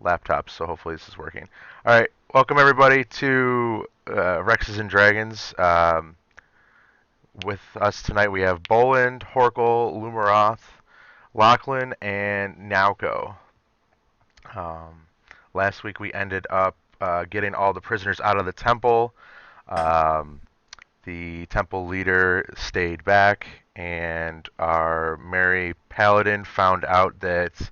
laptops, so hopefully this is working. All right, welcome everybody to Rexes and Dragons. With us tonight we have Boland, Horkel, Lumaroth, Lachlan, and Nauko. Um, Last week we ended up getting all the prisoners out of the temple. Um, the temple leader stayed back, and our merry paladin found out that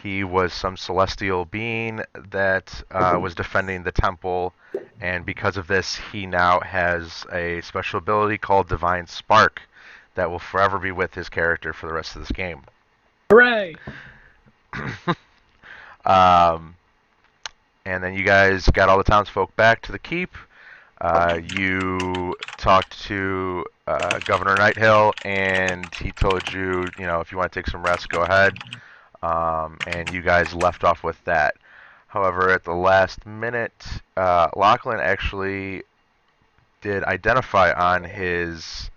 he was some celestial being that was defending the temple, and because of this, he now has a special ability called Divine Spark that will forever be with his character for the rest of this game. Hooray! um, and then you guys got all the townsfolk back to the keep. You talked to Governor Nighthill, and he told you, if you want to take some rest, go ahead. And you guys left off with that. However, at the last minute, Lachlan actually did identify on his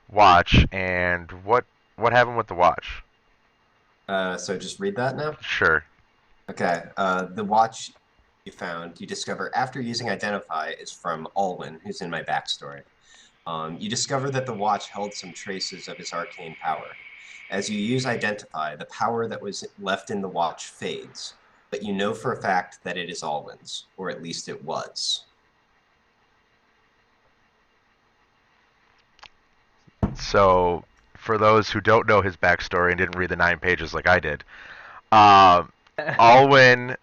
watch, and what happened with the watch? So just read that now? Sure. Okay. The watch you found, you discover after using Identify is from Alwyn, who's in my backstory. You discover that the watch held some traces of his arcane power. As you use Identify, the power that was left in the watch fades, but you know for a fact that it is Alwyn's, or at least it was. So, for those who don't know his backstory and didn't read the 9 pages like I did, um, Alwyn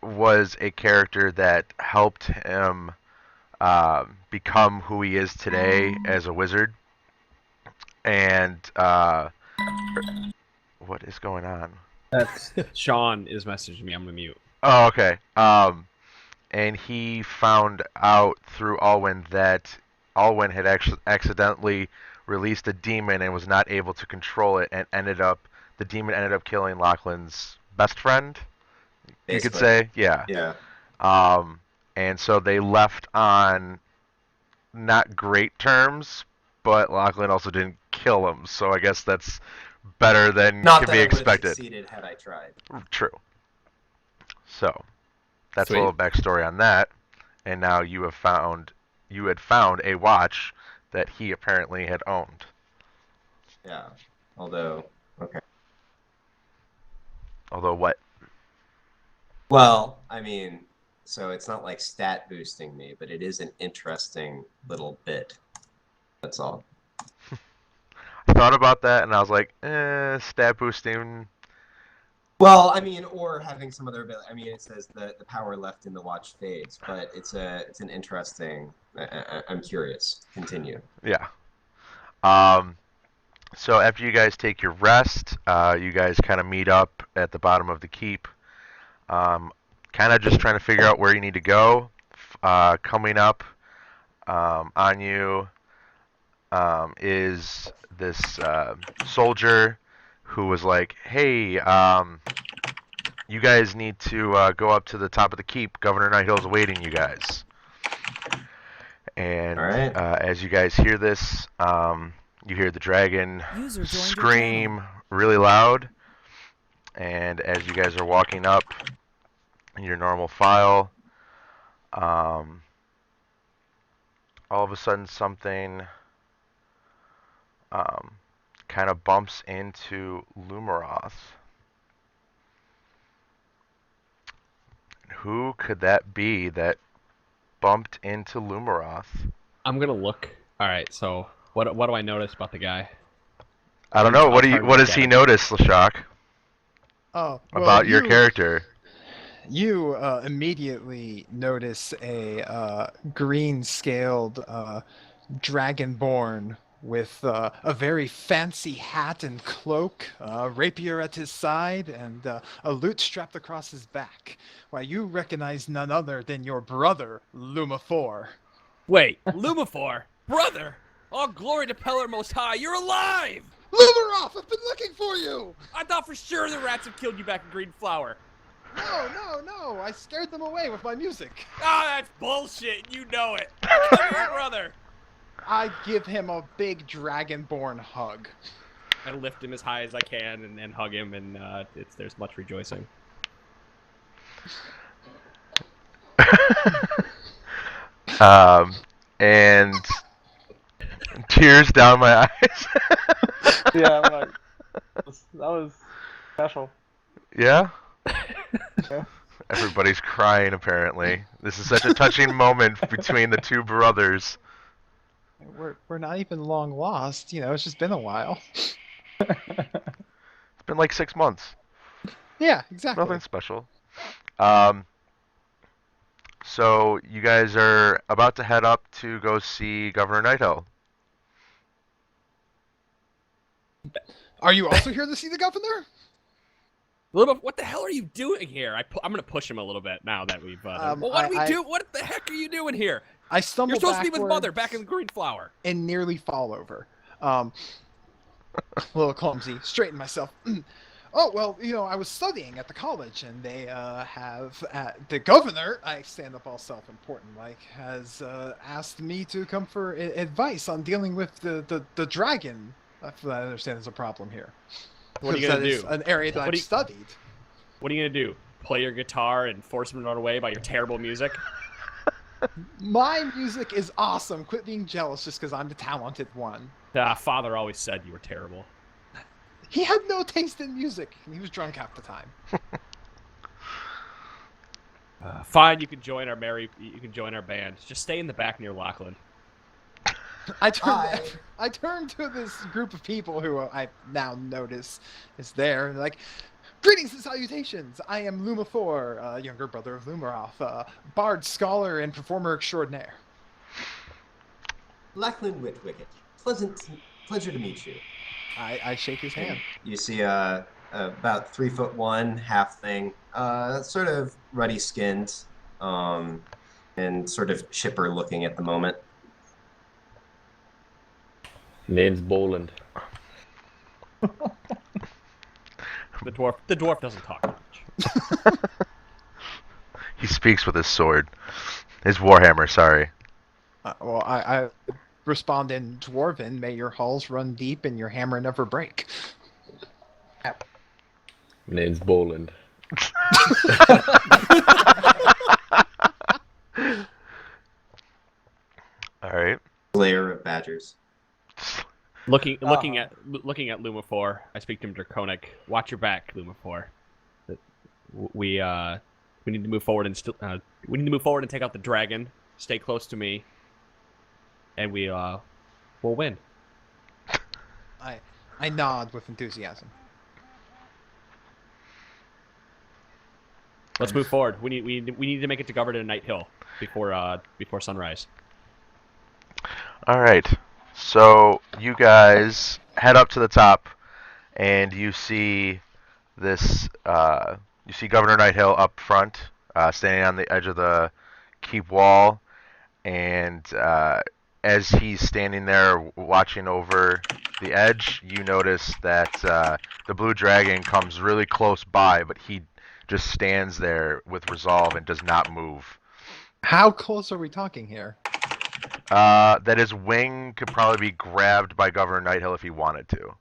was a character that helped him become who he is today as a wizard. And what is going on? That's Sean is messaging me. I'm gonna mute. Oh, okay. And he found out through Alwyn that Alwyn had actually accidentally released a demon and was not able to control it, and the demon ended up killing Lachlan's best friend. You could Basically. say, yeah. Yeah. Um, and so they left on not great terms, but Lachlan also didn't kill him, so I guess that's better than Not can that be I would have expected. succeeded had I tried. True. So that's a Sweet. little backstory on that. And now you had found a watch that he apparently had owned. Yeah. Although, okay. Although what? Well, I mean, so it's not like stat boosting me, but it is an interesting little bit. That's all. I thought about that and I was like, stat boosting. Well, I mean, or having some other ability. I mean, it says the power left in the watch fades, but it's an interesting. I'm curious. Continue. Yeah. Um, so after you guys take your rest, you guys kind of meet up at the bottom of the keep. Um, Kind of just trying to figure out where you need to go. Coming up on you is this soldier who was like, "Hey, you guys need to go up to the top of the keep. Governor Nighthill's awaiting you guys." All And right. as you guys hear this, you hear the dragon User joined your scream really loud. And as you guys are walking up in your normal file, um, all of a sudden something um, kind of bumps into Lumaroth. Who could that be that bumped into Lumaroth? I'm gonna look. All right. So what do I notice about the guy? I don't know. I'll turn What and look does at he him. notice, Lashak, Oh, well, about your character? you immediately notice a green scaled dragonborn with a very fancy hat and cloak, rapier at his side, and a lute strapped across his back. Why, you recognize none other than your brother, Lumafor. Wait, Lumifor, brother! All glory to Pellar Most High, you're alive! Lumaroff, I've been looking for you! I thought for sure the rats had killed you back in Green Flower. No, no, no, I scared them away with my music. Ah, that's bullshit, you know it. Come here, brother. I give him a big dragonborn hug. I lift him as high as I can and hug him, and there's much rejoicing. um, and tears down my eyes. Yeah, I'm like, that was special. Yeah? Yeah. Everybody's crying, apparently. This is such a touching moment between the two brothers. We're not even long lost. It's just been a while. It's been like 6 months. Yeah, exactly. Nothing special. Um, so you guys are about to head up to go see Governor Nighthill. Are you also here to see the governor? What the hell are you doing here? I'm gonna push him a little bit now that we've. Well, what do we do? What the heck are you doing here? I stumbled You're supposed to be with backwards Mother back in the Green Flower. and nearly fall over. A little clumsy. Straighten myself. Oh, well, I was studying at the college, and they have the governor. I stand up all self-important, like, has asked me to come for advice on dealing with the dragon. That's what I understand is a problem here. What are you Because gonna that is do? an area that What I've do you- studied. What are you gonna do? Play your guitar and force him to run away by your terrible music? My music is awesome. Quit being jealous just because I'm the talented one. Father always said you were terrible. He had no taste in music, and he was drunk half the time. Fine, you can join our band. Just stay in the back near Lachlan. I turned to this group of people who I now notice is there, and like, greetings and salutations. I am Lumathor, younger brother of Lumaroth, bard, scholar, and performer extraordinaire. Lachlan Witwicket. Pleasure to meet you. I shake his hand. You see about 3'1", half thing, sort of ruddy skinned, and sort of chipper looking at the moment. Name's Boland. The dwarf doesn't talk much. He speaks with his sword. His warhammer, sorry. Well, I respond in Dwarven, may your halls run deep and your hammer never break. Name's Boland. Alright. Layer of badgers. Looking at Lumafor, I speak to him Draconic. Watch your back, Lumafor. We need to move forward and take out the dragon. Stay close to me, and we'll win. I nod with enthusiasm. Let's move forward. We need to make it to Governor Nighthill before sunrise. Alright. So you guys head up to the top and you see this you see Governor Nighthill up front, standing on the edge of the keep wall, and as he's standing there watching over the edge, you notice that the blue dragon comes really close by, but he just stands there with resolve and does not move. How close are we talking here? That his wing could probably be grabbed by Governor Nighthill if he wanted to.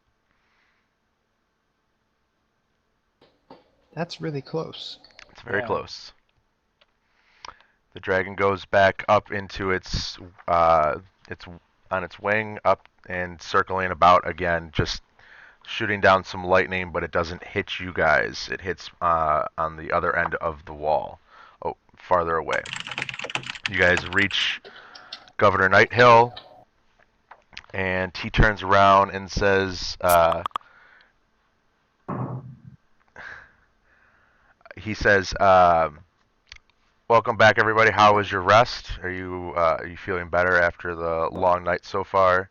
That's really close. It's very Yeah. close. The dragon goes back up into its on its wing, up and circling about again, just shooting down some lightning, but it doesn't hit you guys. It hits on the other end of the wall, farther away. You guys reach Governor Nighthill, and he turns around and says, "Welcome back, everybody. How was your rest? Are you feeling better after the long night so far?"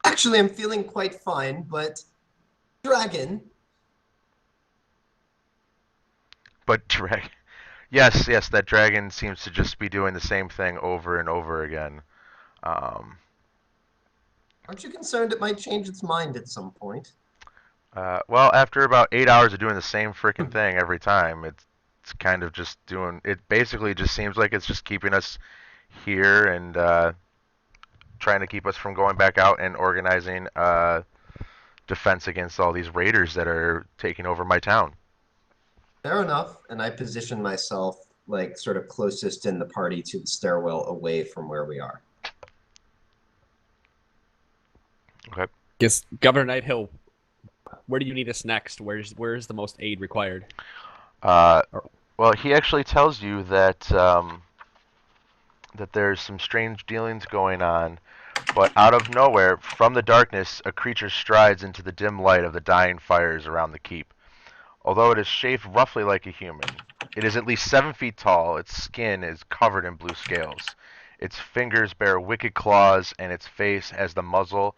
Actually, I'm feeling quite fine, but dragon. But dragon, yes, that dragon seems to just be doing the same thing over and over again. Aren't you concerned it might change its mind at some point? Well, after about 8 hours of doing the same freaking thing every time, it's kind of just doing it. Basically, just seems like it's just keeping us here and trying to keep us from going back out and organizing defense against all these raiders that are taking over my town. Fair enough. And I position myself like sort of closest in the party to the stairwell away from where we are. Okay. Guess Governor Nighthill, where do you need us next? Where's the most aid required? Well, he actually tells you that that there's some strange dealings going on, but out of nowhere, from the darkness, a creature strides into the dim light of the dying fires around the keep. Although it is shaped roughly like a human, it is at least 7 feet tall. Its skin is covered in blue scales. Its fingers bear wicked claws, and its face has the muzzle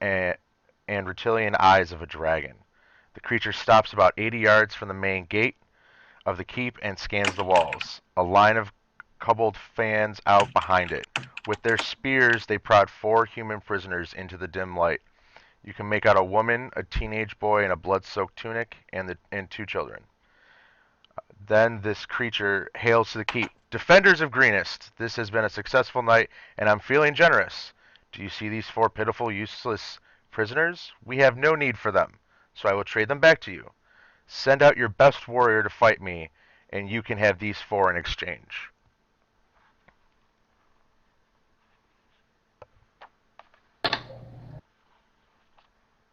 and reptilian eyes of a dragon. The creature stops about 80 yards from the main gate of the keep and scans the walls. A line of kobold fans out behind it. With their spears, they prod 4 human prisoners into the dim light. You can make out a woman, a teenage boy in a blood-soaked tunic, and 2 children. Then this creature hails to the keep. Defenders of Greenest, this has been a successful night, and I'm feeling generous. Do you see these 4 pitiful, useless prisoners? We have no need for them, so I will trade them back to you. Send out your best warrior to fight me, and you can have these 4 in exchange.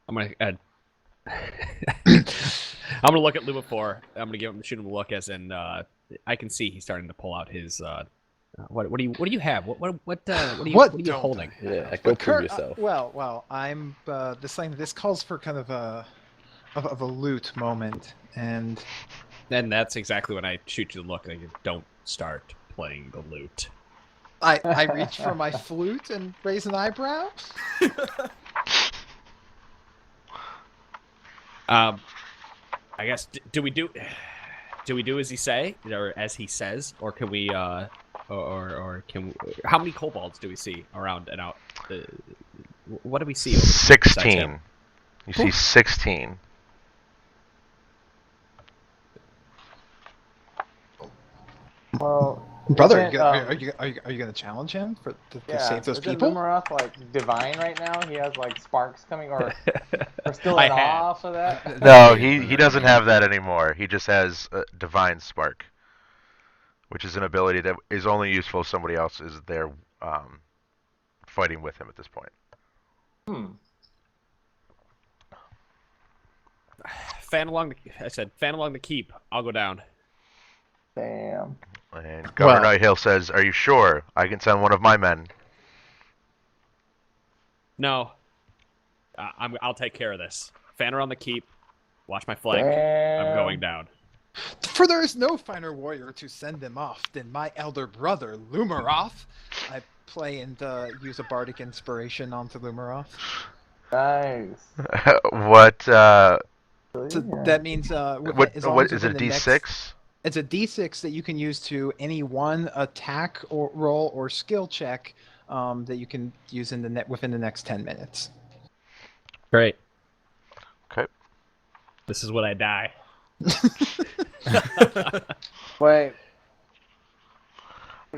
I'm gonna add. I'm gonna look at Lumifor. I'm gonna shoot him a look, as in I can see he's starting to pull out his. What do you have? What are you holding? Yeah, go prove yourself. Well, I'm this calls for kind of a loot moment, and then that's exactly when I shoot you the look. Like, don't start playing the lute. I reach for my flute and raise an eyebrow. I guess do we do as he say, or as he says, or can we or can we, how many kobolds do we see around and out? What do we see? 16. You see 16. Well, Brother, isn't, are you gonna challenge him to save those people? Numeroth like divine right now? He has like sparks coming, or we're still I in had. awe for that. No, he doesn't have that anymore. He just has a divine spark, which is an ability that is only useful if somebody else is there fighting with him at this point. Fan along the keep. I'll go down. Damn. And Governor Nighthill says, "Are you sure? I can send one of my men." No. I'll take care of this. Fan around the keep. Watch my flank. Damn. I'm going down. For there is no finer warrior to send them off than my elder brother, Lumeroth. I play and use a bardic inspiration onto Lumeroth. Nice. What? So that means What is it? A D6? It's a D6 that you can use to any one attack or roll or skill check that you can use within the next 10 minutes. Great. Okay. This is when I die. Wait.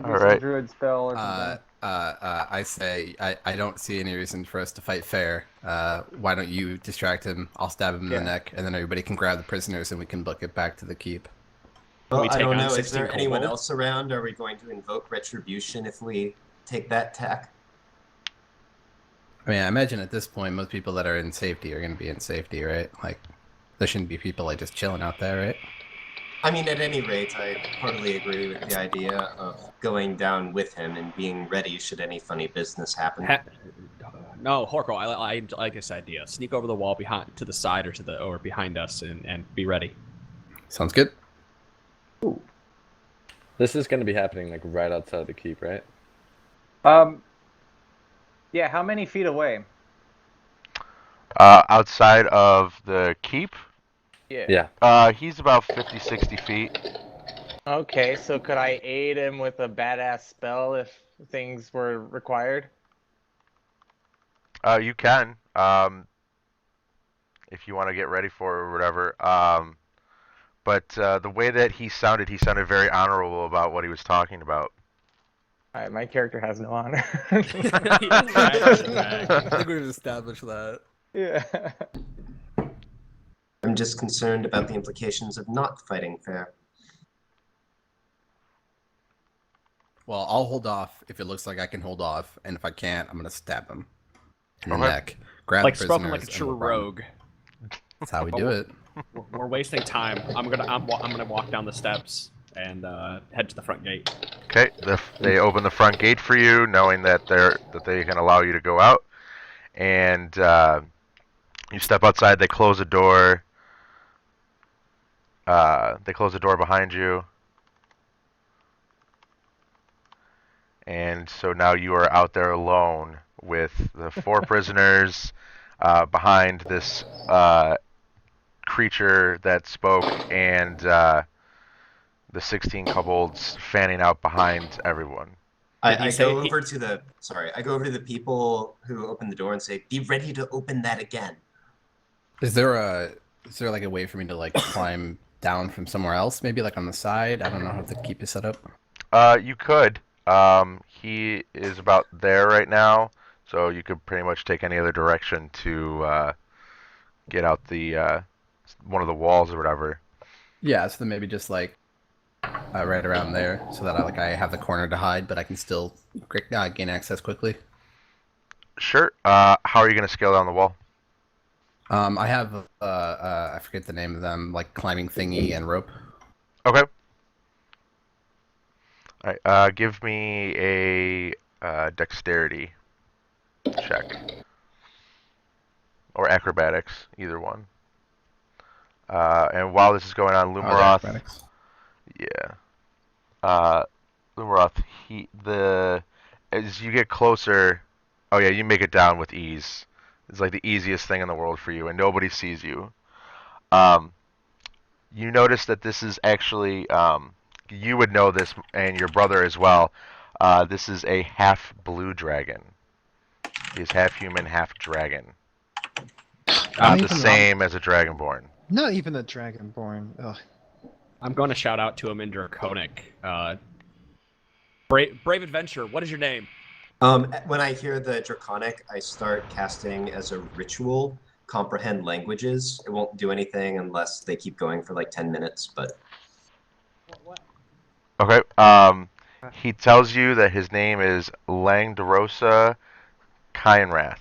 All right. Druid spell or something. I say I don't see any reason for us to fight fair. Why don't you distract him? I'll stab him in the neck, and then everybody can grab the prisoners, and we can book it back to the keep. Well, we I take don't on know. Is 16 there anyone kobold? else around? Are we going to invoke retribution if we take that tack? I mean, I imagine at this point, most people that are in safety are going to be in safety, right? Like, there shouldn't be people like just chilling out there, right? I mean, at any rate, I totally agree with the idea of going down with him and being ready should any funny business happen. No, Horko, I like this idea. Sneak over the wall to the side or behind us and be ready. Sounds good. This is going to be happening like right outside the keep, right? Yeah, how many feet away? Outside of the keep, Yeah. he's about 50, 60 feet. Okay, so could I aid him with a badass spell if things were required? You can, if you want to get ready for it or whatever. But the way that he sounded very honorable about what he was talking about. Alright, my character has no honor. I think we've established that. Yeah. I'm just concerned about the implications of not fighting fair. Well, I'll hold off if it looks like I can hold off, and if I can't, I'm gonna stab him in the neck. Grab Like the spoken like a prisoners, true and we'll run. rogue. That's how we do it. We're wasting time. I'm gonna walk down the steps and head to the front gate. Okay, they open the front gate for you, knowing that they can allow you to go out, and you step outside. They close the door. They close the door behind you, and so now you are out there alone with the 4 prisoners behind this creature that spoke, and the 16 kobolds fanning out behind everyone. I go over to the people who open the door and say, "Be ready to open that again." Is there like a way for me to like climb down from somewhere else? Maybe like on the side? I don't know how to keep it set up. You could. He is about there right now, so you could pretty much take any other direction to get out the one of the walls or whatever. Yeah, so then maybe just like right around there, so that I have the corner to hide, but I can still gain access quickly. Sure. How are you going to scale down the wall? I have I forget the name of them, like climbing thingy and rope. Okay. All right. Give me a dexterity check or acrobatics, either one. And while this is going on, Lumaroth. Yeah. Lumaroth, as you get closer, oh yeah, you make it down with ease. It's like the easiest thing in the world for you, and nobody sees you. You notice that this is actually, you would know this, and your brother as well. This is a half blue dragon. He's half human, half dragon. Not the same as a dragonborn. Not even a dragonborn. Ugh. I'm going to shout out to him in Draconic. Brave Adventure, what is your name? When I hear the Draconic, I start casting as a ritual, comprehend languages. It won't do anything unless they keep going for like 10 minutes, but... Okay, he tells you that his name is Langdarosa Kyanrath.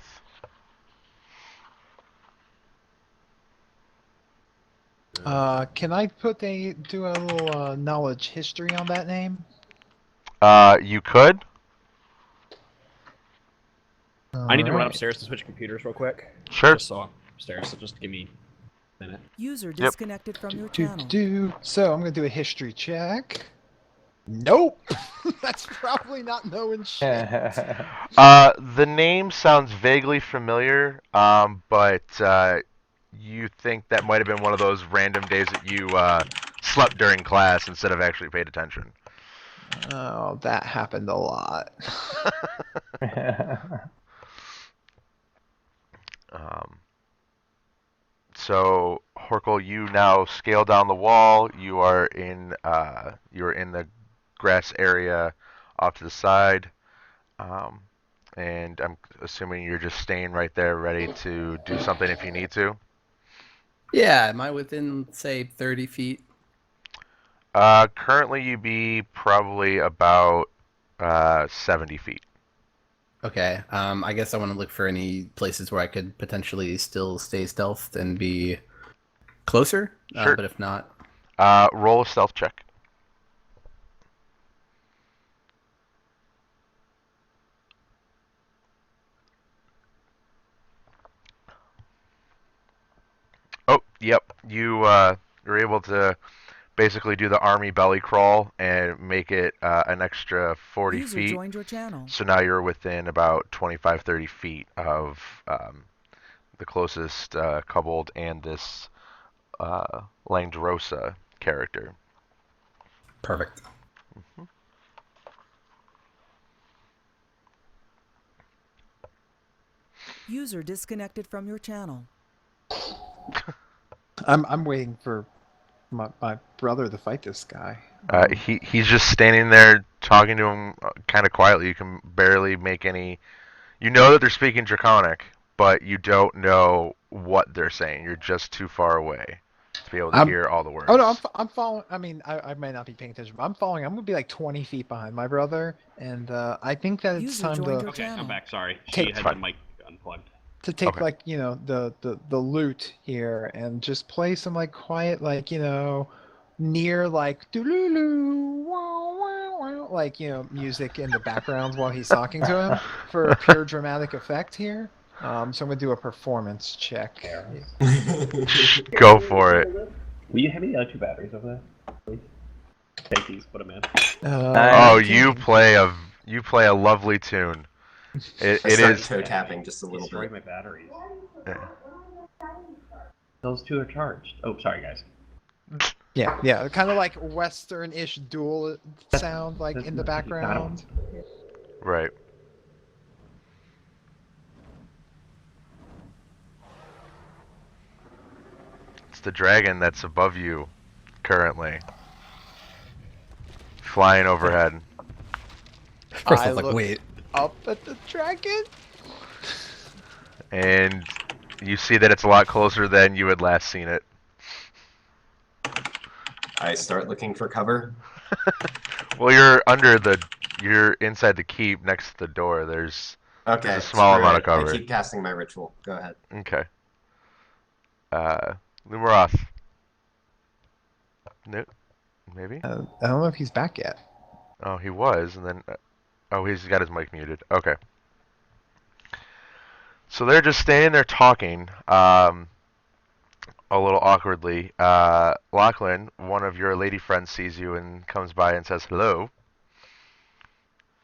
Can I do a little knowledge history on that name? You could. I need to run upstairs to switch computers real quick. Sure. Just so I'm upstairs, so just give me a minute. User disconnected from your channel. So I'm gonna do a history check. Nope. That's probably not knowing shit. The name sounds vaguely familiar, but you think that might have been one of those random days that you slept during class instead of actually paid attention. Oh, that happened a lot. So Horkle, you now scale down the wall. You are in the grass area off to the side, and I'm assuming you're just staying right there, ready to do something if you need to. Yeah, am I within, say, 30 feet? Currently, you'd be probably about 70 feet. Okay, I guess I want to look for any places where I could potentially still stay stealthed and be closer. Sure. But if not... roll a stealth check. Oh, yep. You're able to basically do the army belly crawl and make it an extra 40 User feet. joined your channel. So now you're within about 25-30 feet of the closest kobold and this Langdarosa character. Perfect. Mm-hmm. User disconnected from your channel. I'm waiting for my brother to fight this guy. He's just standing there talking to him kind of quietly. You can barely make any... You know that they're speaking Draconic, but you don't know what they're saying. You're just too far away to be able to hear all the words. Oh no, I'm following. I mean, I might not be paying attention, but I'm following. I'm gonna be like 20 feet behind my brother, and I think that it's User time joined to your Okay, I'm channel. back. Sorry, she Take- had fine. the mic unplugged. take Okay. like the loot here and just play some like quiet near like dooloo like music in the background while he's talking to him for pure dramatic effect here. So I'm gonna do a performance check. Go for it. Will you hand me the other 2 batteries over there, please? Take these, put them in. Oh, you play a lovely tune. It I start is. toe tapping just a little Destroy bit. my batteries. Yeah. Those 2 are charged. Oh, sorry, guys. Yeah, kind of like Western-ish dual sound like in the background. Right. It's the dragon that's above you currently. Flying overhead. First, I I was like, look- wait. Up at the dragon. And you see that it's a lot closer than you had last seen it. I start looking for cover. Well, you're inside the keep next to the door. There's Okay, a small screw amount of it. cover. I keep casting my ritual. Go ahead. Okay. Lumaroth. Nope. Maybe? I don't know if he's back yet. Oh, he was, and then... oh, he's got his mic muted. Okay. So they're just standing there talking, a little awkwardly. Lachlan, one of your lady friends, sees you and comes by and says, hello.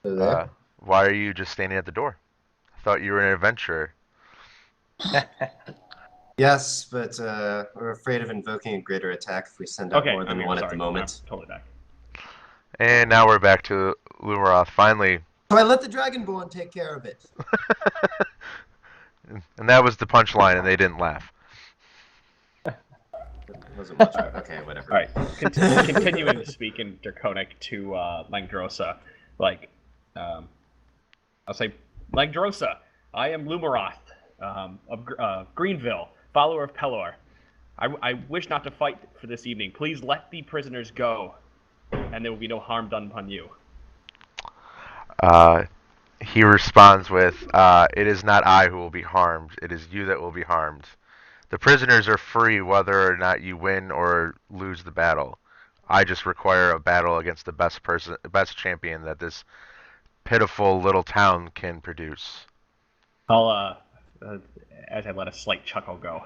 Hello? Why are you just standing at the door? I thought you were an adventurer. Yes, but we're afraid of invoking a greater attack if we send out Okay, more than I'm here. one Sorry. at the moment. I'm totally back. And now we're back to Lumaroth, finally. So I let the Dragonborn take care of it. And that was the punchline, and they didn't laugh. It wasn't much. Okay, whatever. All right, continuing to speak in Draconic to Langdrosa, I'll say, Langdrosa, I am Lumaroth of Greenville, follower of Pelor. I wish not to fight for this evening. Please let the prisoners go, and there will be no harm done upon you. He responds with, it is not I who will be harmed, it is you that will be harmed. The prisoners are free whether or not you win or lose the battle. I just require a battle against the best champion that this pitiful little town can produce. I'll, as I let a slight chuckle go.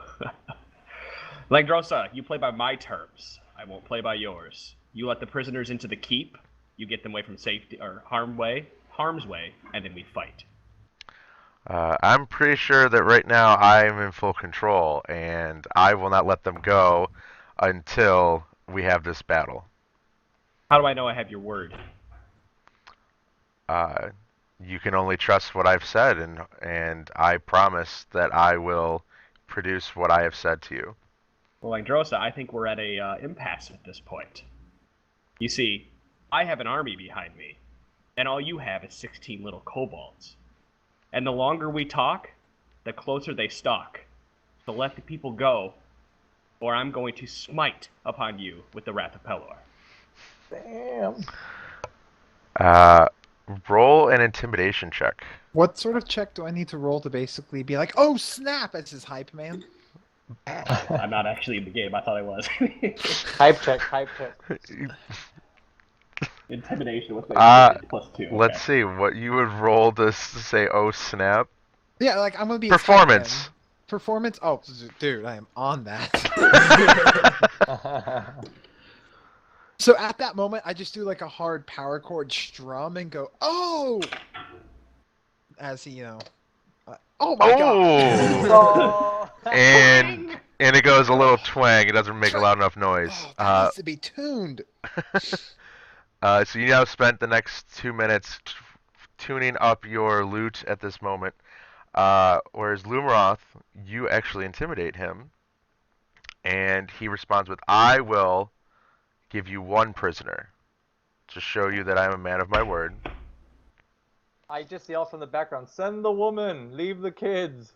Langdrosa, you play by my terms. I won't play by yours. You let the prisoners into the keep, you get them away from safety or harm's way, and then we fight. I'm pretty sure that right now I am in full control, and I will not let them go until we have this battle. How do I know I have your word? You can only trust what I've said, and I promise that I will produce what I have said to you. Well, Langdrosa, I think we're at a impasse at this point. You see, I have an army behind me, and all you have is 16 little kobolds. And the longer we talk, the closer they stalk. So let the people go, or I'm going to smite upon you with the Wrath of Pelor. Damn. Roll an intimidation check. What sort of check do I need to roll to basically be like, oh snap, it's his hype man? I'm not actually in the game. I thought I was. Hype check. Intimidation with my +2. Let's see what you would roll to say, oh snap. Yeah, like I'm gonna be his hype Performance. man. Performance? Oh, dude, I am on that. So at that moment, I just do like a hard power chord strum and go, oh! As he, oh my god! Oh. and it goes a little twang. It doesn't make a loud enough noise. Oh, that needs to be tuned. So you now spent the next 2 minutes tuning up your loot at this moment. Whereas Lumaroth, you actually intimidate him. And he responds with, I will give you one prisoner to show you that I am a man of my word. I just yell from the background, send the woman, leave the kids.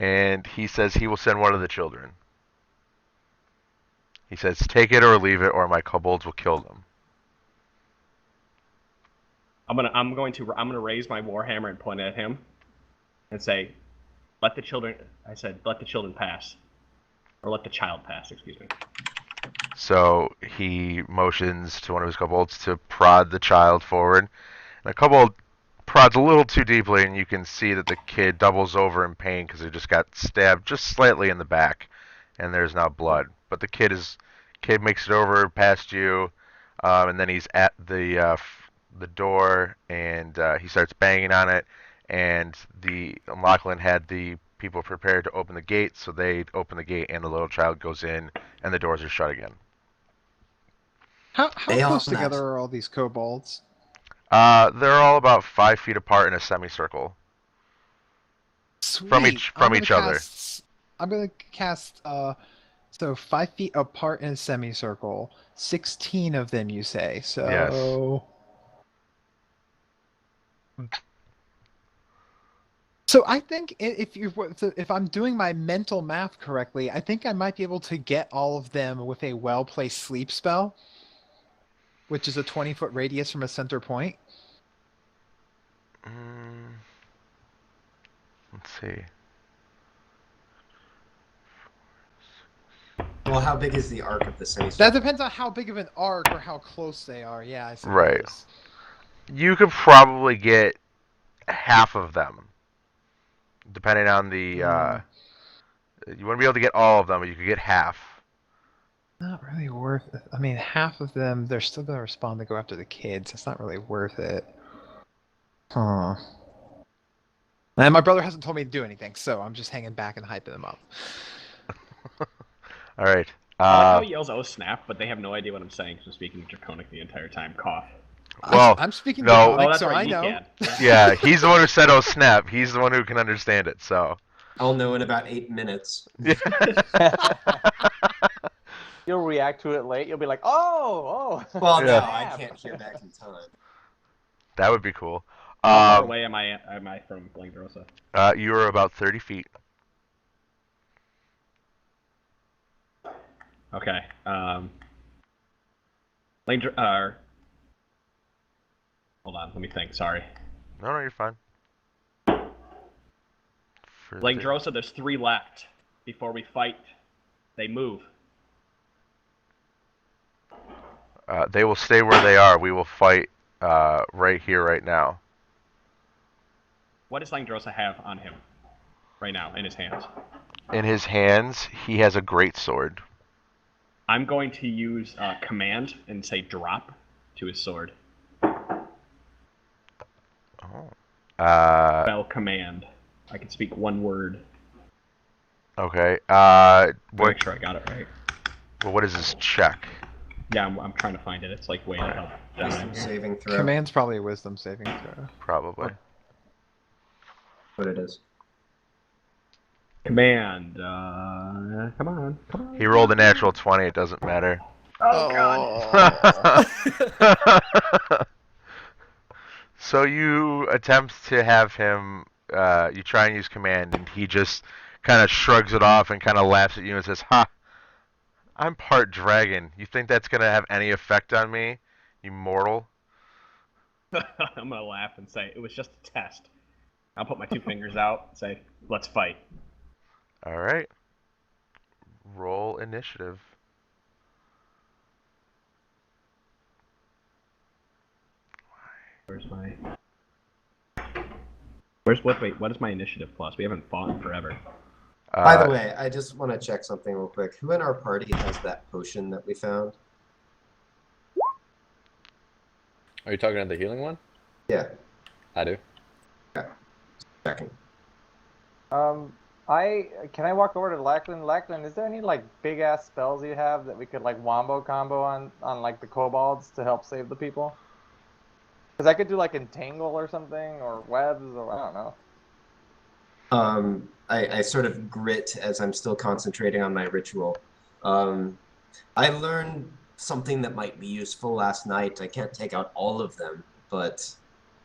And he says he will send one of the children. He says, take it or leave it, or my kobolds will kill them. I'm gonna raise my warhammer and point at him, and say, let the children pass, or let the child pass. Excuse me. So he motions to one of his kobolds to prod the child forward. And the kobold prods a little too deeply, and you can see that the kid doubles over in pain because he just got stabbed just slightly in the back, and there's now blood. But the kid makes it over past you, and then he's at the door, and he starts banging on it. And Lachlan had the people prepared to open the gate, so they open the gate, and the little child goes in, and the doors are shut again. How close together are all these kobolds? They're all about 5 feet apart in a semicircle. Sweet. From each other. I'm gonna cast so 5 feet apart in a semicircle. 16 of them, you say? So. Yes. So I think if I'm doing my mental math correctly, I think I might be able to get all of them with a well-placed sleep spell, which is a 20-foot radius from a center point. Let's see. Well, how big is the arc of the semicircle? That depends on how big of an arc or how close they are. Yeah, I suppose. Right. You could probably get half of them, depending on the. You wouldn't be able to get all of them, but you could get half. Not really worth it. I mean, half of them, they're still going to respond to go after the kids. It's not really worth it. Huh. And my brother hasn't told me to do anything, so I'm just hanging back and hyping them up. All right. I like how he yells, oh snap, but they have no idea what I'm saying because I'm speaking Draconic the entire time. Cough. Well, I'm speaking Draconic, so right, I know. Yeah, he's the one who said, oh snap. He's the one who can understand it, so. I'll know in about 8 minutes. You'll react to it late. You'll be like, oh. Well, no, I can't hear back in time. That would be cool. How far away am I from Langdrosa? You are about 30 feet. Okay. Hold on, let me think. Sorry. No, you're fine. Langdrosa, there's 3 left. Before we fight, they move. They will stay where they are. We will fight right here, right now. What does Langdrosa have on him right now in his hands? In his hands, he has a great sword. I'm going to use command and say drop to his sword. Oh. Spell command. I can speak 1 word. Okay. Make sure I got it right. Well, what is his check? Yeah, I'm trying to find it. It's like way up. Wisdom saving throw. Command's probably a wisdom saving throw. Probably. What it is. Command. Come on. He rolled a natural 20. It doesn't matter. Oh God. So you attempt to have him. You try and use command, and he just kind of shrugs it off and kind of laughs at you and says, "Ha! I'm part dragon. You think that's gonna have any effect on me, you mortal?" I'm gonna laugh and say it was just a test. I'll put my 2 fingers out and say, "Let's fight." All right. Roll initiative. What is my initiative plus? We haven't fought in forever. By the way, I just want to check something real quick. Who in our party has that potion that we found? Are you talking about the healing one? Yeah. I do. Okay. Checking. Can I walk over to Lachlan? Lachlan, is there any like big ass spells you have that we could like wombo combo on like the kobolds to help save the people? Because I could do like entangle or something, or webs, or I don't know. I sort of grit as I'm still concentrating on my ritual. I learned something that might be useful last night. I can't take out all of them, but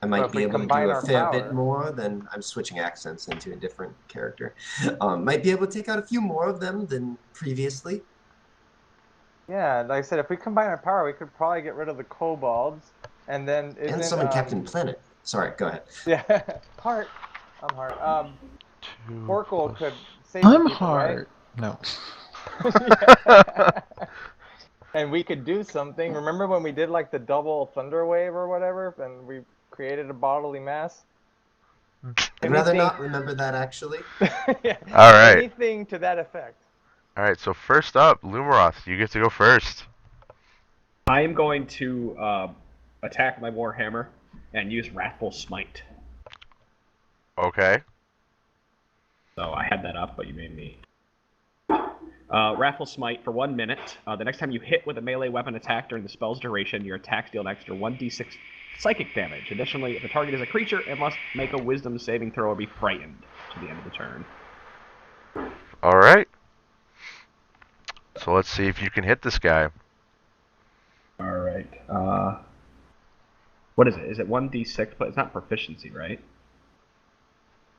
I So might if be we able to combine do a our fair bit power- more. Then I'm switching accents into a different character. Might be able to take out a few more of them than previously. Yeah, like I said, if we combine our power, we could probably get rid of the kobolds, and then And summon Captain Planet. Sorry, go ahead. Yeah, Heart. I'm Heart. 2 Oracle plus- could save I'm the people, right? hard. No. And we could do something. Remember when we did like the double thunder wave or whatever, and we created a bodily mass? I'd rather Anything- not remember that, actually. Yeah, All right. anything to that effect. All right. So first up, Lumaroth, you get to go first. I am going to attack my Warhammer and use Wrathful Smite. Okay. So I had that up, but you made me. Wrathful Smite for 1 minute. The next time you hit with a melee weapon attack during the spell's duration, your attacks deal an extra 1d6 psychic damage. Additionally, if the target is a creature, it must make a wisdom saving throw or be frightened to the end of the turn. All right. So let's see if you can hit this guy. Alright. What is it? Is it 1d6? But it's not proficiency, right?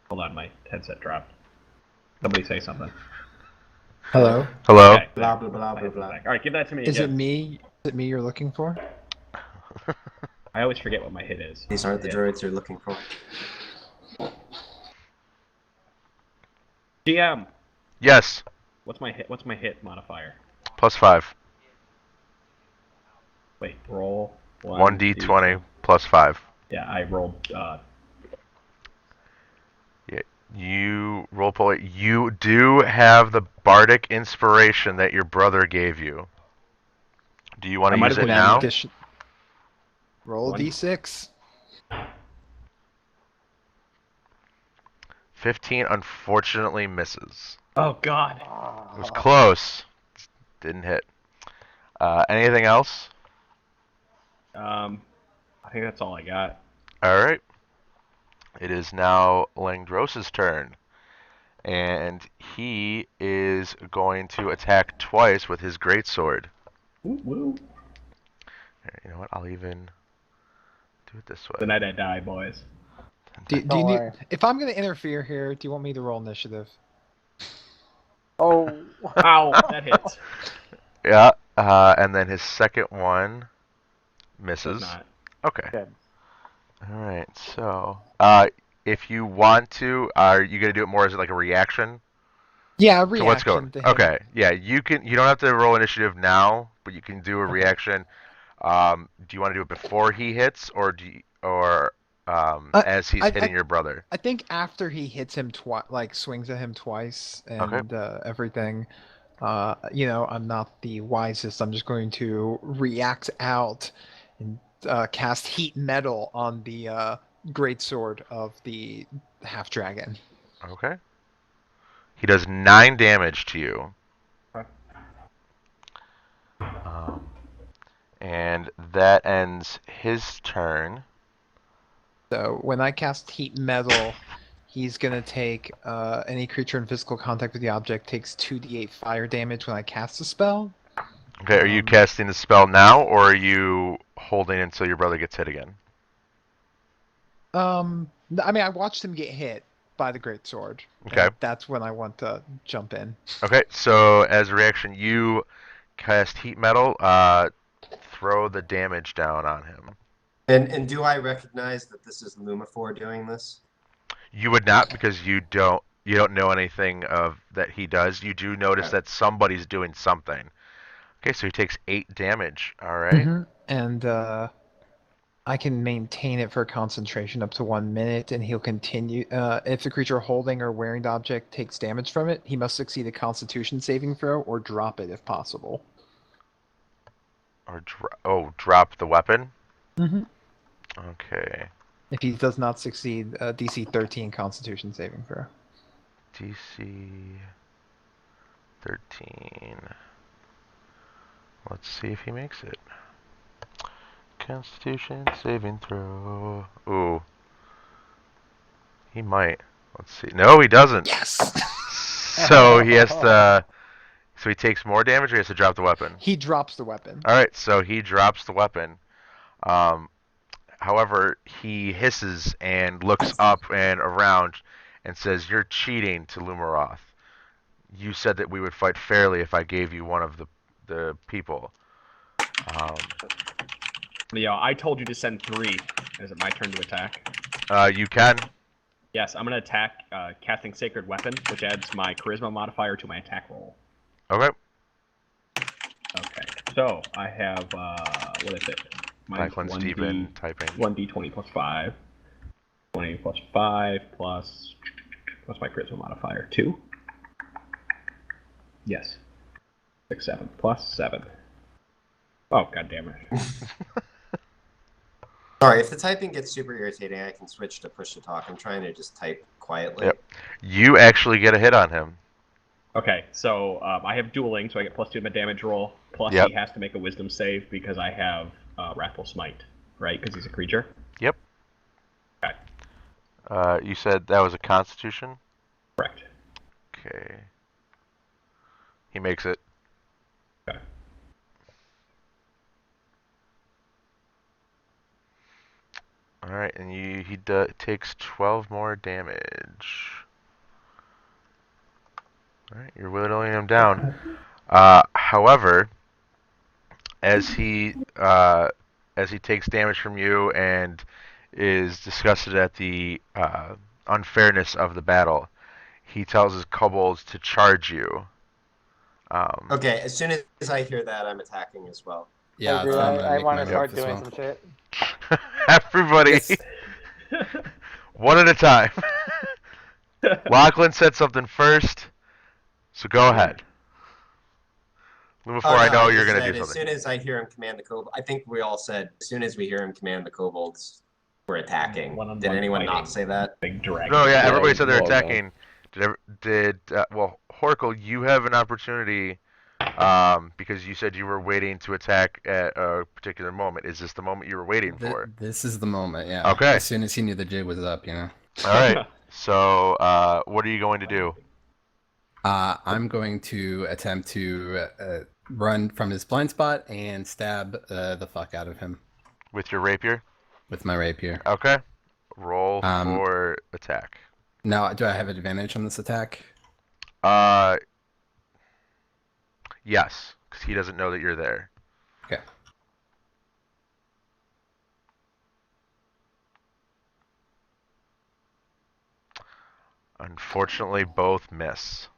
Hold on, my headset dropped. Somebody say something. Hello. Hello. Okay, Blah, blah, blah, my blah, headset's blah. back. Alright, give that to me Is it again. me? Is it me you're looking for? I always forget what my hit is. These aren't the Yeah. droids you're looking for. GM, Yes. what's my hit modifier? +5. Wait, roll 1d20 +5. Yeah, I rolled You roll pull it. You do have the bardic inspiration that your brother gave you. Do you want I to might use as it well now? Roll One. d6. 15 unfortunately misses. Oh god. It was close. Didn't hit. Anything else? I think that's all I got. All right. It is now Langdros's turn. And he is going to attack twice with his greatsword. Woo woo. You know what? I'll even do it this The way. night I die, boys. Do you Don't need, worry. if I'm going to interfere here, do you want me to roll initiative? Oh. Ow, that hits. Yeah. And then his second one misses. Does not. Okay. Good. All right. So, if you want to, are you gonna do it more as like a reaction Yeah, a to what's reaction going? to him. Okay. Yeah. You can. You don't have to roll initiative now, but you can do a reaction. Do you want to do it before he hits, or as he's hitting your brother? I think after he hits him twice, like swings at him twice and everything, I'm not the wisest. I'm just going to react out and cast heat metal on the greatsword of the half dragon. Okay. He does 9 damage to you. Okay. And that ends his turn. So when I cast heat metal, he's gonna take any creature in physical contact with the object takes 2d8 fire damage when I cast the spell. Okay, are you casting the spell now, or are you holding until your brother gets hit again? I mean, I watched him get hit by the greatsword. Okay. And that's when I want to jump in. Okay, so as a reaction, you cast heat metal. Throw the damage down on him. And do I recognize that this is Lumifor doing this? You would not, because you don't know anything of that he does. You do notice Okay. that somebody's doing something. Okay, so he takes 8 damage. All right. Mhm. And I can maintain it for concentration up to 1 minute, and he'll continue. If the creature holding or wearing the object takes damage from it, he must succeed a Constitution saving throw or drop it if possible. Or drop the weapon. Mm-hmm. Okay. If he does not succeed, DC 13 Constitution saving throw. DC 13. Let's see if he makes it. Constitution saving throw. Ooh. He might. Let's see. No, he doesn't. Yes. So he has to. So he takes more damage, or he has to drop the weapon. He drops the weapon. All right. So he drops the weapon. However, he hisses and looks up and around and says, "You're cheating to Lumaroth. You said that we would fight fairly if I gave you one of the people." Leo, I told you to send 3. Is it my turn to attack? You can. Yes, I'm going to attack casting Sacred Weapon, which adds my Charisma modifier to my attack roll. Okay. Okay, so I have, what is it? Lachlan Steven typing. 1d20 plus 5. 20 plus 5 plus my Charisma modifier. 2? Yes. 6, 7 plus 7. Oh, god damn it. Sorry, if the typing gets super irritating, I can switch to push to talk. I'm trying to just type quietly. Yep. You actually get a hit on him. Okay, so I have dueling, so I get +2 to my damage roll. Plus Yep. he has to make a wisdom save because I have Wrathful Smite, right? Because he's a creature. Yep. Okay. You said that was a Constitution? Correct. Okay. He makes it. Okay. Alright, and he takes 12 more damage. Alright, you're whittling him down. However, as he takes damage from you and is disgusted at the unfairness of the battle, he tells his kobolds to charge you. Okay, as soon as I hear that, I'm attacking as well. Yeah, Agree. that's what I'm gonna I make want my to start move as doing well. some shit. Everybody, Yes. one at a time. Lachlan said something first, so go ahead. Lumifor, Oh, no, I know I you're just going to said do as something. soon as I hear him command the kobold, I think we all said as soon as we hear him command the kobolds, we're attacking. One-on-one Did anyone fighting. not say that? Big dragon. No, yeah, Yeah, everybody said they're well done. attacking. Well, Horkle, you have an opportunity because you said you were waiting to attack at a particular moment. Is this the moment you were waiting for? This is the moment, yeah. Okay. As soon as he knew the jig was up, you know. All right. So, what are you going to do? I'm going to attempt to run from his blind spot and stab the fuck out of him With your rapier? with my rapier. Okay. Roll Um, for attack. Now, do I have advantage on this attack? Yes, because he doesn't know that you're there. Okay. Unfortunately, both miss.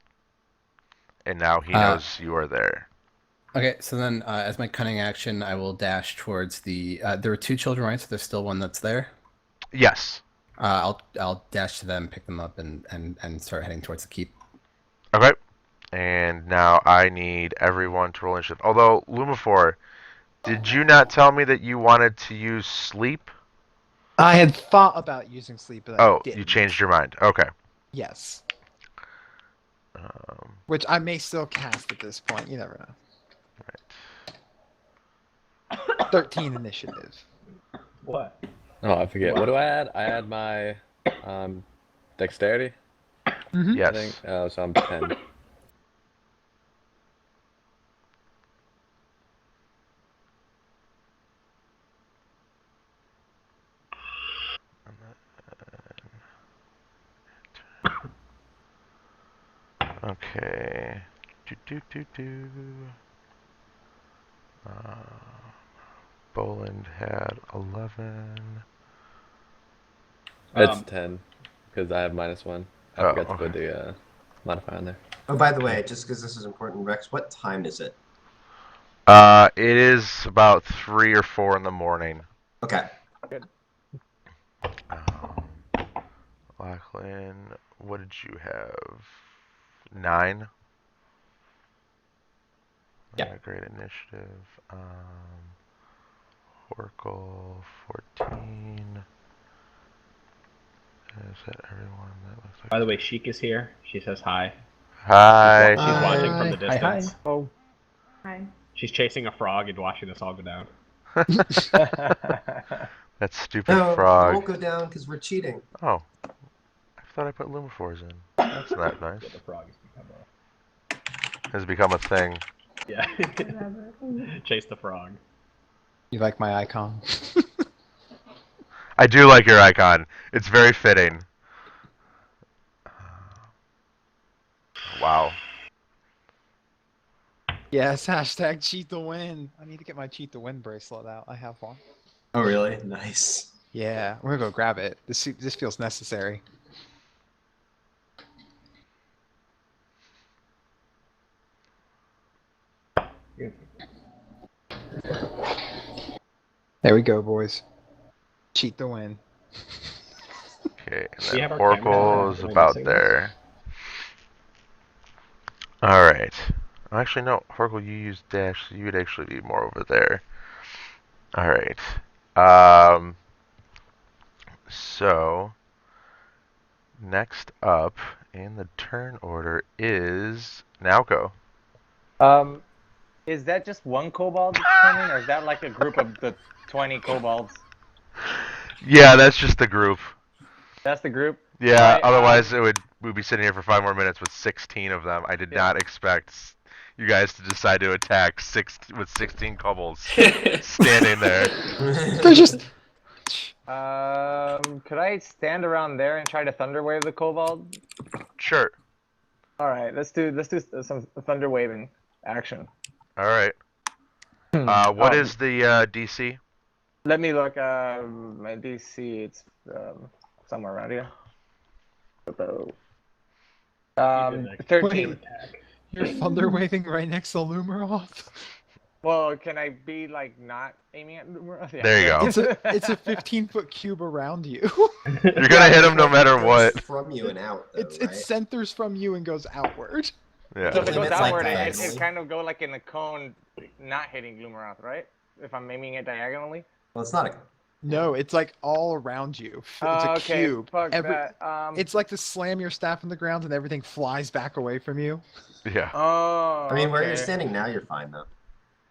And now he knows you are there. Okay, so then as my cunning action, I will dash towards the. There are 2 children, right? So there's still one that's there. Yes. I'll dash to them, pick them up, and start heading towards the keep. Okay. And now I need everyone to roll initiative. Although, Lumifor, did you not tell me that you wanted to use sleep? I had thought about using sleep, but I didn't. You changed your mind. Okay. Yes. Which I may still cast at this point. You never know. Right. 13 initiative. What? Oh, I forget. What do I add? I add my dexterity, Mm-hmm. I Yes. think. So I'm 10. Okay. Boland had 11. It's 10, because I have -1. I Oh, forgot to put okay. the modifier on there. Oh, by the way, just because this is important, Rex, what time is it? It is about 3 or 4 in the morning. Okay. Lachlan, what did you have? 9? Yeah. Great initiative. Horkle, 14. Is that everyone? That looks like. By the way, Sheik is here. She says hi. Hi. She's watching from the Hi, hi. distance. Oh. Hi. She's chasing a frog and watching us all go down. That stupid No, it frog. won't go down because we're cheating. Oh. I thought I put Lumifors in. That's not nice. Yeah, the frog Has become a thing. Yeah. Chase the frog. You like my icon? I do like your icon. It's very fitting. Wow. Yes, hashtag cheat to win. I need to get my cheat to win bracelet out. I have one. Oh, really? Nice. Yeah, we're gonna go grab it. This feels necessary. There we go, boys. Cheat to win. Okay, and We then have our Oracle camera is on about signals. there. Alright. Actually, no, Oracle, you use dash, so you would actually be more over there. Alright. So, next up in the turn order is Naoko. Is that just one kobold that's turning, or is that like a group of the 20 kobolds? Yeah, that's just the group. That's the group. Yeah, Alright, otherwise we'd be sitting here for 5 more minutes with 16 of them. I did not expect you guys to decide to attack with 16 kobolds standing there. They're just. could I stand around there and try to thunder wave the kobold? Sure. All right, let's do some thunder waving action. All right. What is the DC? Let me look. My DC, it's somewhere around here. 13. Wait, you're thunder waving right next to Lumeroth? Well, can I be like not aiming at Lumeroth? Yeah. There you go. It's a 15-foot cube around you. You're gonna hit him no matter what. From you and out, though, It right? centers from you and goes outward. Yeah. So if it goes It's like outward, it diagonally. kind of go like in a cone, not hitting Lumeroth, right? If I'm aiming it diagonally. Well, it's not a. No, it's like all around you. It's a Okay, cube. fuck that. It's like to slam your staff in the ground and everything flies back away from you. Yeah. Oh. I mean, where you're okay. standing now, you're fine though.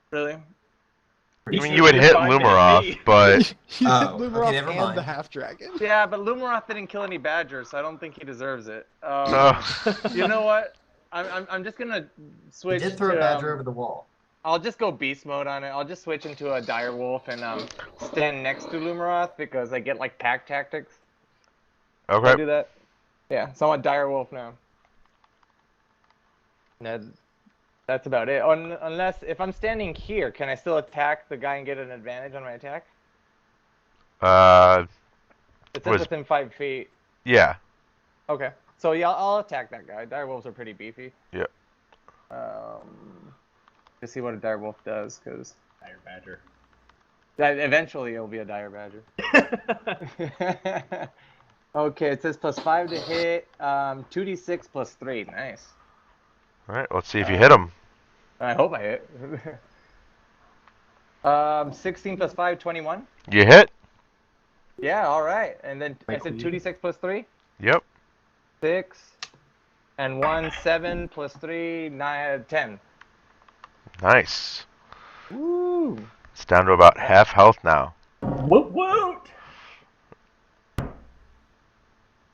Really? I mean, you would hit Lumeroth, but You Oh, hit okay, Lumeroth never and mind. the half dragon. Yeah, but Lumeroth didn't kill any badgers, so I don't think he deserves it. You know what? I'm just gonna We switch. did throw to, a badger over the wall. I'll just go beast mode on it. I'll just switch into a dire wolf and stand next to Lumeroth because I get like pack tactics. Can I okay. do that? Yeah, so I'm a dire wolf now. That's about it. Unless if I'm standing here, can I still attack the guy and get an advantage on my attack? It says Was- within 5 feet. Yeah. Okay. So yeah, I'll attack that guy. Dire wolves are pretty beefy. Yeah. To see what a dire wolf does, because Dire badger. eventually it'll be a dire badger. Okay, it says +5 to hit. 2d6 +3. Nice. All right. Let's see if you hit him. I hope I hit. 16 +5, 21. You hit. Yeah, all right. And then I said Likely. 2d6 +3. Yep. 6 and 1, 7 +3, 9, 10. Nice. Woo! It's down to about half health now. Woot woot!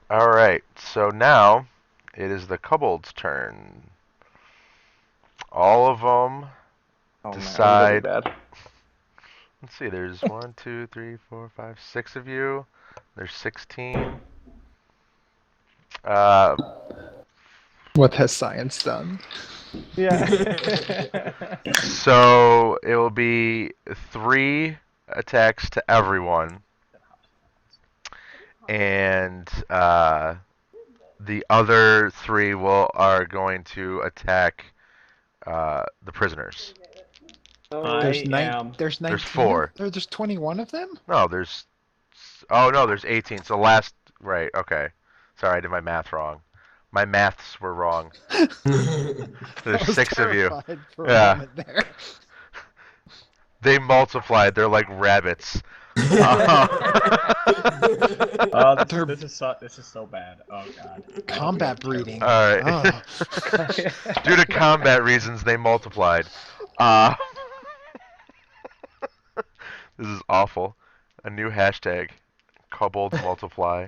All right. So now it is the kobold's turn. All of them. Oh, Decide- Man, I'm really bad. Let's see. There's 1, 2, 3, 4, 5, 6 of you. There's 16. What has science done? Yeah. So it will be 3 attacks to everyone, and the other 3 are going to attack the prisoners. There's I am. There's 19. There's 4. There's 21 of them. No, there's. Oh no, there's 18. So last. Right. Okay. Sorry, I did my math wrong. My maths were wrong. I There's was 6 of you. terrified for a Yeah. moment there. They multiplied. They're like rabbits. This is so bad. Oh god. Combat breeding. All right. Oh. Due to combat reasons, they multiplied. This is awful. A new hashtag. Kobolds multiply.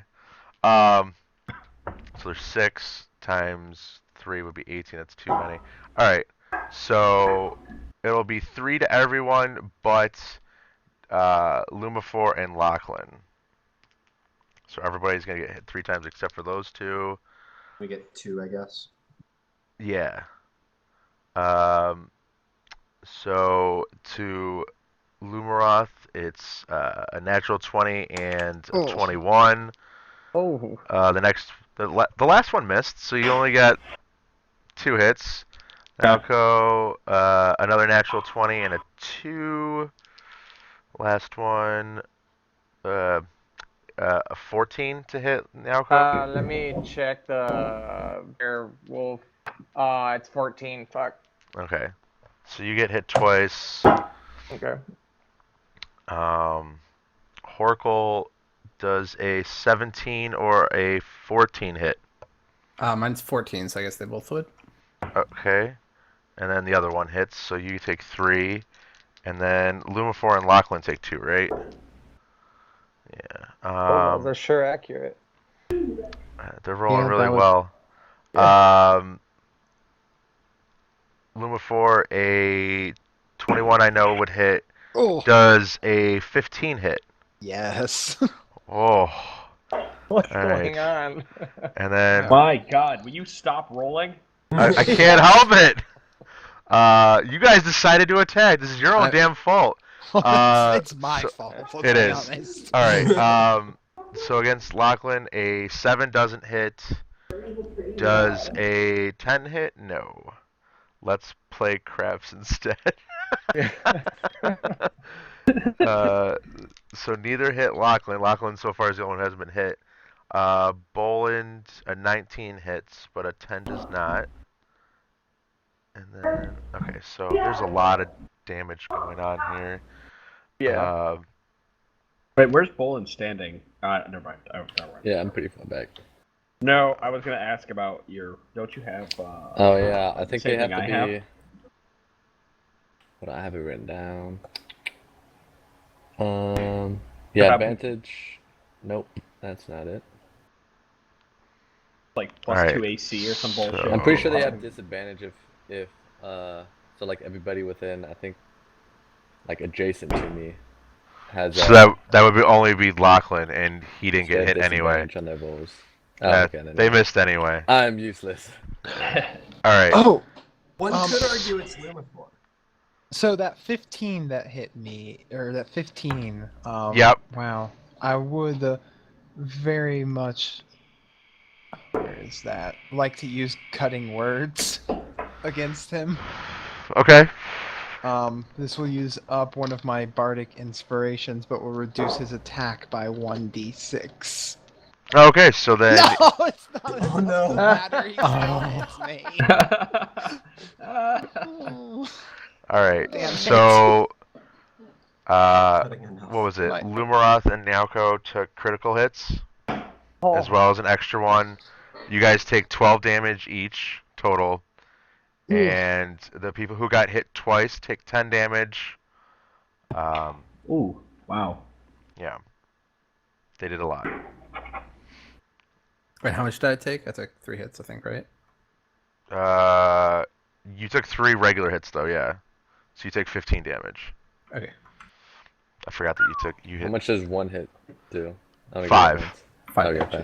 So there's 6 times 3 would be 18. That's too many. Alright. So it'll be 3 to everyone but Lumifor and Lachlan. So everybody's gonna get hit 3 times except for those 2. We get 2, I guess. Yeah. So to Lumaroth, it's a natural 20 and a 21. Oh. The last one missed, so you only got 2 hits. Naoko, another natural 20 and a 2. Last one, a 14 to hit Naoko. Let me check the werewolf. It's 14. Fuck. Okay, so you get hit twice. Okay. Horkle does a 17 or a 14 hit. Mine's 14, so I guess they both would. Okay, and then the other one hits, so you take 3, and then Lumifor and Lachlan take 2, right? Yeah. They're sure accurate. They're rolling Yeah, really that was- well. Lumifor, a 21 I know would hit. Oh, Does a 15 hit. yes. Oh. What's All right. going on? And then My God, will you stop rolling? I can't help it. You guys decided to attack. This is your own damn fault. It's my so- fault. it Let's be is. honest. All right. So against Lachlan, a 7 doesn't hit. Does a 10 hit? No. Let's play craps instead. So neither hit Lachlan. Lachlan so far is the only one who hasn't been hit. Boland, a 19 hits, but a 10 does not. And then, okay, so there's a lot of damage going on here. Yeah. Wait, where's Bolin standing? Never mind. Oh, never mind. Yeah, I'm pretty far back. No, I was gonna ask about your. Don't you have? Oh yeah, I think they same have thing to I be. have? What I have it written down. Yeah, happened? advantage. Nope, that's not it. Like Alright, +2 AC or some bullshit. so- I'm pretty sure they have disadvantage if so like everybody within I think like adjacent to me has So that would only be Lachlan, and he didn't they get have hit anyway. disadvantage on their rolls. They Anyway. missed anyway. I'm useless. All right. Oh, One could argue it's Lumifor. so that 15 that hit me, or that 15. Yep. Wow. I would very much. Where is that? Like to use cutting words against him. Okay. This will use up one of my bardic inspirations, but will reduce his attack by 1d6. Okay, so then No, it's not. Oh, It no. doesn't matter. He still hits me. Oh. all right. Damn it. So Cutting enough. what was it? Right. Lumaroth and Naoko took critical hits Oh. as well as an extra one. You guys take 12 damage each total. And the people who got hit twice take 10 damage. Ooh, wow. Yeah. They did a lot. Wait, how much did I take? I took 3 hits, I think, right? You took 3 regular hits though, yeah. So you take 15 damage. Okay. I forgot that you How hit much does one hit do? I don't get 5. it once. 5 Okay, damage fine.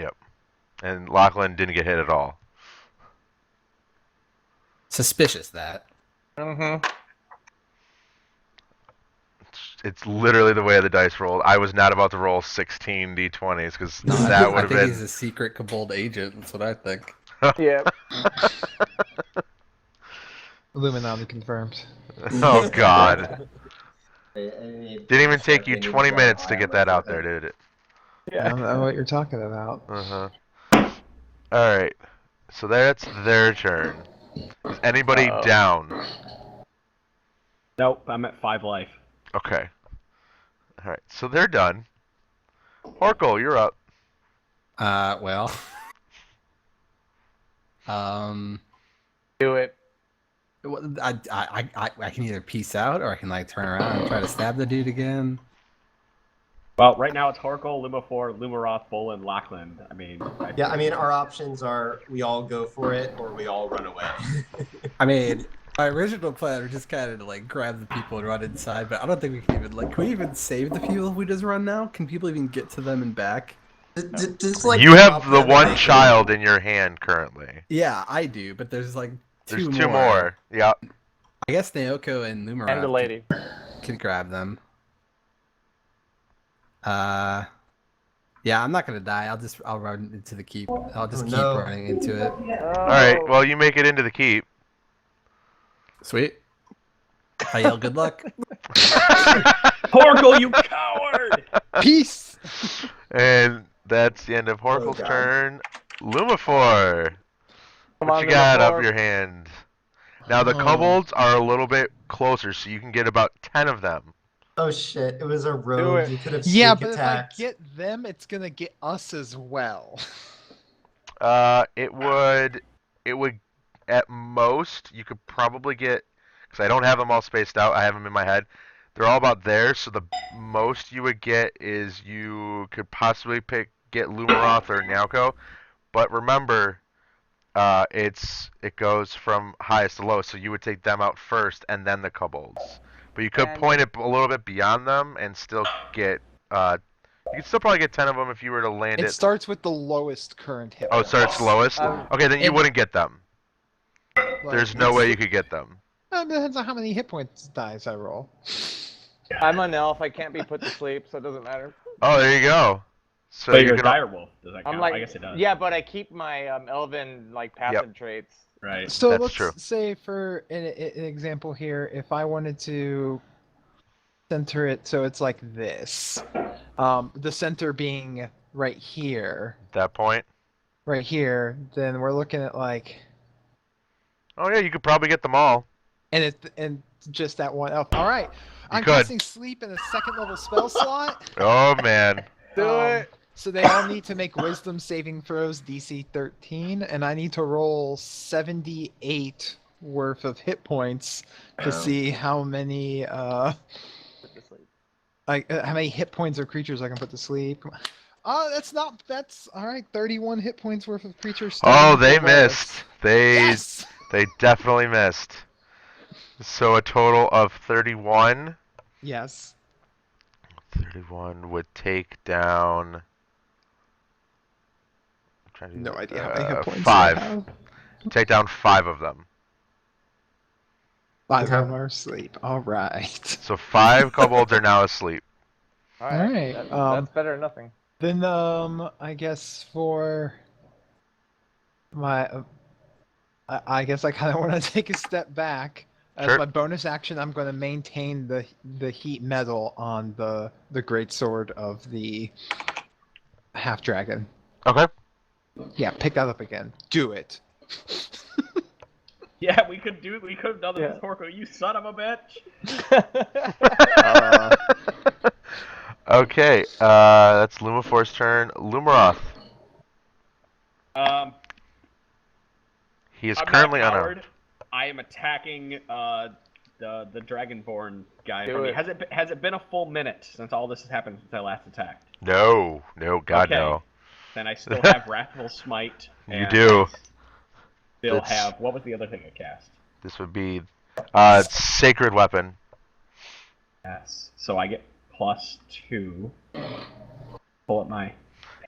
each. And Lachlan didn't get hit at all. Suspicious that. Mm-hmm. It's literally the way the dice rolled. I was not about to roll 16 d20s because No, that would I have think been. he's a secret Kobold agent. That's what I think. Yep. Illuminati confirmed. Oh God! Didn't Didn't even take you 20 minutes to get that out there, did it? I don't know what you're talking about. Uh huh. All right. So that's their turn. Is anybody down? Nope, I'm at 5 life. Okay. All right. So they're done. Horkle, you're up. Well. Do it. I can either peace out or I can like turn around and try to stab the dude again. Well, right now it's Horkle, Lumifor, Lumaroth, Bolin, Lachlan. I mean, Yeah, I mean, our options are we all go for it or we all run away. I mean, my original plan was just kind of to like grab the people and run inside, but I don't think we can even can we even save the people if we just run now? Can people even get to them and back? Just, like, You drop have the them and one make child in your hand currently. Yeah, I do, but there's like There's two two more. Yeah. I guess Naoko and Lumara And the lady. can grab them. Yeah, I'm not gonna die. I'll run into the keep. I'll just keep running into it. All right. Well, you make it into the keep. Sweet. I yell good luck. Horkle, you coward! Peace. And that's the end of Horkle's God. turn. Lumifor, Come what on, you got up Lumifor. your hand? Now the kobolds are a little bit closer, so you can get about 10 of them. Oh shit! It was a Do rogue. it. You could have Yeah, sneak but attacked. if I get them, it's gonna get us as well. It would at most you could probably get, because I don't have them all spaced out. I have them in my head. They're all about there, so the most you would get is you could possibly get Lumaroth or Naoko. But remember, it goes from highest to lowest, so you would take them out first and then the kobolds. But you could And- point it a little bit beyond them and still get. You could still probably get 10 of them if you were to land It it. starts with the lowest current hit. Oh, it starts lowest. Okay, then you and- wouldn't get them. Like, There's no way you could get them. It depends on how many hit points dice I roll. I'm an elf. I can't be put to sleep, so it doesn't matter. Oh, there you go. So But you you're a can. dire wolf. Does that count? I'm like, I guess it does. yeah, but I keep my elven like passive traits. Right. So That's let's true. say for an example here, if I wanted to center it so it's like this, the center being right here, At that point. then we're looking at like, Oh yeah, you could probably get them all. and just that one elf. All right, I'm could. casting sleep in a second level spell slot. Oh man. Do it. So they all need to make wisdom saving throws DC 13, and I need to roll 78 worth of hit points to see how many Put to sleep. how many hit points or creatures I can put to sleep. Oh, that's all right. 31 hit points worth of creatures. Oh, starting they to roll. missed. They Yes. they definitely missed. So a total of 31. Yes. 31 would take down. I'm trying to No do- idea how many hit points I 5. have. Take down 5 of them. 5 Okay. of them are asleep. All right. So 5 kobolds are now asleep. All All right, That's better than nothing. Then I guess for my I guess I kind of want to take a step back. As Sure. my bonus action, I'm going to maintain the heat metal on the great sword of the half dragon. Okay. Yeah, pick that up again. Do it. Yeah, we could have done this Yeah. with Horko, you son of a bitch. Okay. That's Lumifor's turn. Lumaroth. He is I'm currently not a unarmed. coward. I am attacking the Dragonborn guy. Do from me. it. Has it been a full minute since all this has happened since I last attacked? No, God Okay. no. Then I still have Wrathful Smite. You and do. I still That's- have. What was the other thing I cast? This would be sacred weapon. Yes. So I get +2. Pull up my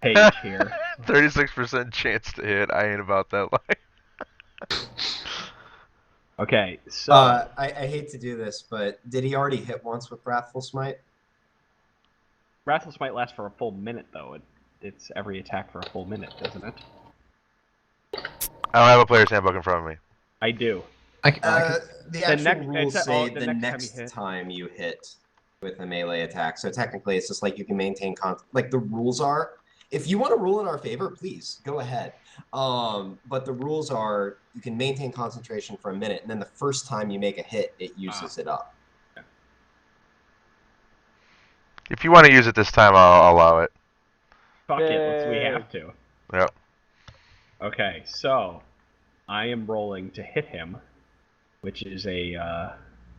page here. 36% chance to hit. I ain't about that life. Okay, so I hate to do this, but did he already hit once with Wrathful Smite? Wrathful Smite lasts for a full minute, though. It's every attack for a full minute, doesn't it? I don't have a player's handbook in front of me. I do. The actual next- rules it's- say oh, the the next next time you hit. time you hit with a melee attack. So technically, it's just like you can maintain like the rules are. If you want to rule in our favor, please go ahead. But the rules are you can maintain concentration for a minute, and then the first time you make a hit, it uses it up. If you want to use it this time, I'll allow it. Fuck it, we Yay. have to. Yep. Okay, so I am rolling to hit him, which is a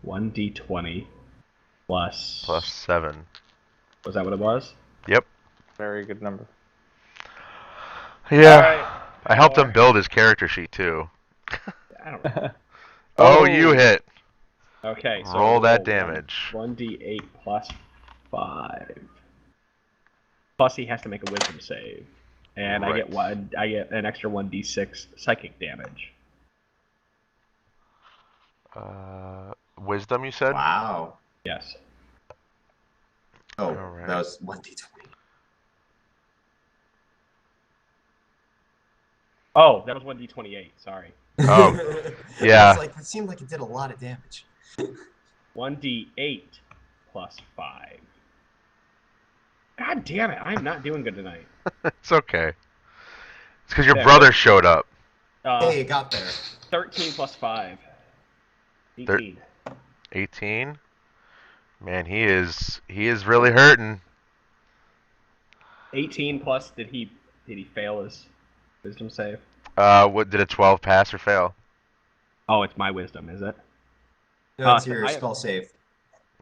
1d20 plus. Plus 7. Was that what it was? Yep. Very good number. Yeah. Alright. I helped him build his character sheet too. I don't know. Oh, you hit. Okay, so Roll that roll damage. 1d8 plus 5. Plus, he has to make a Wisdom save, and Right. I get an extra 1d6 psychic damage. Wisdom, you said? Wow. Yes. Oh, Alright. that was 1d20. Oh, that was 1d28. Sorry. Oh, It yeah. was it seemed like it did a lot of damage. 1d8 plus 5. God damn it! I'm not doing good tonight. It's okay. It's because your There. brother showed up. Hey, it got there. 13 plus 5. Thir- 18. 18. Man, he is really hurting. 18 plus. Did he fail his Wisdom save? What did a 12 pass or fail? Oh, it's my Wisdom, is it? No, it's so your I- spell save.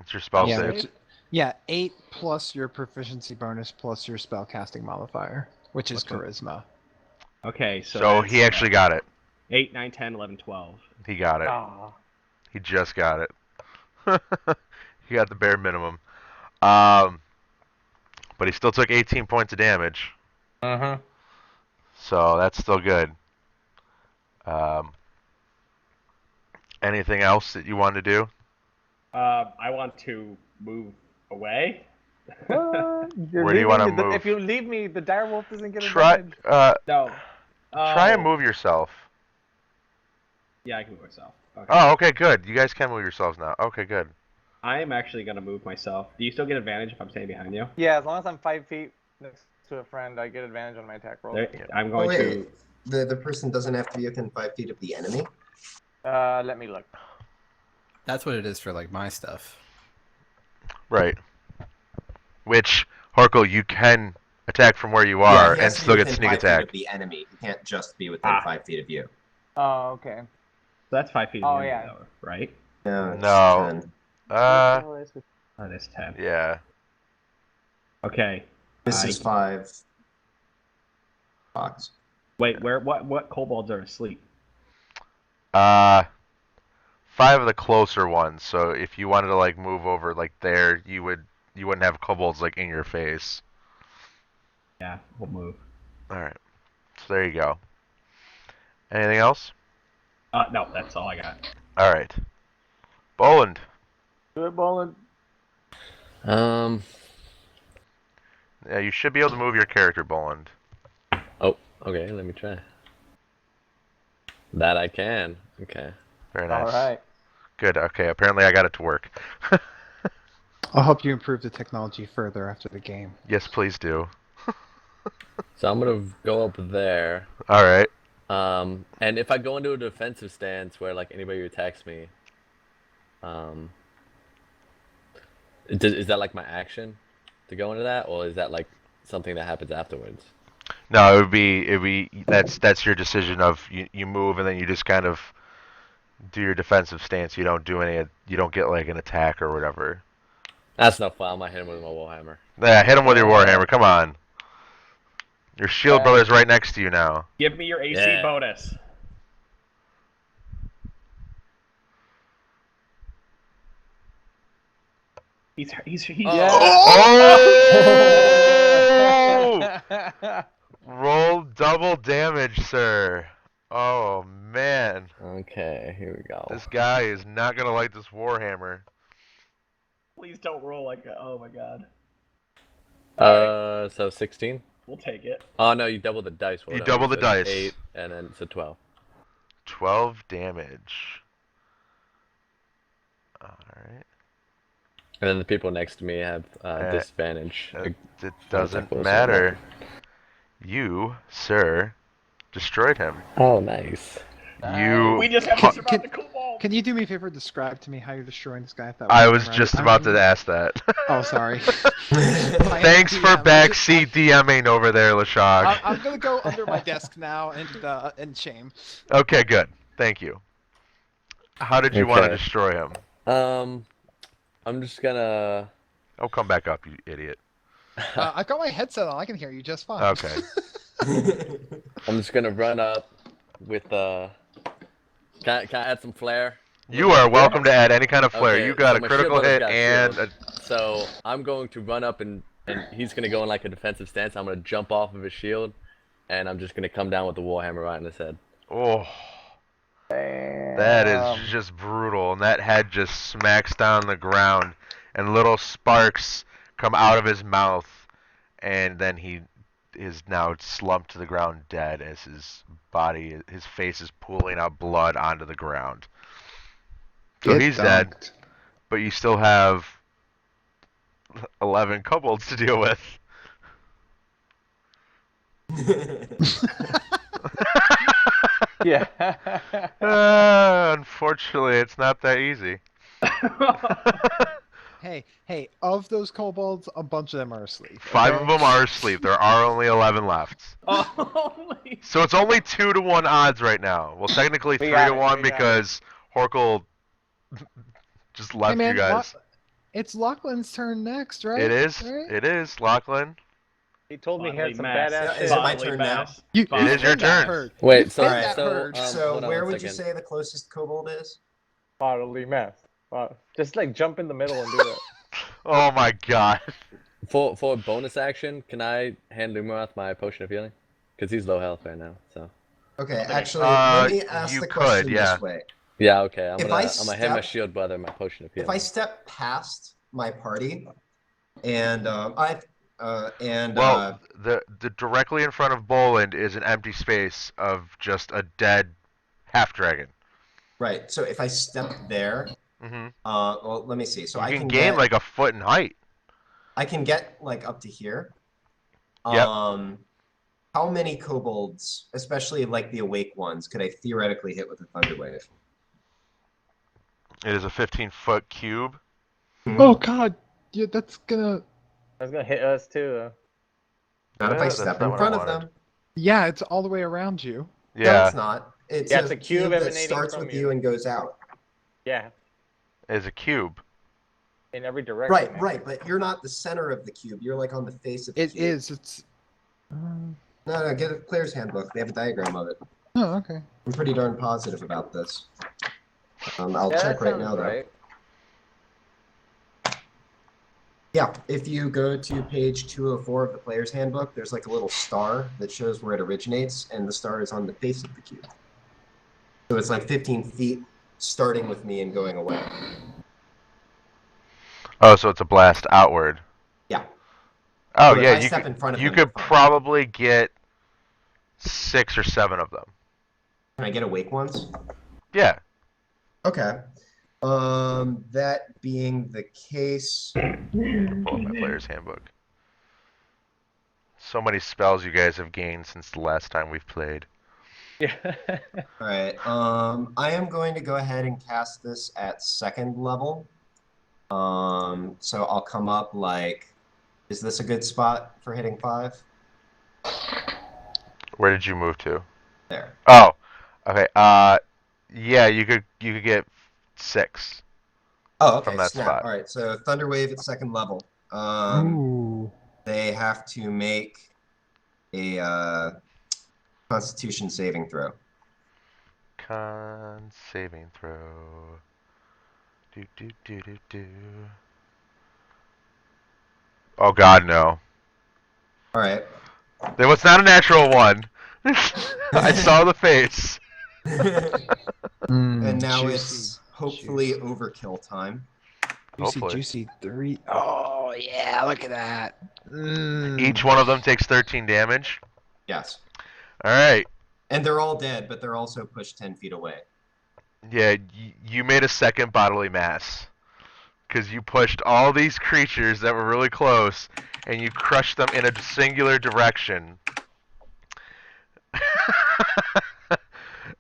It's your spell yeah, save. yeah, 8 plus your proficiency bonus plus your spell casting modifier, which is Okay. charisma. Okay, so So that's, he actually got it. 8, 9, 10, 11, 12. He got it. Aw. He just got it. He got the bare minimum. But he still took 18 points of damage. Mm-hmm. So that's still good. Anything else that you want to do? I want to move away. Where Where do you wanna move? If you leave me, the direwolf doesn't get Try advantage. No. try and Oh. move yourself. Yeah, I can move myself. Okay. Oh, okay, good. You guys can move yourselves now. Okay, good. I am actually gonna move myself. Do you still get advantage if I'm standing behind you? Yeah, as long as I'm 5 feet next to a friend, I get advantage on my attack roll. There, I'm Oh, going wait. to. The person doesn't have to be within 5 feet of the enemy? Let me look. That's what it is for like my stuff. Right. Which, Harkle, you can attack from where you Yeah, are he has and to be still get within sneak 5 feet attack. of the enemy. He can't just be within 5 feet of you. Oh, okay. So that's 5 feet. Oh, of yeah. Though, right? No. It's No. 10. That is 10. Yeah. Okay. This I- is 5. Fox. Wait, what kobolds are asleep? 5 of the closer ones. So if you wanted to like move over like there, you wouldn't have kobolds like in your face. Yeah, we'll move. All right. So there you go. Anything else? No, that's all I got. All right. Boland. Do it, Bolin. Yeah, you should be able to move your character, Boland. Oh, okay. Let me try. That I can. Okay. Very nice. All right. Good. Okay. Apparently, I got it to work. I'll help you improve the technology further after the game. Yes, please do. So I'm gonna go up there. All right. And if I go into a defensive stance where like anybody attacks me, is that like my action to go into that, or is that like something that happens afterwards? No, it would be that's your decision of you move and then you just kind of do your defensive stance. You don't get like an attack or whatever. That's no fun. I might hit him with my warhammer. Yeah, hit him with your warhammer. Come on. Your shield brother's right next to you now. Give me your AC Yeah. bonus. He's Oh! Roll double damage, sir. Oh man, Okay, here we go. this guy is not gonna like this warhammer. Please don't roll like that. Oh my god. So 16. We'll take it. Oh no, you double the dice. You double the So dice. 8, and then it's a 12. 12 damage. All right. And then the people next to me have disadvantage. It Attack doesn't rolls. matter. You, sir, destroyed him. Oh, nice. You. We just have to survive the kobold. Can you do me a favor? Describe to me how you're destroying this guy. I was just about to ask that. Oh, sorry. Thanks for backseat DMing over there, Lashog. I'm gonna go under my desk now and shame. Okay, good. Thank you. How did you want to Okay. destroy him? I'm just gonna. Oh, come back up, you idiot. I've got my headset on. I can hear you just fine. Okay. I'm just gonna run up with Can I add some flair? You are welcome to add any kind of flair. Okay, You got so a my critical shield brother's hit got and shield. a... So I'm going to run up and and he's gonna go in like a defensive stance. I'm gonna jump off of his shield, and I'm just gonna come down with the warhammer right in his head. Oh, that is just brutal. And that head just smacks down the ground, and little sparks come out of his mouth, and then he is now slumped to the ground dead as his face is pooling out blood onto the ground. So Get he's dead, dunked. but you still have 11 kobolds to deal with. Yeah. Unfortunately, it's not that easy. Hey, of those kobolds, a bunch of them are asleep. 5 okay? of them are asleep. There are only 11 left. Holy. So it's only 2-1 odds right now. Well, technically We 3-1 got it. because Horkle just Hey, left man, you guys. it's Lachlan's turn next, right? It is. Right? It is, Lachlan. He told me he had some Bodily badass mass. shit. Is it my turn now? You, It is your fed that turn. herd. Wait, You so fed Alright, that herd. So hold on where one would you second. say the closest kobold is? Bodily mass. Just like jump in the middle and do it. Oh my god. For bonus action, can I hand Lumaroth my potion of healing? Because he's low health right now. So Okay, actually, Uh, let me ask you the could, question yeah. this way. yeah, okay. I'm If gonna I hand my step- shield brother my potion of If healing. I step past my party, and Well, the directly in front of Boland is an empty space of just a dead half dragon. right, so if I step there, Mm-hmm. well, let me see. So You I can can gain get, like a foot in height. I can get like up to here. Yep. How many kobolds, especially like the awake ones, could I theoretically hit with a thunder wave? It is a 15-foot cube. Oh god, yeah, that's gonna. That's gonna hit us too, though. Not if I That's step not in what I front of wanted. them. Yeah, it's all the way around you. No, Yeah, it's not. It's Yeah, a it's a cube that emanating starts from with you. you and goes out. Yeah, it's a cube. in every direction. Right, man. right, but you're not the center of the cube. You're like on the face of the It cube. is. It's. No, get a player's handbook. They have a diagram of it. Oh, okay. I'm pretty darn positive about this. I'll Yeah, check that right sounds now, though. right. Yeah, if you go to page 204 of the player's handbook, there's like a little star that shows where it originates, and the star is on the face of the cube. So it's like 15 feet, starting with me and going away. Oh, so it's a blast outward. Yeah. Oh But if yeah, I you step could, in front of you them, could fine. probably get 6 or 7 of them. Can I get awake ones? Yeah. Okay. That being the case, Pull up my player's handbook. So many spells you guys have gained since the last time we've played. Yeah. all right. I am going to go ahead and cast this at 2nd level. So I'll come up like, is this a good spot for hitting 5? Where did you move to? There. Oh, okay. Yeah, you could get 6. Oh, okay. From that Snap. spot. All right. So Thunder Wave at 2nd level. Ooh. They have to make a Constitution saving throw. Con saving throw. Do do do do do. Oh God, no. All right. That was not a natural 1. I saw the face. And now Juicy, it's hopefully overkill time. Hopefully. Juicy 3. Oh yeah, look at that. Each one of them takes 13 damage. Yes. All right. And they're all dead, but they're also pushed 10 feet away. Yeah, you made a second bodily mass. Because you pushed all these creatures that were really close, and you crushed them in a singular direction.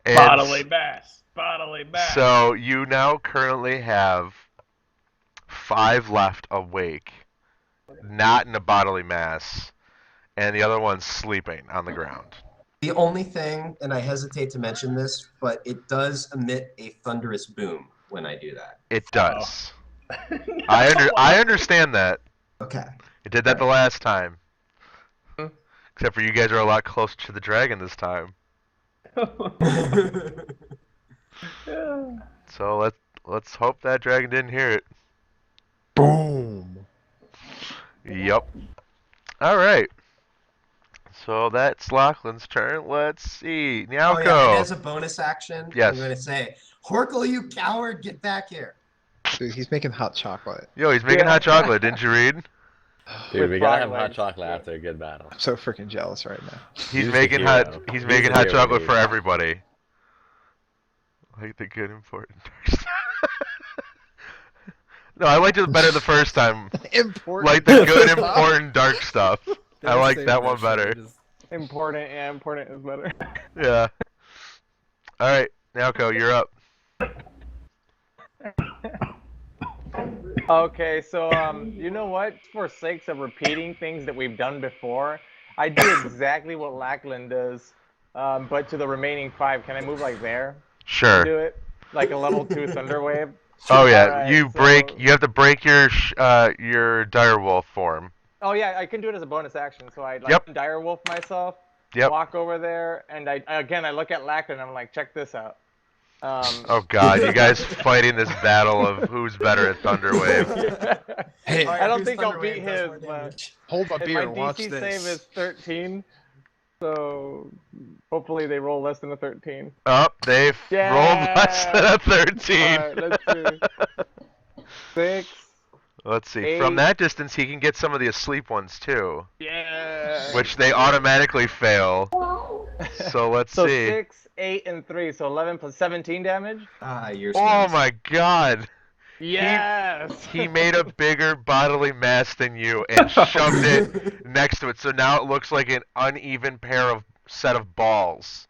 And Bodily mass. Bodily mass. so you now currently have 5 left awake, not in a bodily mass, and the other one's sleeping on the ground. The only thing, and I hesitate to mention this, but it does emit a thunderous boom when I do that. It does. I understand that. Okay. It did that the last time. Except for you guys are a lot closer to the dragon this time. So let's hope that dragon didn't hear it. Boom. Yep. All right. So that's Lachlan's turn. Let's see. Nyako. Oh yeah, and as a bonus action, Yes. I'm going to say, Horkle, you coward, get back here. Dude, he's making hot chocolate. Yo, he's making hot chocolate. Didn't you read? Dude, With we gotta have frog hot legs. chocolate after a good battle. I'm so freaking jealous right now. He's the making hero. hot. He's He's making the hot hero, chocolate dude. for everybody. Like the good important. No, I liked it better the first time. Important. Like the good stuff. important dark stuff. I like that one better. Important, yeah, important is better. Yeah. All right, Naoko, you're up. Okay, so you know what? For sakes of repeating things that we've done before, I do exactly what Lachlan does, but to the remaining 5. Can I move like there? Sure. Do it like a level 2 Thunderwave. Oh yeah, Alright, you so- break. You have to break your direwolf form. Oh yeah, I can do it as a bonus action. So I like Yep. direwolf myself, Yep. walk over there, and I look at Lachlan and I'm like, check this out. Oh god, you guys fighting this battle of who's better at Thunderwave. Hey, I don't Whose think I'll Thunderwave beat does his, more but damage? hold my and beer. my Watch DC this. save is 13, so hopefully they roll less than a 13. Oh, they've rolled less than a 13. Alright, let's see. 6. Let's see. From 8. that distance, he can get some of the asleep ones too, Yeah. which they automatically fail. So let's So see. 6, 8, and 3. So 11 plus 17 damage. Ah, you're Oh smart. my god! Yes. He made a bigger bodily mass than you and shoved it next to it, so now it looks like an uneven set of balls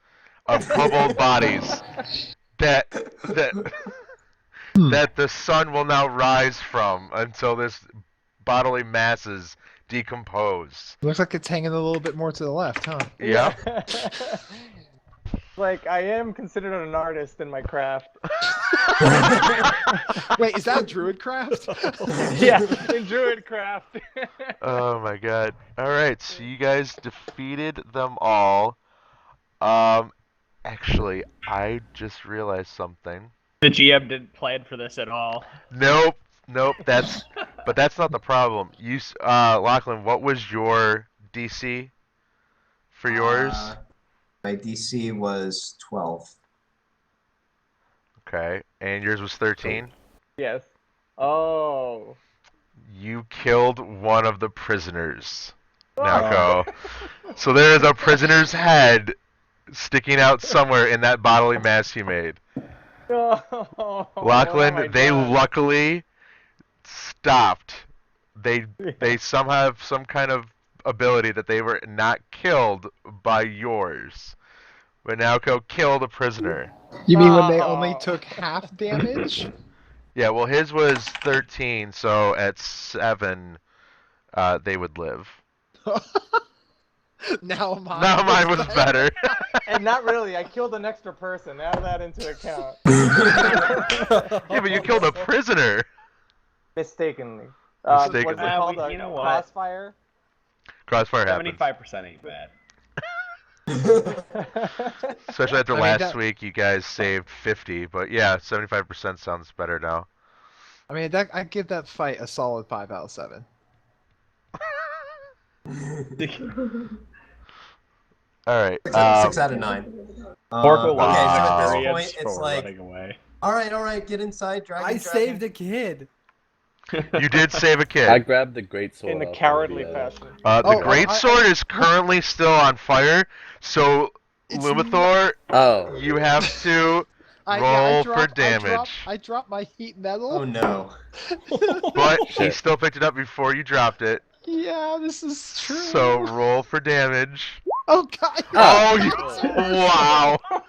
of kobold bodies that the sun will now rise from until this bodily mass is decomposed. Looks like it's hanging a little bit more to the left, huh? Yeah. Like I am considered an artist in my craft. Wait, is that Druidcraft? Yeah, in Druidcraft. Oh my god. Alright, so you guys defeated them all. Actually, I just realized something. The GM didn't plan for this at all. Nope, but that's not the problem. Lachlan, what was your DC for yours? My DC was 12. Okay, and yours was 13? Yes. Oh. You killed one of the prisoners, Naoko. So there is a prisoner's head sticking out somewhere in that bodily mass you made. Oh, Lachlan, my they God. luckily stopped. They somehow have some kind of ability that they were not killed by yours. But Naoko killed a prisoner. You mean when they Oh. only took half damage? Yeah, well his was 13, so at 7 they would live. Now mine. Now mine was better. And not really. I killed an extra person. Add that into account. Yeah, but you killed a prisoner. Mistakenly. Mistakenly. What's it called? You know what? Crossfire? Crossfire happens. 75% ain't bad. Especially after I mean, last that- week, you guys saved 50. But yeah, 75% sounds better now. I mean, I give that fight a solid 5 out of 7. All right. 6 out of 9. Orca Okay, so at wow. this Arians point, it's for like, running away. all right, get inside, dragon. a kid. You did save a I kid. grabbed the great sword. In a off cowardly the, fashion. The Oh, great sword is currently still on fire. So It's Lumathor, Oh. you have to roll for damage. I dropped my heat metal. Oh no. But he Shit. still picked it up before you dropped it. Yeah, this is true. So roll for damage. Oh god. Oh, wow.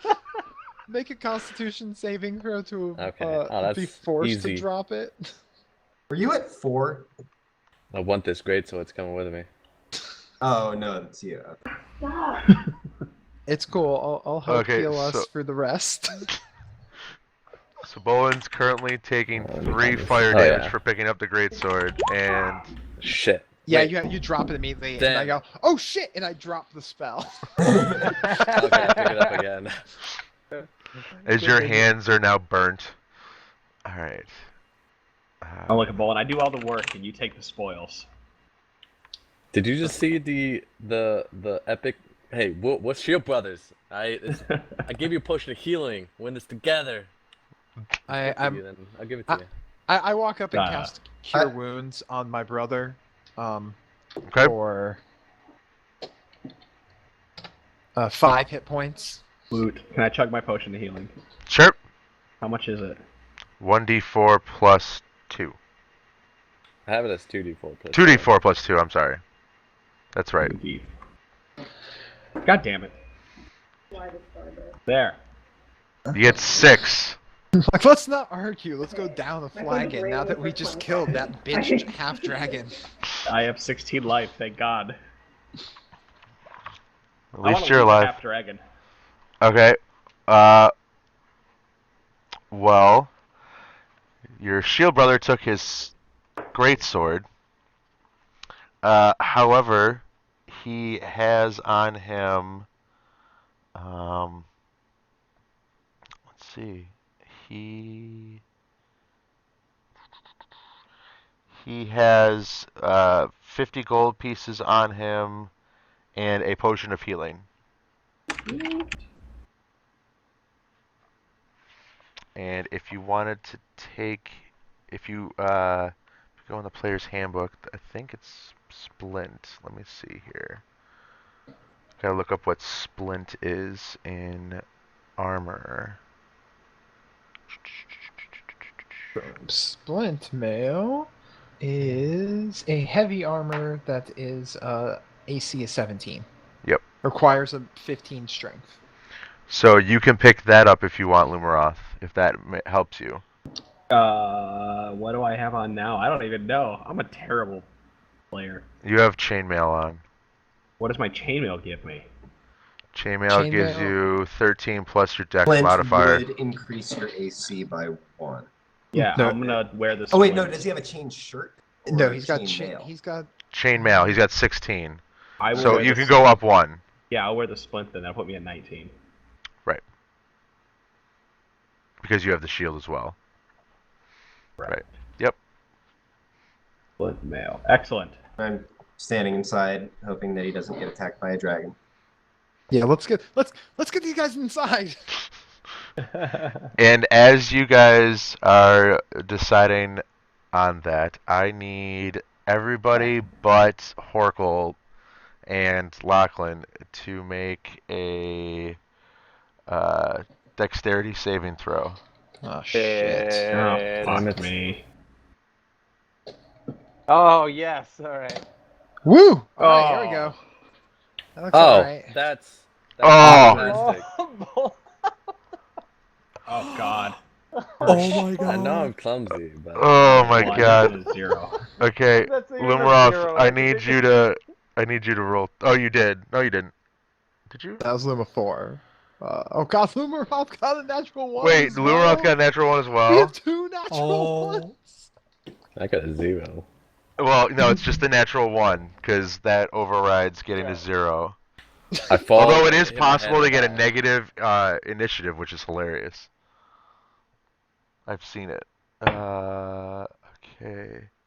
Make a Constitution saving throw to Okay. Oh, that's be forced easy. to drop it. Were you at 4? I want this great sword. It's coming with me. Oh no, that's you. Okay. It's cool. I'll help Okay, heal us so- for the rest. So Bowen's currently taking Oh, 3 God. fire Oh, damage yeah. for picking up the great sword, and Shit. Yeah, Wait. you drop it immediately, and I Damn. go, oh shit, and I drop the spell. Okay, pick it up again. as your hands are now burnt. All right. Oh, look, Bolin, I do all the work and you take the spoils. Did you just see the epic? Hey, what's Shield Brothers? I gave you a potion of healing. Win this together. I'll give it to you. I walk up and cast Cure Wounds on my brother. Okay. For 5 hit points. Loot. Can I chug my potion of healing? Sure. How much is it? 1d4 plus 2. I have it as 2d4 plus 2d4 plus 2, I'm sorry. That's right. God damn it. There. You get 6. Like, let's not argue. Let's go down the flagon now that we just killed that bitch half dragon. I have 16 life, thank God. At least you're alive. Half dragon. Okay. Well, your shield brother took his greatsword. However, he has on him. Let's see. He has 50 gold pieces on him and a potion of healing. And if you wanted to take, if you go in the player's handbook, I think it's splint. Let me see here. Gotta look up what splint is in armor. Splint mail is a heavy armor that is AC is 17. Yep. Requires a 15 strength. So you can pick that up if you want, Lumaroth, if that helps you. What do I have on now? I don't even know. I'm a terrible player. You have chainmail on. What does my chainmail give me? Chainmail gives you 13 plus your dex Splint modifier. would increase your AC by 1. Yeah, No. I'm gonna wear this. Oh wait, no. Does he have a chain shirt? No, Or he's got chainmail? he's got Chainmail, he's got 16. I will So wear you the can go up 1. Yeah, I'll wear the splint then. That'll put me at 19. Right. Because you have the shield as well. Right. Yep. Splint mail. Excellent. I'm standing inside, hoping that he doesn't get attacked by a dragon. Yeah, let's get these guys inside. And as you guys are deciding on that, I need everybody but Horkle and Lachlan to make a dexterity saving throw. Oh shit. Oh, fuck me. Oh yes, all right. Woo! Alright, here we go. That looks alright. That's Oh. fantastic. Oh God. Oh my I god. know I'm clumsy, but Oh my One god. is 0. Okay, That's even a Lumaroth, zero, I isn't need it? you to roll. Oh, you did. No, you didn't. Did you? That was Luma 4. Oh god, Lumaroth got a natural 1. Wait, as Lumaroth well. got a natural 1 as We well? have 2 natural ones. I got a 0. Well, no, it's just a natural 1, because that overrides getting a 0. I fall. Although it is hit my possible to head get a high. negative initiative, which is hilarious. I've seen it. Okay.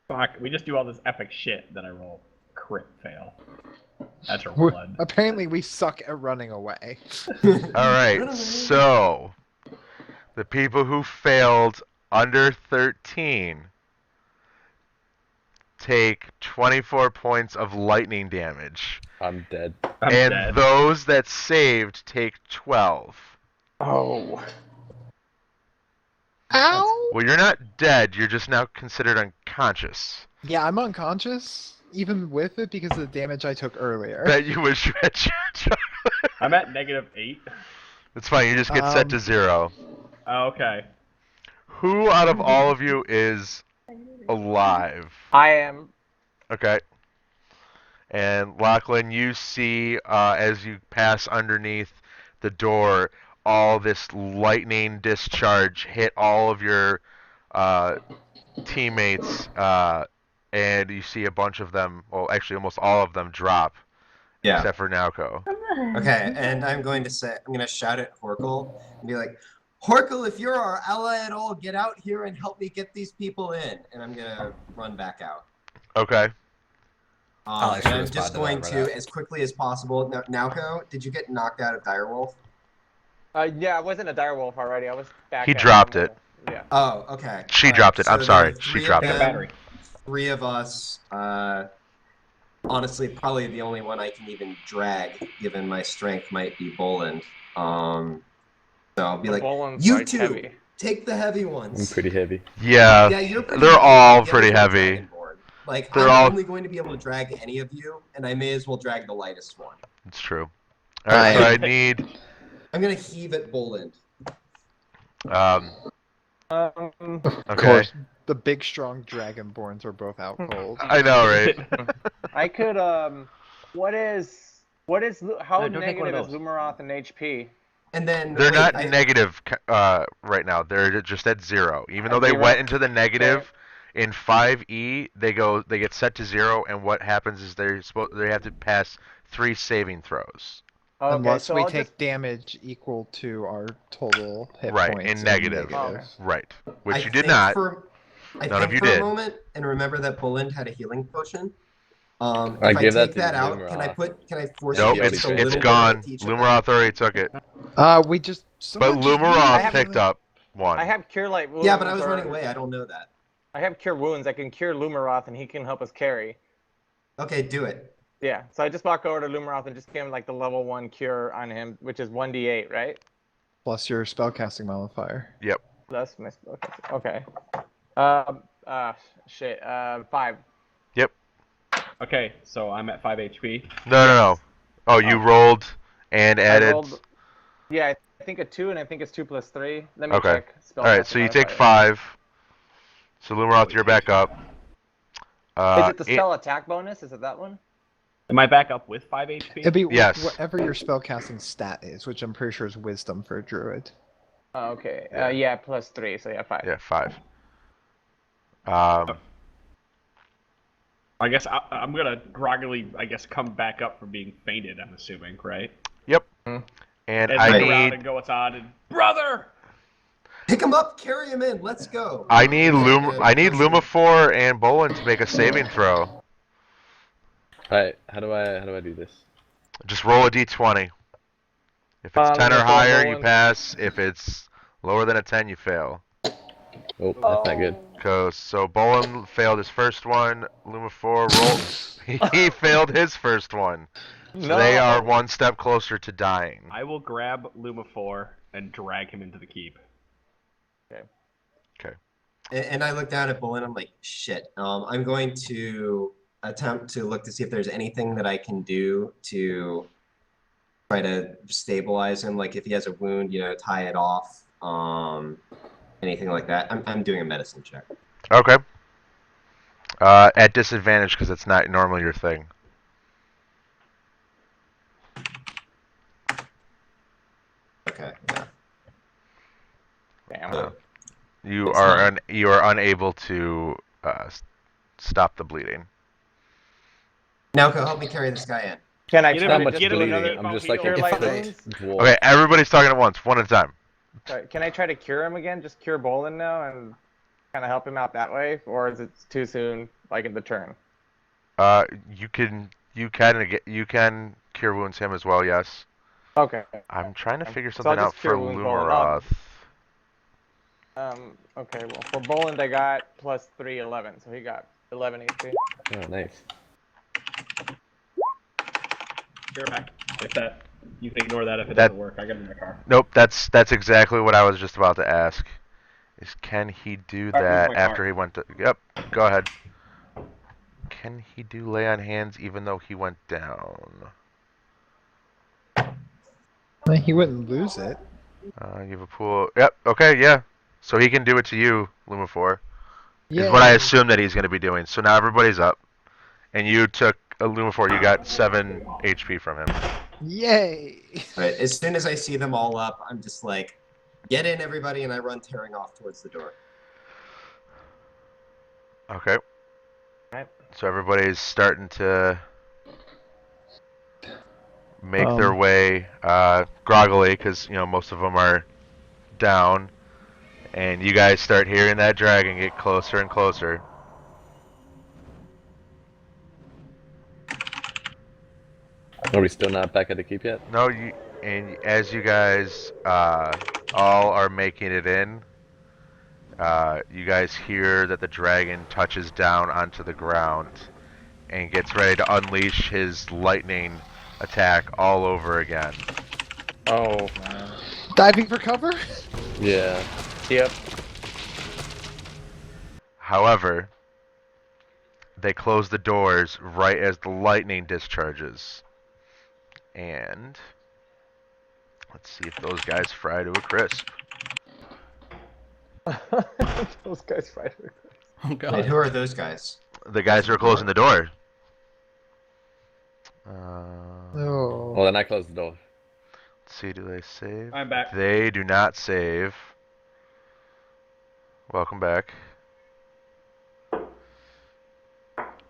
Fuck. We just do all this epic shit. Then I roll crit fail. Natural We're- blood. Apparently we suck at running away. Alright, so the people who failed under 13 take 24 points of lightning damage. I'm dead. I'm and dead. those that saved take 12. Oh. Ow! Well, you're not dead, you're just now considered unconscious. Yeah, I'm unconscious, even with it, because of the damage I took earlier. Bet you wish you had chocolate. I'm at -8. It's fine, you just get set to 0. Oh, okay. Who out of all of you is alive? I am. Okay. And Lachlan, you see as you pass underneath the door, all this lightning discharge hit all of your teammates, and you see a bunch of them, well, actually almost all of them drop, Yeah. except for Naoko. Okay, and I'm going to shout at Horkle and be like, Horkle, if you're our ally at all, get out here and help me get these people in. And I'm gonna run back out. Okay. And I'm just going to, as quickly as possible. Naoko, did you get knocked out of Direwolf? Yeah, I wasn't a direwolf already. I was back. He dropped it. Yeah. Oh, okay. She dropped it. I'm sorry. She dropped it. Battery. 3 of us. Honestly, probably the only one I can even drag, given my strength, might be Boland. So I'll be like, Boland's, you like, two, heavy. take the heavy ones. I'm pretty heavy. Yeah, Yeah, you're pretty they're heavy. all The pretty others are heavy. Dragonborn. Like, They're I'm all- only going to be able to drag any of you, and I may as well drag the lightest one. It's true. All right, so I need. I'm gonna heave at Boland. Of Okay. course, the big, strong dragonborns are both out cold. I know, right? I could how don't take one of negative is those. Lumaroth and HP? And then They're wait, not I- negative right now. They're just at 0. Even though At they 0? went into the negative in 5e, they get set to 0, and what happens is they have to pass 3 saving throws. Okay, Unless so we I'll take just, damage equal to our total hit Right, points. in and negative. negatives. Right, which I you did think not. I None think of you for did. a moment, and remember that Boland had a healing potion. I If I give that take to that out, Lumaroth. can I force Nope, you Yeah, just it's a it's little gone. bit to each of them? Lumaroth already took it, We just. but someone just Lumaroth really- picked up 1. I have cure light wounds. Yeah, but I was or- running away. I don't know that. I have cure wounds. I can cure Lumaroth and he can help us carry. Okay, do it. Yeah, so I just walk over to Lumaroth and just give him like the level 1 cure on him, which is 1d8, right? Plus your spellcasting modifier. Yep. That's my spellcasting. Okay. Shit. 5. Okay, so I'm at 5 HP. No. Oh, you rolled and I added. rolled- Yeah, I think a 2 and I think it's 2 plus 3. Let me Okay. check. All right, so you take modifier. 5. So Lumaroth, you're back up. Is it the spell attack bonus? Is it that one? Am I back up with 5 HP? It'd be Yes. whatever your spellcasting stat is, which I'm pretty sure is wisdom for a druid. Oh, okay. Yeah. Yeah, plus 3, so yeah, 5. Yeah, 5. I guess I'm gonna groggily, come back up from being fainted. I'm assuming, right? Yep. Hmm. And And I look around need and go outside and brother. Pick him up, carry him in. Let's go. I need Lumafor and Bolin to make a saving throw. Alright, how do I do this? Just roll a d20. If it's 10 or Lumafor, higher, you Bolin. pass. If it's lower than a 10, you fail. Oh, that's not good. So Bolin failed his first one. Lumafor rolled. He failed his first one. So they are one step closer to dying. I will grab Lumafor and drag him into the keep. And I look down at Bolin. I'm like, shit. I'm going to attempt to look to see if there's anything that I can do to try to stabilize him. Like if he has a wound, tie it off. Anything like that. I'm doing a medicine check. Okay. At disadvantage because it's not normally your thing. Okay. Yeah. Damn. You It's are not- you are unable to stop the bleeding. Naoko, help me carry this guy in. Can I Get try him Not to much just get him do bleeding. another I'm just like Cure a light thick wounds? dwarf. Okay, everybody's talking at once, one at a time. Sorry, can I try to cure him again? Just cure Bolin now and kind of help him out that way, or is it too soon, like in the turn? You can cure wounds him as well. Yes. Okay. I'm trying to figure So I'll something out just cure for wounds Bolin. Lumaroth. Okay. Well, for Bolin, I got plus 3, 11, so he got 11 HP. Oh, nice. Cure back. If that, you can ignore that if it That- doesn't work. I got it in my car. Nope, that's exactly what I was just about to ask. Is can he do Alright, where's that my after car? he went to? Yep. Go ahead. Can he do lay on hands even though he went down? He wouldn't lose it. You have a pool. Yep. Okay. Yeah. So he can do it to you, Lumafor. Yeah. Is what I assume that he's going to be doing. So now everybody's up, and you took a Lumafor. You got 7 HP from him. Yay! Right. As soon as I see them all up, I'm just like, get in, everybody, and I run tearing off towards the door. Okay. Right. So everybody's starting to make their way groggily because most of them are down, and you guys start hearing that dragon get closer and closer. Are we still not back at the keep yet? No, and as you guys all are making it in, you guys hear that the dragon touches down onto the ground and gets ready to unleash his lightning attack all over again. Oh. Diving for cover? Yeah. Yep. However, they close the doors right as the lightning discharges. And let's see if those guys fry to a crisp. Those guys fight. Oh god. And who are those guys? The guys who are closing the door. Oh. Well, then I close the door. Let's see, do they save? I'm back. They do not save. Welcome back.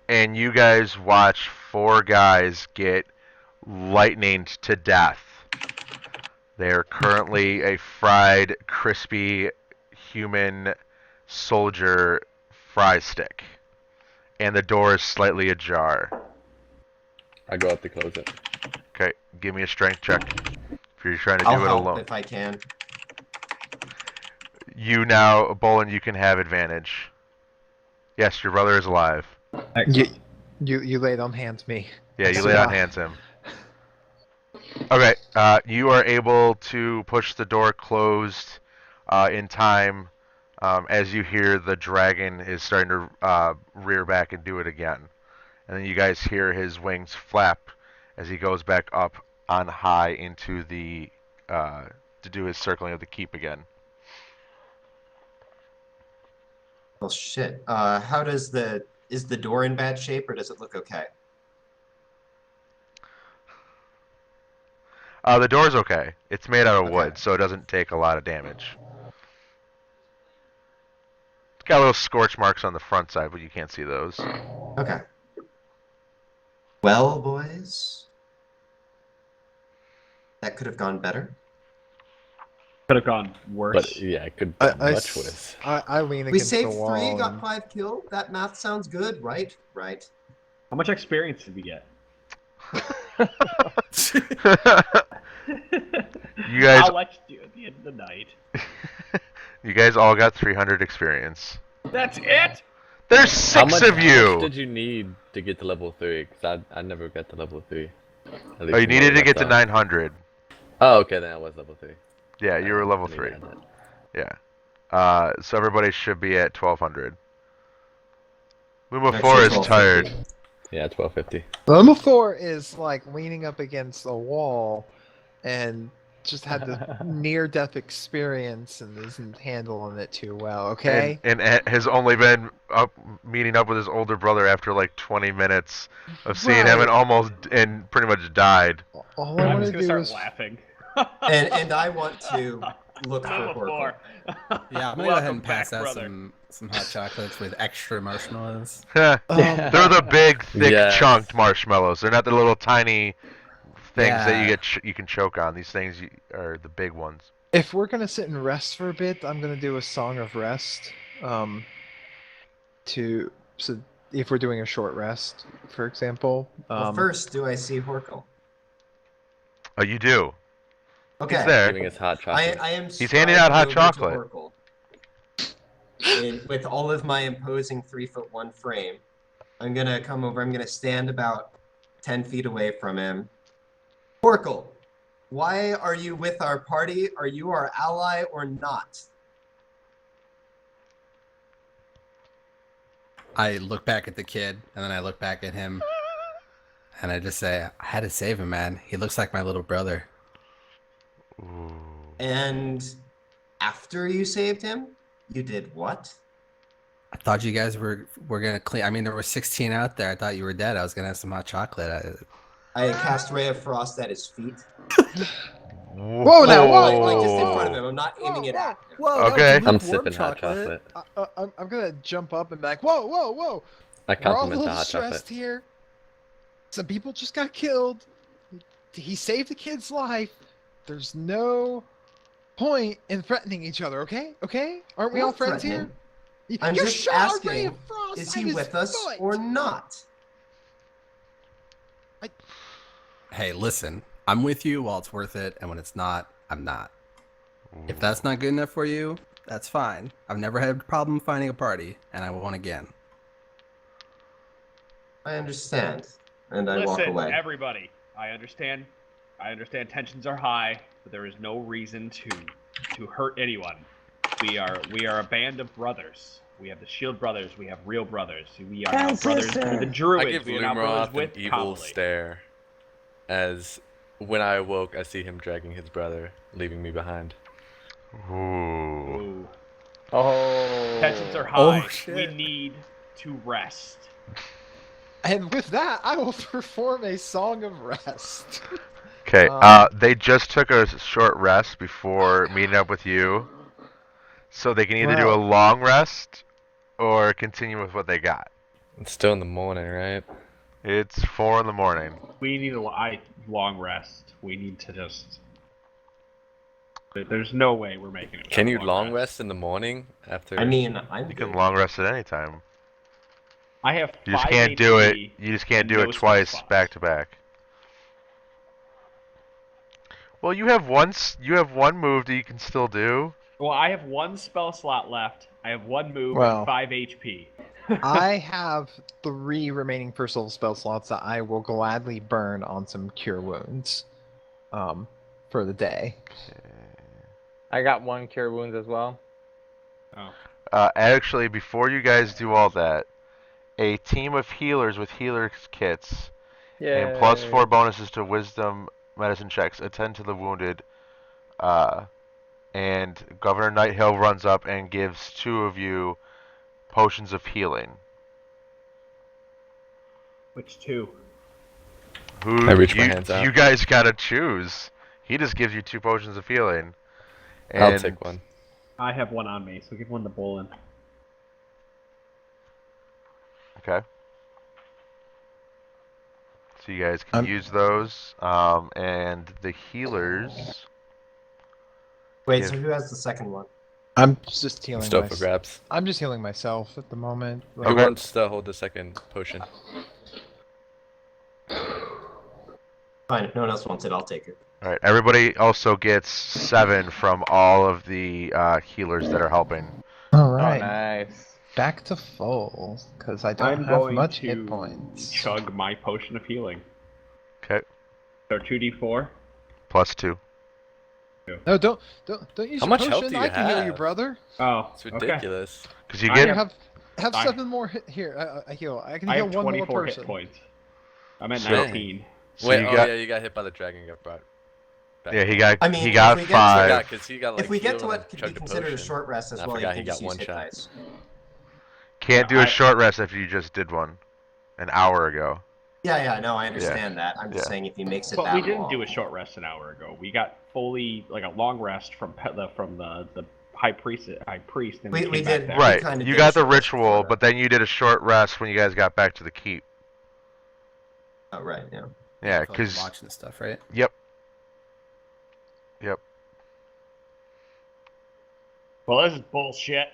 And you guys watch 4 guys get lightninged to death. They are currently a fried, crispy human soldier fry stick. And the door is slightly ajar. I go up to close it. Okay, give me a strength check. If you're trying to do I'll it help alone. if I can. You now, Bolin, you can have advantage. Yes, your brother is alive. You laid on hands me. Yeah, you lay on hands him. Okay, you are able to push the door closed in time as you hear the dragon is starting to rear back and do it again. And then you guys hear his wings flap as he goes back up on high into the to do his circling of the keep again. Well, shit. Is the door in bad shape, or does it look okay? The door's okay. It's made out of Okay. wood, so it doesn't take a lot of damage. It's got little scorch marks on the front side, but you can't see those. Okay. Well, boys, that could have gone better. Could have gone worse. But yeah, it could be much worse. I lean We against the saved wall. 3, got and- 5 killed. That math sounds good, right? Right. How much experience did we get? You guys, How much do at the end of the night? you guys all got 300 experience. That's it. There's How 6 much, of How much you. did you need to get to level 3? Because I never got to level 3. Oh, you needed to get to 900. Oh, okay, then I was level 3. Yeah, you were level I 3. needed that. Yeah. So everybody should be at 1200. Luma Actually, 4 is 1250. tired. Yeah, 1250. Level 4 is like leaning up against a wall and just had the near-death experience and isn't handling it too well, okay? And has only been meeting up with his older brother after like 20 minutes of seeing him Right. and pretty much died. All I I'm want just to gonna do start is laughing. And I want to look for Level Horkle. 4. Yeah, I'm gonna go ahead Welcome and pass back, out brother. some hot chocolates with extra marshmallows. They're the big, thick, Yes. chunked marshmallows. They're not the little tiny things that you Yeah. get you can choke on. These things are the big ones. If we're gonna sit and rest for a bit, I'm gonna do a song of rest. So if we're doing a short rest, for example. Well, first, do I see Horkle? Oh, you do. Okay. He's there. Giving us hot chocolate. I am. He's handing out hot striding over to chocolate. Horkle. And with all of my imposing 3'1" frame, I'm gonna come over. I'm gonna stand about 10 feet away from him. Horkle, why are you with our party? Are you our ally or not? I look back at the kid, and then I look back at him, and I just say, I had to save him, man. He looks like my little brother. Ooh. And after you saved him, you did what? I thought you guys were gonna clean. I mean, there were 16 out there. I thought you were dead. I was gonna have some hot chocolate. I cast Ray of Frost at his feet. Whoa, now, whoa! Like just in front of him. I'm not aiming it at him. Whoa, Okay. I'm sipping hot chocolate. I'm gonna jump up and be like, whoa, whoa, whoa! I We're all a compliment the little hot stressed chocolate. here. Some people just got killed. He saved the kid's life. There's no point in threatening each other, okay? Okay? Aren't we We're all not friends threatening. here? You I'm just shot a ray asking, of frost Is at he his with us foot. or not? Hey, listen. I'm with you while it's worth it, and when it's not, I'm not. If that's not good enough for you, that's fine. I've never had a problem finding a party, and I won't again. I understand, and I Listen, walk away. everybody. I understand. Tensions are high, but there is no reason to hurt anyone. We are a band of brothers. We have the Shield Brothers. We have real brothers. We are now brothers with the Druids. I give we are now brothers Lumaroth with an evil Kamali. stare as when I awoke, I see him dragging his brother, leaving me behind. Ooh. Ooh. Oh. Tensions are high. shit. We need to rest. And with that, I will perform a song of rest. Okay. They just took a short rest before meeting up with you, so they can either do a long rest or continue with what they got. It's still in the morning, right? It's 4 in the morning. We need a long rest. We need to just. There's no way we're making it. Can you without a long rest in the morning after? I mean, I'm You can good. long rest at any time. I have. You just 5 can't do it. HP. You just can't and do no it spell twice slots. back to back. Well, you have one. You have one move that you can still do. Well, I have 1 spell slot left. I have 1 move Well. and 5 HP. I have 3 remaining first level spell slots that I will gladly burn on some cure wounds for the day. I got 1 cure wounds as well. Actually, before you guys do all that, a team of healers with healer kits and +4 bonuses to wisdom medicine checks attend to the wounded. And Governor Nighthill runs up and gives 2 of you potions of healing. Which 2? Who I reach my hands out. You guys gotta choose. He just gives you 2 potions of healing. I'll take one. I have 1 on me, so give 1 to Bolin. Okay. So you guys can use those. And the healers. Wait, so who has the second one? I'm just healing Still for grabs. I'm just healing myself at the moment. Who wants to hold the second potion? Fine, if no one else wants it, I'll take it. Alright, everybody also gets 7 from all of the healers that are helping. Alright. Oh, nice. Back to full, because I don't I'm have going much to hit points. chug my potion of healing. Okay. So 2d4. +2. No, don't use How your much potion. health do you I can heal you, have? brother. Oh, It's ridiculous. Because you I get. Have I- 7 more here. I heal. I can I heal have 1 more 24 person. hit points. I'm at So- 19. So Wait, you oh got, yeah, you got hit by the dragon and got brought back. yeah, he got I mean, he if got we get to- 5. Yeah, because he got like If we get to healed and what could be chugged a considered a potion. short rest as I well, you forgot can he just got use one hit shot. dice. Can't do a I- short rest if you just did one an hour ago. Yeah, no, I understand that. I'm just Yeah. saying if he makes it But that we didn't long. do a short rest an hour ago. We got fully like a long rest from the high priest. And We came back did- down. Right. kinda You did got a the short rest before ritual, that. but then you did a short rest when you guys got back to the keep. Oh, right, yeah. Yeah, For, like, because watching stuff, right? yep. Well, this is bullshit.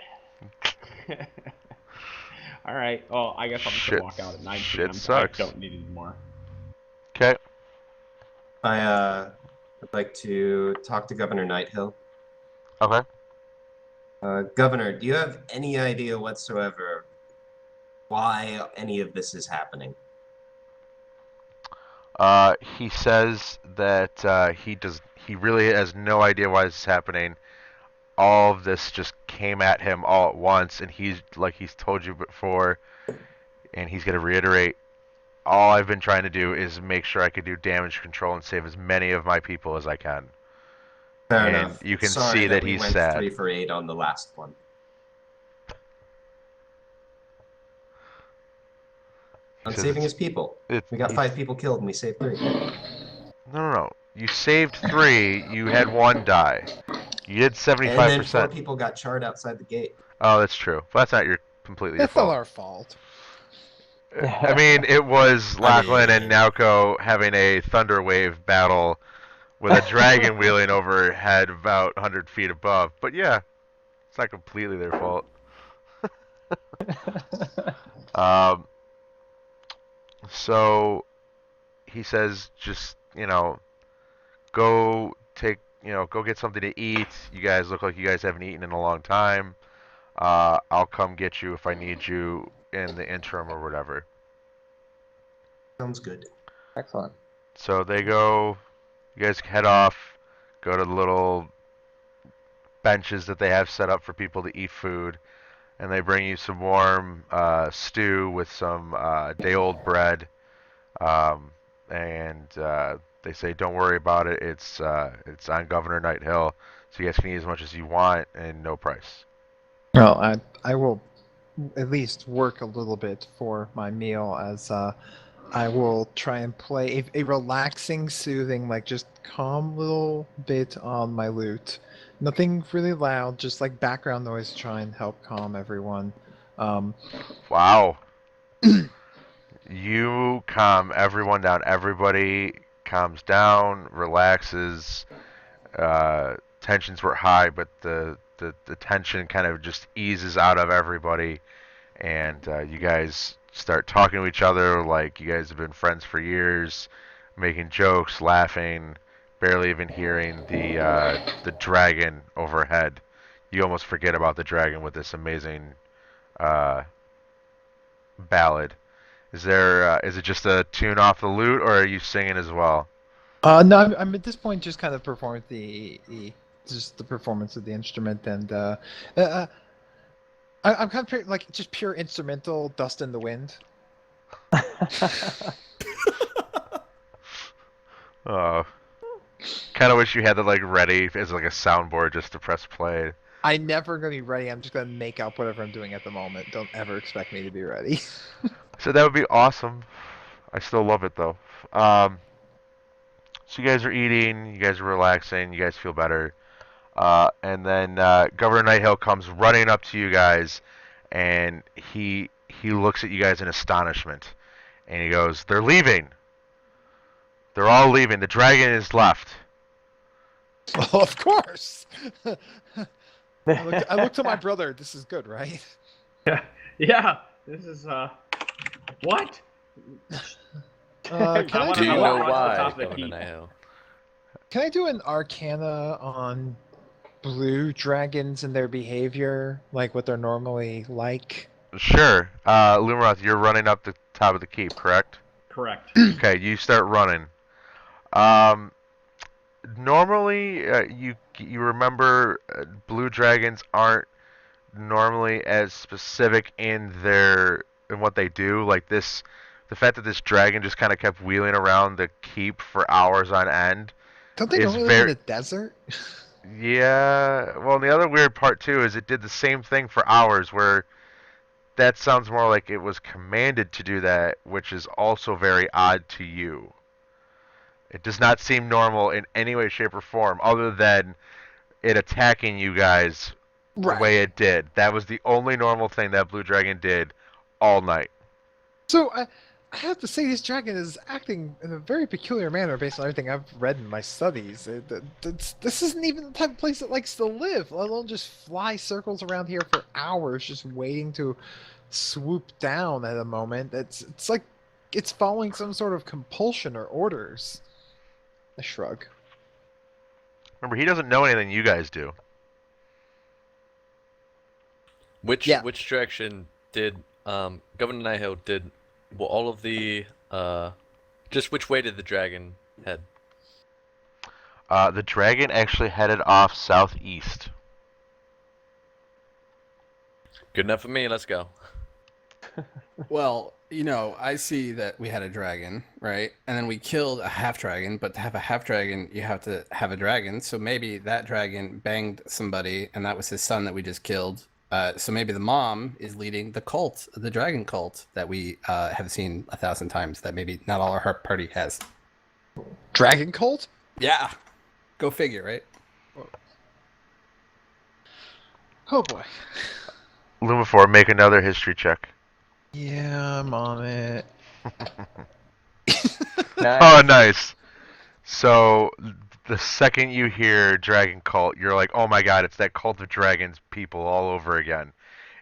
All right. Well, I guess I'm just gonna Shit- walk out at 19. shit I sucks. don't need any more. Okay. I would like to talk to Governor Nighthill. Okay. Governor, do you have any idea whatsoever why any of this is happening? He says that he really has no idea why this is happening. All of this just came at him all at once, and he's told you before, and he's gonna reiterate. All I've been trying to do is make sure I can do damage control and save as many of my people as I can. Fair And enough. you can Sorry see that we he's went sad. 3 for 8 on the last one. On Because saving his people. We got 5 people killed and we saved 3. No. You saved 3. You had 1 die. You did 75%. And then 4 people got charred outside the gate. Oh, that's true. But that's not your completely That's your not fault. our fault. I mean, it was Lachlan and mean- Naoko having a thunder wave battle with a dragon wheeling overhead about 100 feet above. But yeah, it's not completely their fault. So he says, just go take, go get something to eat. You guys look like you guys haven't eaten in a long time. I'll come get you if I need you in the interim or whatever. Sounds good. Excellent. So they go, you guys head off, go to the little benches that they have set up for people to eat food, and they bring you some warm stew with some day-old bread, and they say, "Don't worry about it. It's on Governor Night Hill, so you guys can eat as much as you want and no price." Well, I will at least work a little bit for my meal, as I will try and play a relaxing, soothing, like just calm little bit on my lute. Nothing really loud, just like background noise to try and help calm everyone. Wow. You calm everyone down. Everybody calms down, relaxes. Tensions were high, but the tension kind of just eases out of everybody, and you guys start talking to each other like you guys have been friends for years, making jokes, laughing, barely even hearing the dragon overhead. You almost forget about the dragon with this amazing ballad. Is it just a tune off the lute, or are you singing as well? No, I'm at this point just kind of performing just the performance of the instrument, and I'm kind of like just pure instrumental, dust in the wind. Oh, kind of wish you had that like ready as like a soundboard just to press play. I'm never gonna be ready. I'm just gonna make up whatever I'm doing at the moment. Don't ever expect me to be ready. So that would be awesome. I still love it though. So you guys are eating, you guys are relaxing, you guys feel better. And then Governor Nighthill comes running up to you guys, and he looks at you guys in astonishment, and he goes, "They're leaving. They're all leaving. The dragon is left." Well, of course. I look to my brother. This is good, right? Yeah. This is what? Can I Do you do know watch the why, top of the Governor heat. Nighhill? Can I do an arcana on blue dragons and their behavior, like what they're normally like? Sure. Lumaroth, you're running up the top of the keep, correct? Correct. Okay, you start running. Normally, you remember blue dragons aren't normally as specific in what they do. Like this, the fact that this dragon just kind of kept wheeling around the keep for hours on end. Don't they is normally live very in the desert? Yeah. Well, and the other weird part too is it did the same thing for hours, where that sounds more like it was commanded to do that, which is also very odd to you. It does not seem normal in any way, shape, or form, other than it attacking you guys the way it did. That was the only normal thing that blue dragon did all night. So I have to say, this dragon is acting in a very peculiar manner based on everything I've read in my studies. This isn't even the type of place it likes to live, let alone just fly circles around here for hours, just waiting to swoop down at a moment. It's like it's following some sort of compulsion or orders. I shrug. Remember, he doesn't know anything you guys do. Which direction did Governor Nighhill did? Well, all of the just which way did the dragon head? The dragon actually headed off southeast. Good enough for me. Let's go. Well, I see that we had a dragon, right? And then we killed a half dragon, but to have a half dragon, you have to have a dragon. So maybe that dragon banged somebody, and that was his son that we just killed. So maybe the mom is leading the cult, the dragon cult that we have seen 1,000 times, that maybe not all our party has. Dragon cult? Yeah. Go figure, right? Oh boy. Lumifor, make another history check. Yeah, I'm on it. Nice. Oh, nice. So the second you hear dragon cult, you're like, oh my god, it's that cult of dragons people all over again.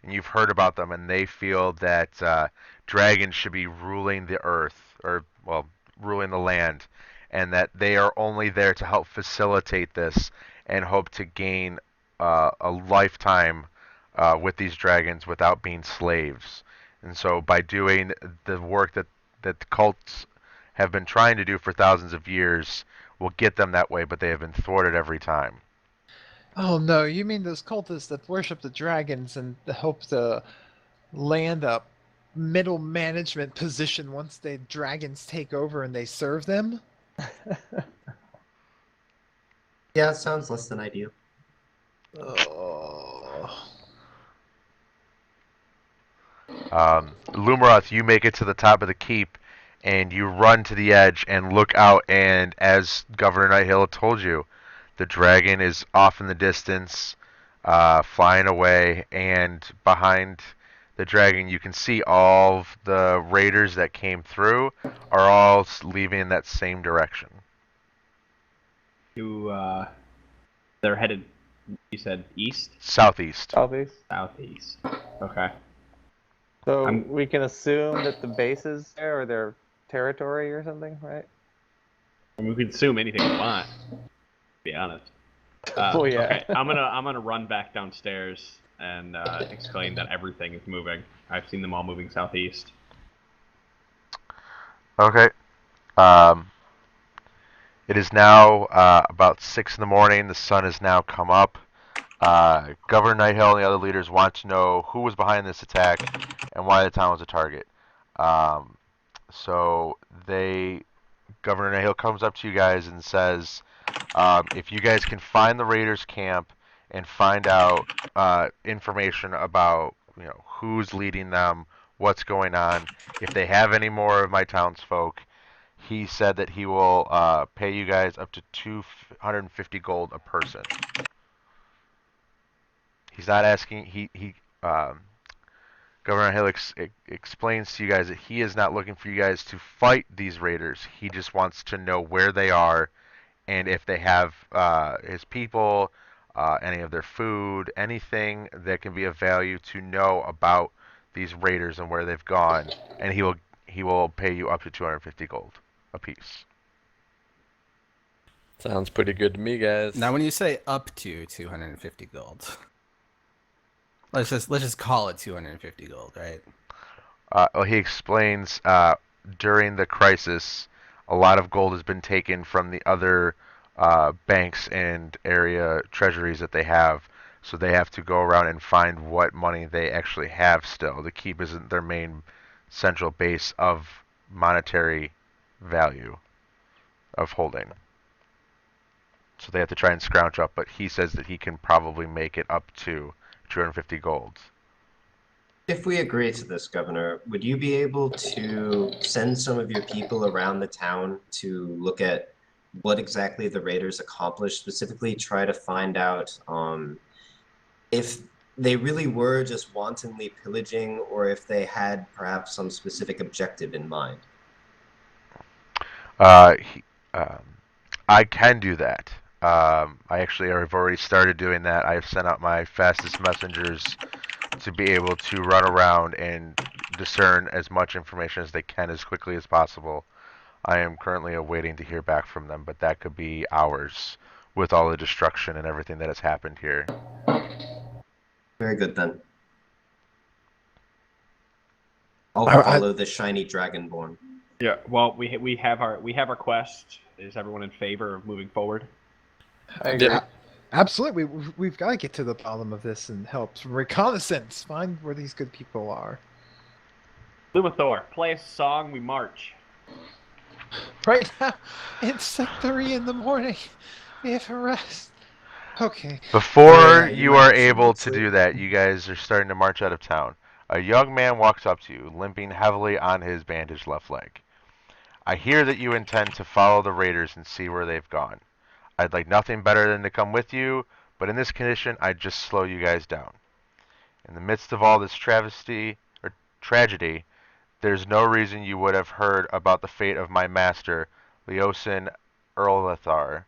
And you've heard about them, and they feel that dragons should be ruling the earth, or, well, ruling the land. and that they are only there to help facilitate this and hope to gain a lifetime with these dragons without being slaves. And so by doing the work that the cults have been trying to do for thousands of years will get them that way, but they have been thwarted every time. Oh no, you mean those cultists that worship the dragons and hope to land a middle management position once the dragons take over and they serve them? Yeah, it sounds less than ideal. Oh. Lumaroth, you make it to the top of the keep, and you run to the edge and look out, and as Governor Nighthill told you, the dragon is off in the distance, flying away, and behind the dragon you can see all of the raiders that came through are all leaving in that same direction. They're headed, you said east? Southeast. Southeast. Southeast. Okay. So we can assume that the base is there, or their territory or something, right? I mean, we can assume anything we want, to be honest. Oh yeah. Okay, I'm gonna run back downstairs and explain that everything is moving. I've seen them all moving southeast. Okay. It is now about 6 in the morning. The sun has now come up. Governor Nighthill and the other leaders want to know who was behind this attack and why the town was a target. So Governor Nighthill comes up to you guys and says, if you guys can find the raiders' camp and find out information about who's leading them, what's going on, if they have any more of my townsfolk, he said that he will pay you guys up to 250 gold a person. He's not asking. Governor Hill explains to you guys that he is not looking for you guys to fight these raiders. He just wants to know where they are, and if they have his people, any of their food, anything that can be of value to know about these raiders and where they've gone. And he will pay you up to 250 gold a piece. Sounds pretty good to me, guys. Now, when you say up to 250 gold, let's just call it 250 gold, right? Well, he explains during the crisis, a lot of gold has been taken from the other banks and area treasuries that they have, so they have to go around and find what money they actually have still. The keep isn't their main central base of monetary value of holding. So they have to try and scrounge up, but he says that he can probably make it up to 250 gold. If we agree to this, Governor, would you be able to send some of your people around the town to look at what exactly the raiders accomplished, specifically try to find out if they really were just wantonly pillaging or if they had perhaps some specific objective in mind? I can do that. I actually have already started doing that. I have sent out my fastest messengers to be able to run around and discern as much information as they can as quickly as possible. I am currently awaiting to hear back from them, but that could be hours with all the destruction and everything that has happened here. Very good then. I'll follow the shiny dragonborn. Yeah. Well, we have our quest. Is everyone in favor of moving forward? I agree. Absolutely. We've got to get to the bottom of this and help reconnaissance, find where these good people are. Lumathor, play a song, we march. Right now, it's like 3 in the morning. We have a rest. Okay. Before you are able to do that, you guys are starting to march out of town. A young man walks up to you, limping heavily on his bandaged left leg. I hear that you intend to follow the raiders and see where they've gone. I'd like nothing better than to come with you, but in this condition, I'd just slow you guys down. In the midst of all this tragedy, there's no reason you would have heard about the fate of my master, Leosin Erlethar,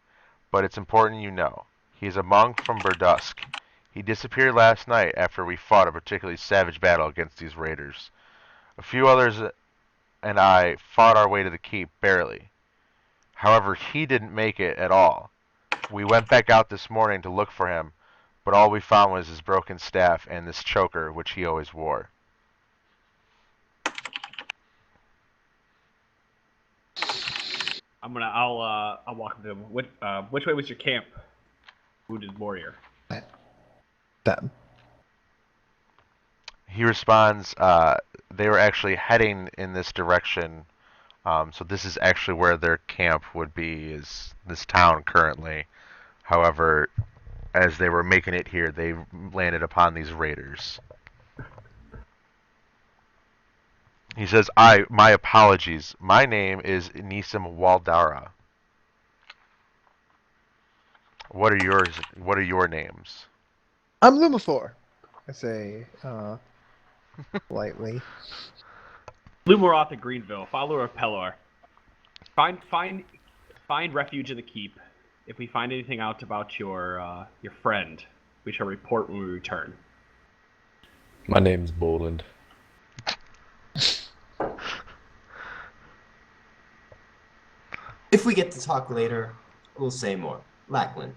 but it's important you know. He is a monk from Burdusk. He disappeared last night after we fought a particularly savage battle against these raiders. A few others and I fought our way to the keep, barely. However, he didn't make it at all. We went back out this morning to look for him, but all we found was his broken staff and this choker, which he always wore. I'll walk with him. Which way was your camp, wounded warrior? That. He responds, they were actually heading in this direction. So this is actually where their camp would be, is this town currently. However, as they were making it here, they landed upon these raiders. He says, my apologies. My name is Nisim Waldara. What are yours? What are your names? I'm Lumifor. I say, lightly. Lumaroth of Greenville, follower of Pelor. Find refuge in the keep. If we find anything out about your friend, we shall report when we return. My name's Boland. If we get to talk later, we'll say more. Lachlan.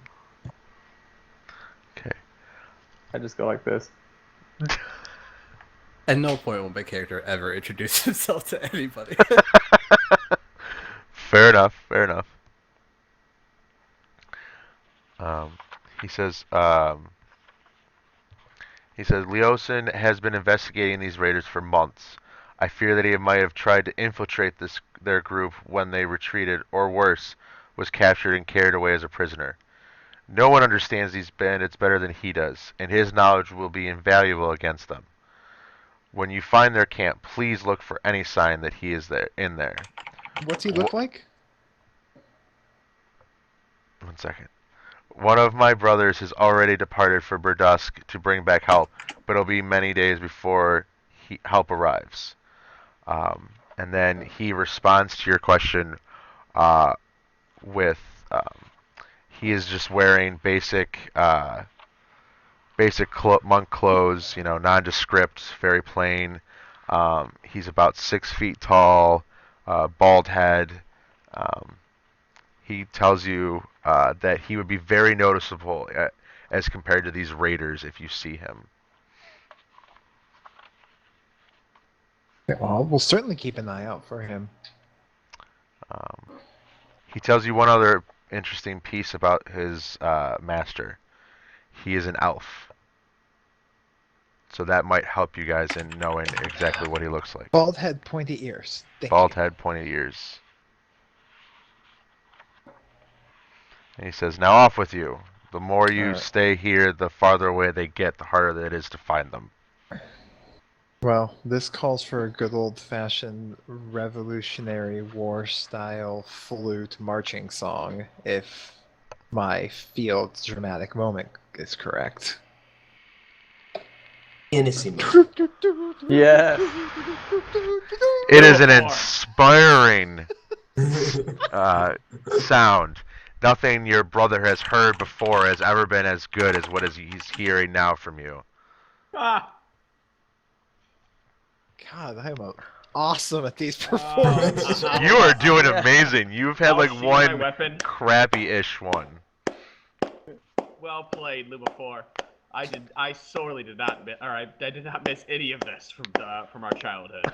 Okay. I just go like this. At no point will my character ever introduce himself to anybody. Fair enough. Fair enough. He says, Leosin has been investigating these raiders for months. I fear that he might have tried to infiltrate their group when they retreated, or worse, was captured and carried away as a prisoner. No one understands these bandits better than he does, and his knowledge will be invaluable against them. When you find their camp, please look for any sign that he is in there. What's he look like? 1 second. One of my brothers has already departed for Burdusk to bring back help, but it'll be many days before help arrives. And then he responds to your question with he is just wearing basic monk clothes, nondescript, very plain. He's about 6 feet tall, bald head. He tells you that he would be very noticeable as compared to these raiders if you see him. Well, we'll certainly keep an eye out for him. He tells you one other interesting piece about his master. He is an elf. So that might help you guys in knowing exactly what he looks like. Bald head, pointy ears. Bald head, pointy ears. And he says, now off with you. The more you stay here, the farther away they get, the harder it is to find them. Well, this calls for a good old-fashioned Revolutionary War-style flute marching song, if my field dramatic moment is correct. Innocent. Yeah. It is an inspiring sound. Nothing your brother has heard before has ever been as good as what he's hearing now from you. Ah! God, I'm awesome at these performances. You are doing amazing. You've had like one weapon. crappy-ish one. Well played, Lumifor. I sorely did not miss. All right, I did not miss any of this from our childhood.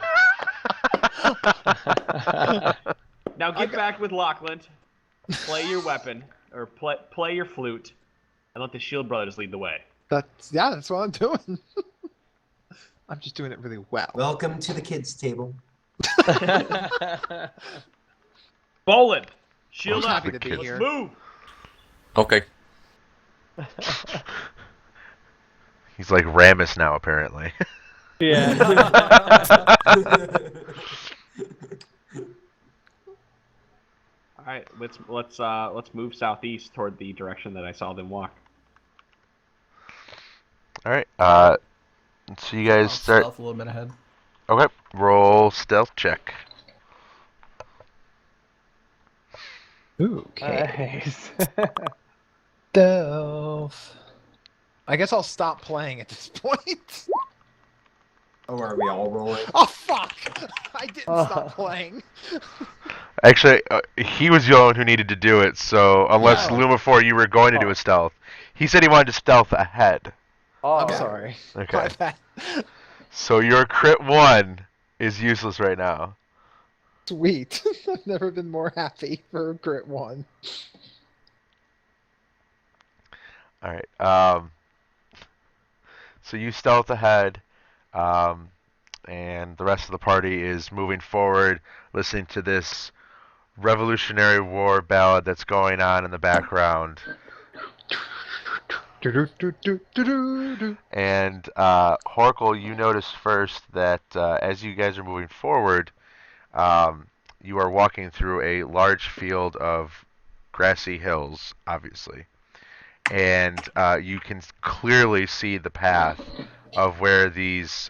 Now get back with Lachlan. Play your weapon, or play your flute, and let the Shield Brothers lead the way. That's what I'm doing. I'm just doing it really well. Welcome to the kids' table. Boland, shield I'm up. happy to be Let's here. move. Okay. He's like Ramus now, apparently. Yeah. All right, let's move southeast toward the direction that I saw them walk. All right. So you guys start. Stealth a little bit ahead. Okay. Roll stealth check. Okay. Nice. Stealth. I guess I'll stop playing at this point. Oh, are we all rolling? Oh fuck! I didn't stop playing. Actually, he was the only one who needed to do it. So unless Yeah. Lumifor, you were going to do a stealth, he said he wanted to stealth ahead. Oh, I'm sorry. Okay. My bad. So your crit 1 is useless right now. Sweet. I've never been more happy for a crit 1. All right. So you stealth ahead, and the rest of the party is moving forward, listening to this Revolutionary War ballad that's going on in the background. And Horkle, you notice first that as you guys are moving forward, you are walking through a large field of grassy hills, obviously. And you can clearly see the path of where these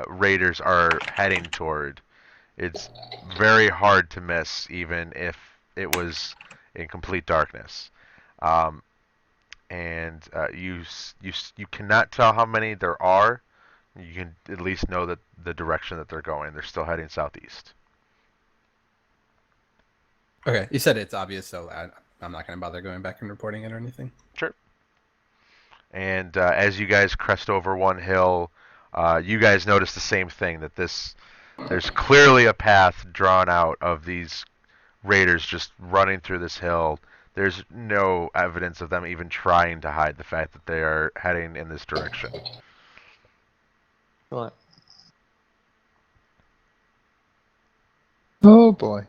raiders are heading toward. It's very hard to miss, even if it was in complete darkness. And you cannot tell how many there are. You can at least know that the direction that they're going. They're still heading southeast. Okay, you said it's obvious, so I'm not going to bother going back and reporting it or anything. Sure. And as you guys crest over one hill, you guys notice the same thing, that there's clearly a path drawn out of these raiders just running through this hill. There's no evidence of them even trying to hide the fact that they are heading in this direction. What? Oh boy.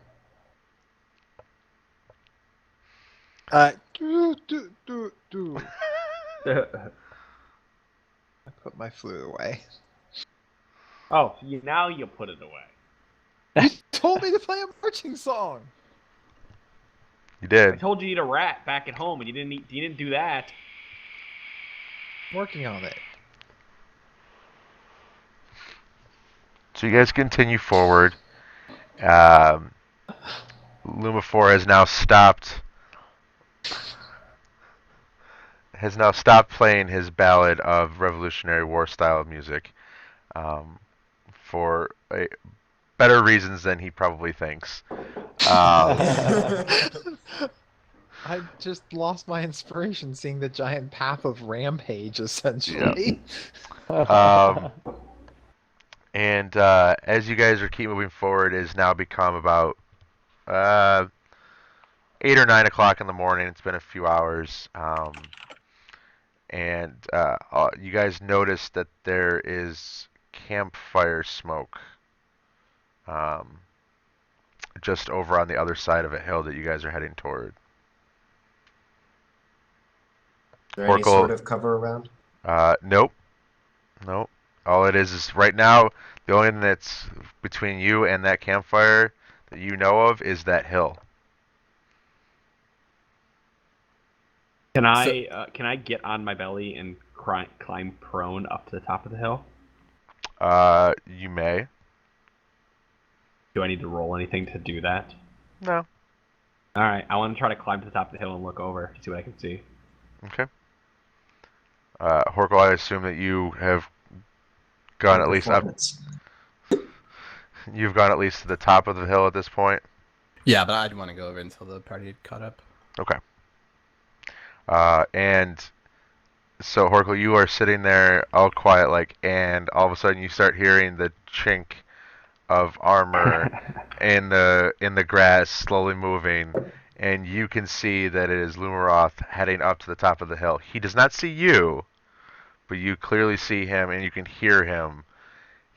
Do. I put my flute away. Oh, now you put it away. You told me to play a marching song. You I did. told you to eat a rat back at home, and you didn't do that. Working on it. So you guys continue forward. Lumifor has now stopped playing his ballad of Revolutionary War style music, for better reasons than he probably thinks. I just lost my inspiration seeing the giant path of rampage, essentially. And as you guys are keep moving forward, it has now become about 8 or 9 o'clock in the morning. It's been a few hours. And you guys notice that there is campfire smoke just over on the other side of a hill that you guys are heading toward. Is there any Horkle- sort of cover around? Nope. Nope. All it is right now, the only thing that's between you and that campfire that you know of is that hill. Can I get on my belly and climb prone up to the top of the hill? You may. Do I need to roll anything to do that? No. All right, I want to try to climb to the top of the hill and look over to see what I can see. Okay. Horkle, I assume that you have gone at least up. You've gone at least to the top of the hill at this point. Yeah, but I'd want to go over until the party had caught up. Okay. And so Horkle, you are sitting there all quiet, and all of a sudden you start hearing the chink of armor in the grass slowly moving, and you can see that it is Lumaroth heading up to the top of the hill. He does not see you, but you clearly see him and you can hear him.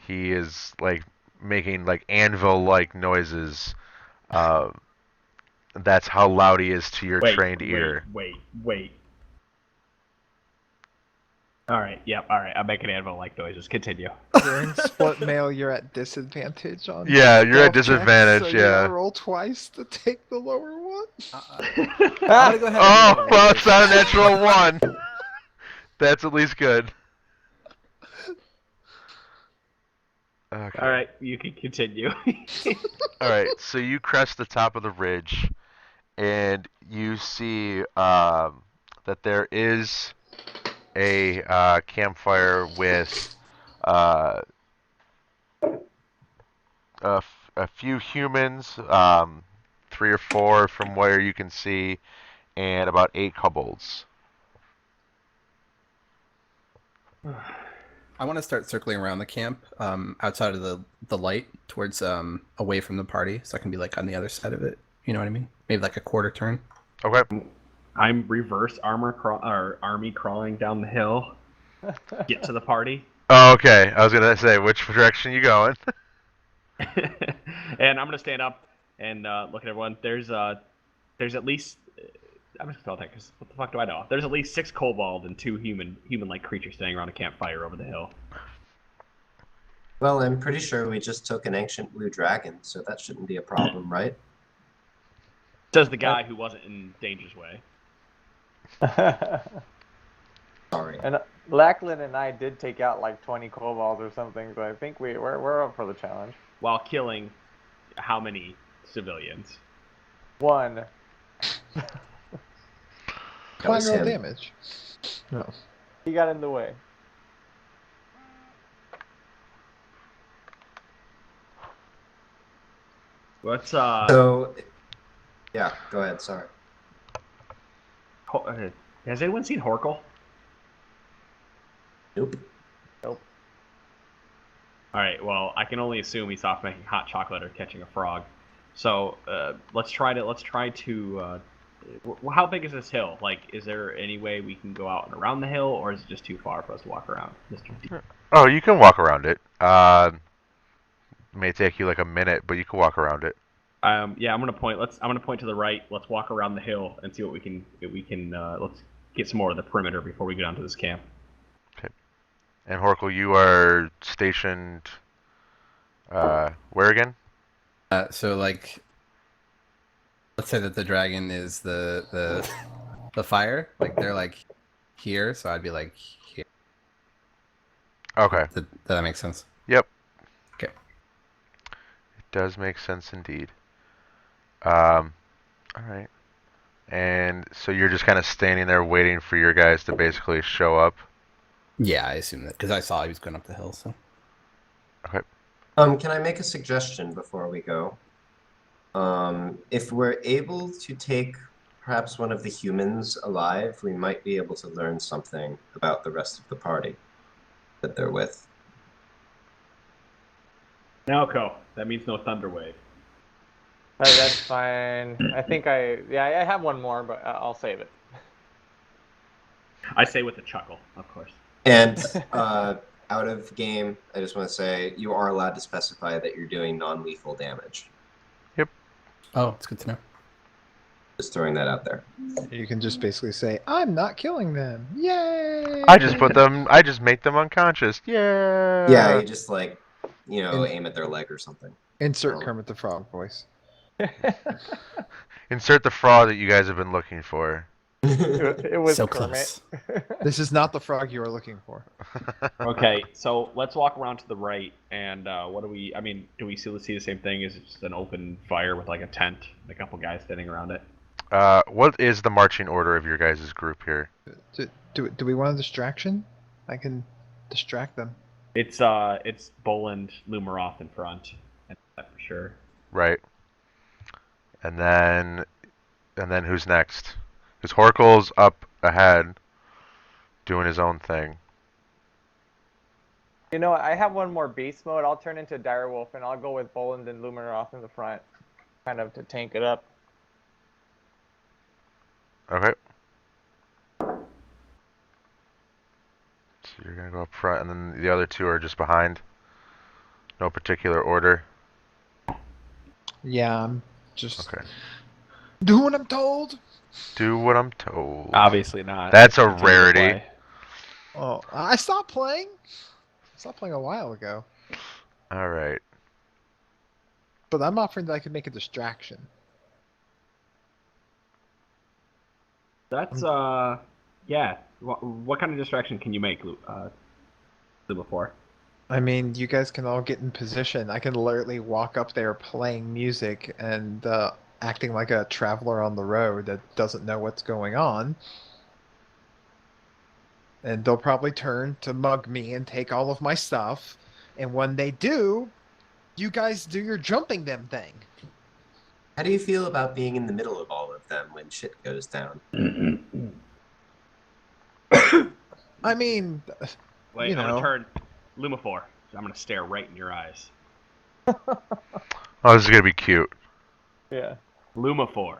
He is making anvil-like noises. That's how loud he is to your trained ear. Wait. All right, yep, all right. I'm making anvil-like noises. Continue. During split mail, you're at disadvantage on. Yeah, you're at stealth checks, disadvantage, so yeah. You gotta roll twice to take the lower one. I'm gonna go ahead Oh, well, it's not a natural 1. That's at least good. Okay. All right, you can continue. All right, so you crest the top of the ridge, and you see that there is a campfire with a few humans, 3 or 4 from where you can see, and about 8 kobolds. I want to start circling around the camp, outside of the light, towards away from the party, so I can be like on the other side of it. You know what I mean? Maybe like a quarter turn. Okay. I'm reverse army crawling down the hill. Get to the party. Oh, okay. I was gonna say, which direction you going? And I'm gonna stand up and look at everyone. There's at least I'm just gonna tell that because what the fuck do I know? There's at least 6 kobold and 2 human-like creatures standing around a campfire over the hill. Well, I'm pretty sure we just took an ancient blue dragon, so that shouldn't be a problem, right? Says the guy who wasn't in danger's way. Sorry. And Lachlan and I did take out like 20 kobolds or something, so I think we're up for the challenge. While killing how many civilians? 1. Collateral damage. No. He got in the way. Let's So, yeah, go ahead. Sorry. Has anyone seen Horkle? Nope. All right. Well, I can only assume he's off making hot chocolate or catching a frog. So let's try to. How big is this hill? Like, is there any way we can go out and around the hill, or is it just too far for us to walk around, Mr. D? Oh, you can walk around it. It may take you like a minute, but you can walk around it. Yeah, I'm gonna point. I'm gonna point to the right. Let's walk around the hill and see what we can. Let's get some more of the perimeter before we go down to this camp. Okay. And Horkle, you are stationed. Where again? So like, let's say that the dragon is the fire. Like they're like here, so I'd be like here. Okay. Does that make sense? Yep. Okay. It does make sense indeed. All right. And so you're just kind of standing there waiting for your guys to basically show up. Yeah, I assume that because I saw he was going up the hill. So. Okay. Can I make a suggestion before we go? If we're able to take perhaps one of the humans alive, we might be able to learn something about the rest of the party that they're with. Naoko, that means no Thunderwave. That's fine. I think I have one more, but I'll save it. I say with a chuckle, of course. And out of game, I just want to say you are allowed to specify that you're doing non-lethal damage. Yep. Oh, it's good to know. Just throwing that out there. You can just basically say, "I'm not killing them." Yay! I just make them unconscious. Yeah. Yeah, you just like, aim at their leg or something. Insert Kermit the Frog voice. Insert the frog that you guys have been looking for. It was So Kermit. close. This is not the frog you are looking for. Okay, so let's walk around to the right, and what do we? I mean, do we see the same thing? Is it just an open fire with like a tent, and a couple guys standing around it? What is the marching order of your guys' group here? Do we want a distraction? I can distract them. It's Boland, Lumaroth in front, and that for sure. Right. And then who's next? Because Horkle's up ahead, doing his own thing. You know, I have one more beast mode. I'll turn into Direwolf, and I'll go with Boland and Lumineroth in the front, kind of to tank it up. Okay. So you're gonna go up front, and then the other two are just behind. No particular order. Yeah, I'm just Okay. do what I'm told. Do what I'm told. Obviously not. That's a Continue to rarity. play. Oh, I stopped playing. I stopped playing a while ago. All right. But I'm offering that I could make a distraction. That's yeah. What kind of distraction can you make, before? I mean, you guys can all get in position. I can literally walk up there playing music and acting like a traveler on the road that doesn't know what's going on. And they'll probably turn to mug me and take all of my stuff. And when they do, you guys do your jumping them thing. How do you feel about being in the middle of all of them when shit goes down? I mean, Wait, you I'm gonna know. turn Lumifor. I'm gonna stare right in your eyes. Oh, this is gonna be cute. Yeah. Lumifor.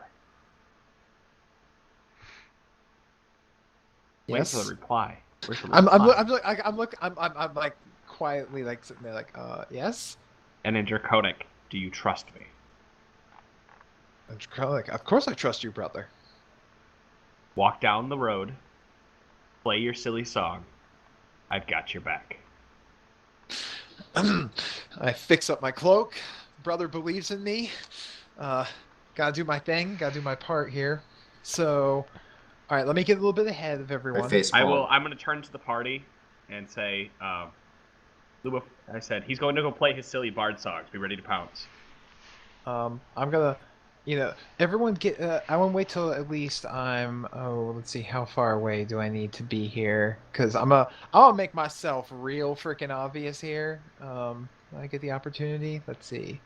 Wait Yes. for the reply. Where's the I'm reply? I'm like quietly like sitting there like yes. And in Draconic, do you trust me? And Draconic, of course I trust you, brother. Walk down the road. Play your silly song. I've got your back. I fix up my cloak. Brother believes in me. Gotta do my thing. Gotta do my part here. So, all right, let me get a little bit ahead of everyone. I'm gonna turn to the party and say, Luma. I said he's going to go play his silly bard songs. Be ready to pounce. I'm gonna, everyone get. I want to wait till at least I'm. Oh, let's see. How far away do I need to be here? Because I'll make myself real freaking obvious here. When I get the opportunity. Let's see.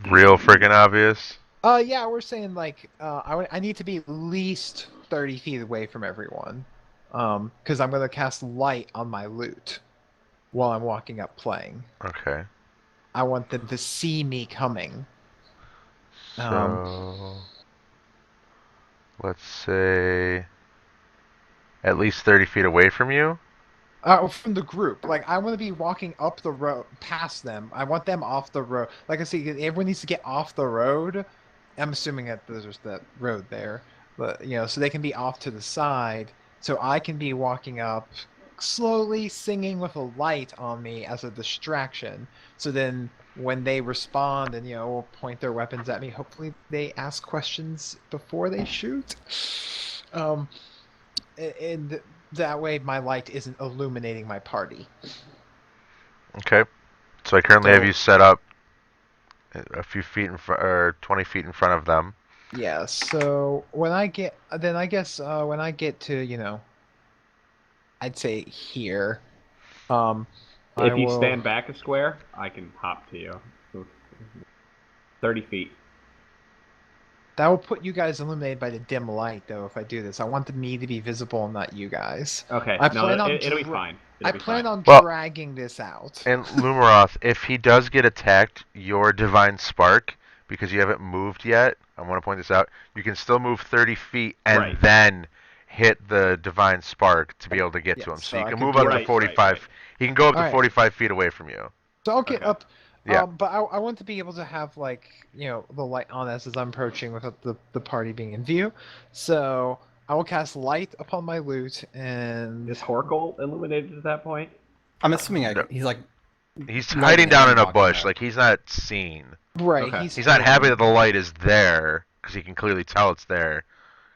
Real freaking obvious. Yeah, we're saying like I need to be at least 30 feet away from everyone. Because I'm gonna cast light on my lute while I'm walking up playing. Okay. I want them to see me coming. So let's say at least 30 feet away from you. From the group. Like, I want to be walking up the road, past them. I want them off the road. Like I say, everyone needs to get off the road. I'm assuming that there's that road there. But, so they can be off to the side. So I can be walking up slowly, singing with a light on me as a distraction. So then when they respond and, will point their weapons at me, hopefully they ask questions before they shoot. And that way my light isn't illuminating my party. Okay. So I currently have you set up a few feet in front, or 20 feet in front of them. Yeah, so when I get, then I guess when I get to, I'd say here. If you stand back a square, I can hop to you. 30 feet. That will put you guys illuminated by the dim light, though, if I do this. I want me to be visible and not you guys. Okay, it'll be fine. I plan on Well, dragging this out. And Lumaroth, if he does get attacked, your Divine Spark, because you haven't moved yet, I want to point this out, you can still move 30 feet and then hit the Divine Spark to be able to get to him. So you can move up to 45. He can go up to 45 feet away from you. So I'll get up. Yeah. But I want to be able to have, like, the light on us as I'm approaching without the party being in view. So I will cast light upon my lute and... Is Horkle illuminated at that point? I'm assuming he's like... He's hiding down in a bush. Like, he's not seen. Right. Okay. He's not happy that the light is there, because he can clearly tell it's there.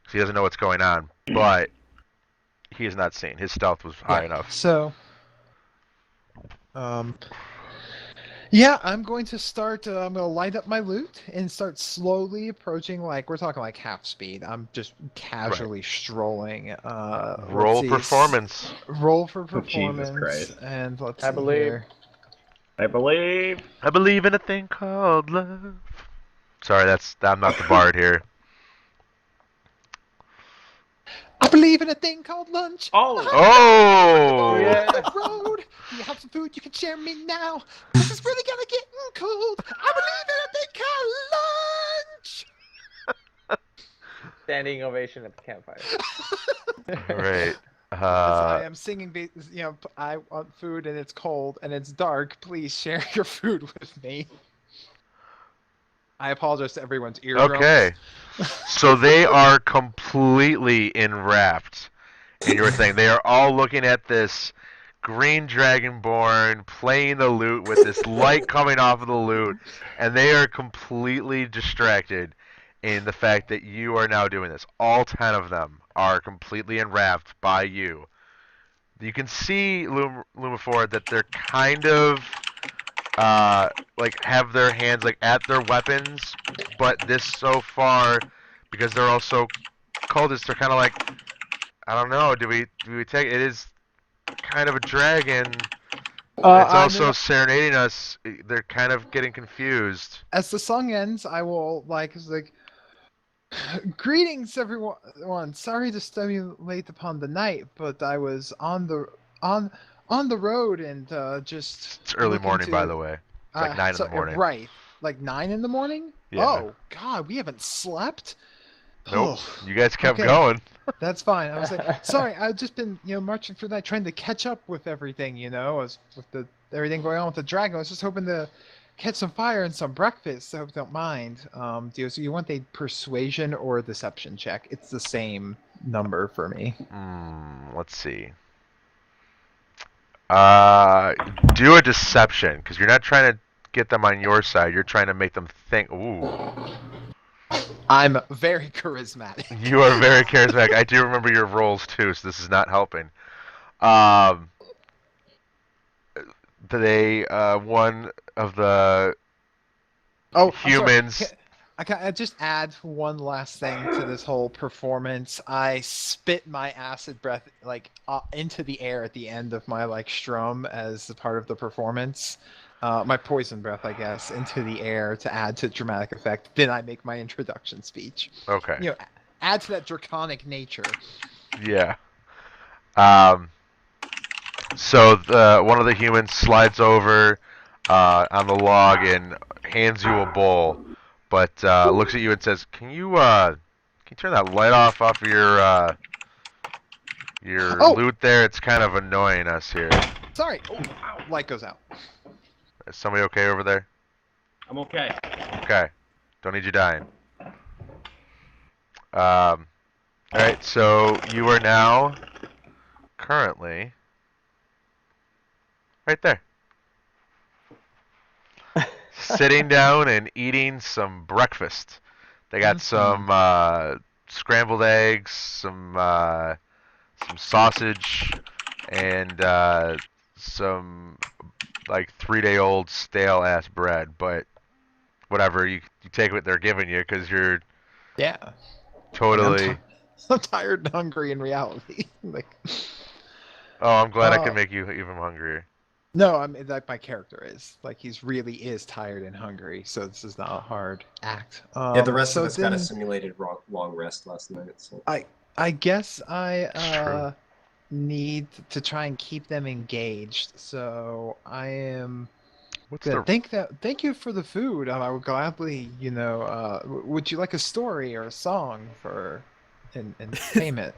Because he doesn't know what's going on. But he is not seen. His stealth was high enough. So... Yeah, I'm going to start, I'm going to light up my lute and start slowly approaching, like, we're talking like half speed. I'm just casually strolling. Roll performance. Roll for performance. Jesus Christ. And let's I see believe. here. I believe. I believe in a thing called love. Sorry, I'm not the bard here. I believe in a thing called lunch. Oh! Yeah. The road. Do you have some food you can share me now? This is really gonna get cold. I believe in a thing called lunch. Standing ovation at the campfire. Right. I am singing, I want food and it's cold and it's dark. Please share your food with me. I apologize to everyone's eardrums. Okay. So they are completely enwrapped in your thing. They are all looking at this green dragonborn playing the lute with this light coming off of the lute, and they are completely distracted in the fact that you are now doing this. All 10 of them are completely enwrapped by you. You can see, Lumifor, that they're kind of like have their hands like at their weapons, but this so far, because they're all so cultists, they're kind of like, I don't know, do we take it is kind of a dragon, It's also serenading us. They're kind of getting confused. As the song ends, I will it's like, greetings everyone. Sorry to stimulate upon the night, but I was on the road and just. It's early morning, by the way. It's like 9 in the morning. Right, like 9 in the morning. Yeah. Oh God, we haven't slept. Nope. You guys kept going. That's fine. I was like, sorry, I've just been, marching through the night, trying to catch up with everything, as with everything going on with the dragon. I was just hoping to catch some fire and some breakfast. So don't mind. So you want a persuasion or a deception check? It's the same number for me. Let's see. Do a deception, because you're not trying to get them on your side. You're trying to make them think. Ooh. I'm very charismatic. You are very charismatic. I do remember your rolls too, so this is not helping. One of the humans. I just add one last thing to this whole performance. I spit my acid breath into the air at the end of my strum as a part of the performance. My poison breath, I guess, into the air to add to dramatic effect. Then I make my introduction speech. Okay. Add to that draconic nature. Yeah. So one of the humans slides over on the log and hands you a bowl, but looks at you and says, "Can you turn that light off of your loot there? It's kind of annoying us here." Sorry. Oh, light goes out. Is somebody okay over there? I'm okay. Okay. Don't need you dying. Alright, so you are now currently right there. Sitting down and eating some breakfast. They got some scrambled eggs, some sausage, and some 3-day-old stale-ass bread, but whatever, you take what they're giving you because you're totally. I'm tired and hungry in reality. Oh, I'm glad I can make you even hungrier. No, I mean my character is he's really is tired and hungry, so this is not a hard act. The rest of us got a simulated long rest last night. So. I guess I need to try and keep them engaged. So I am. Thank you for the food. I would gladly, would you like a story or a song for in payment?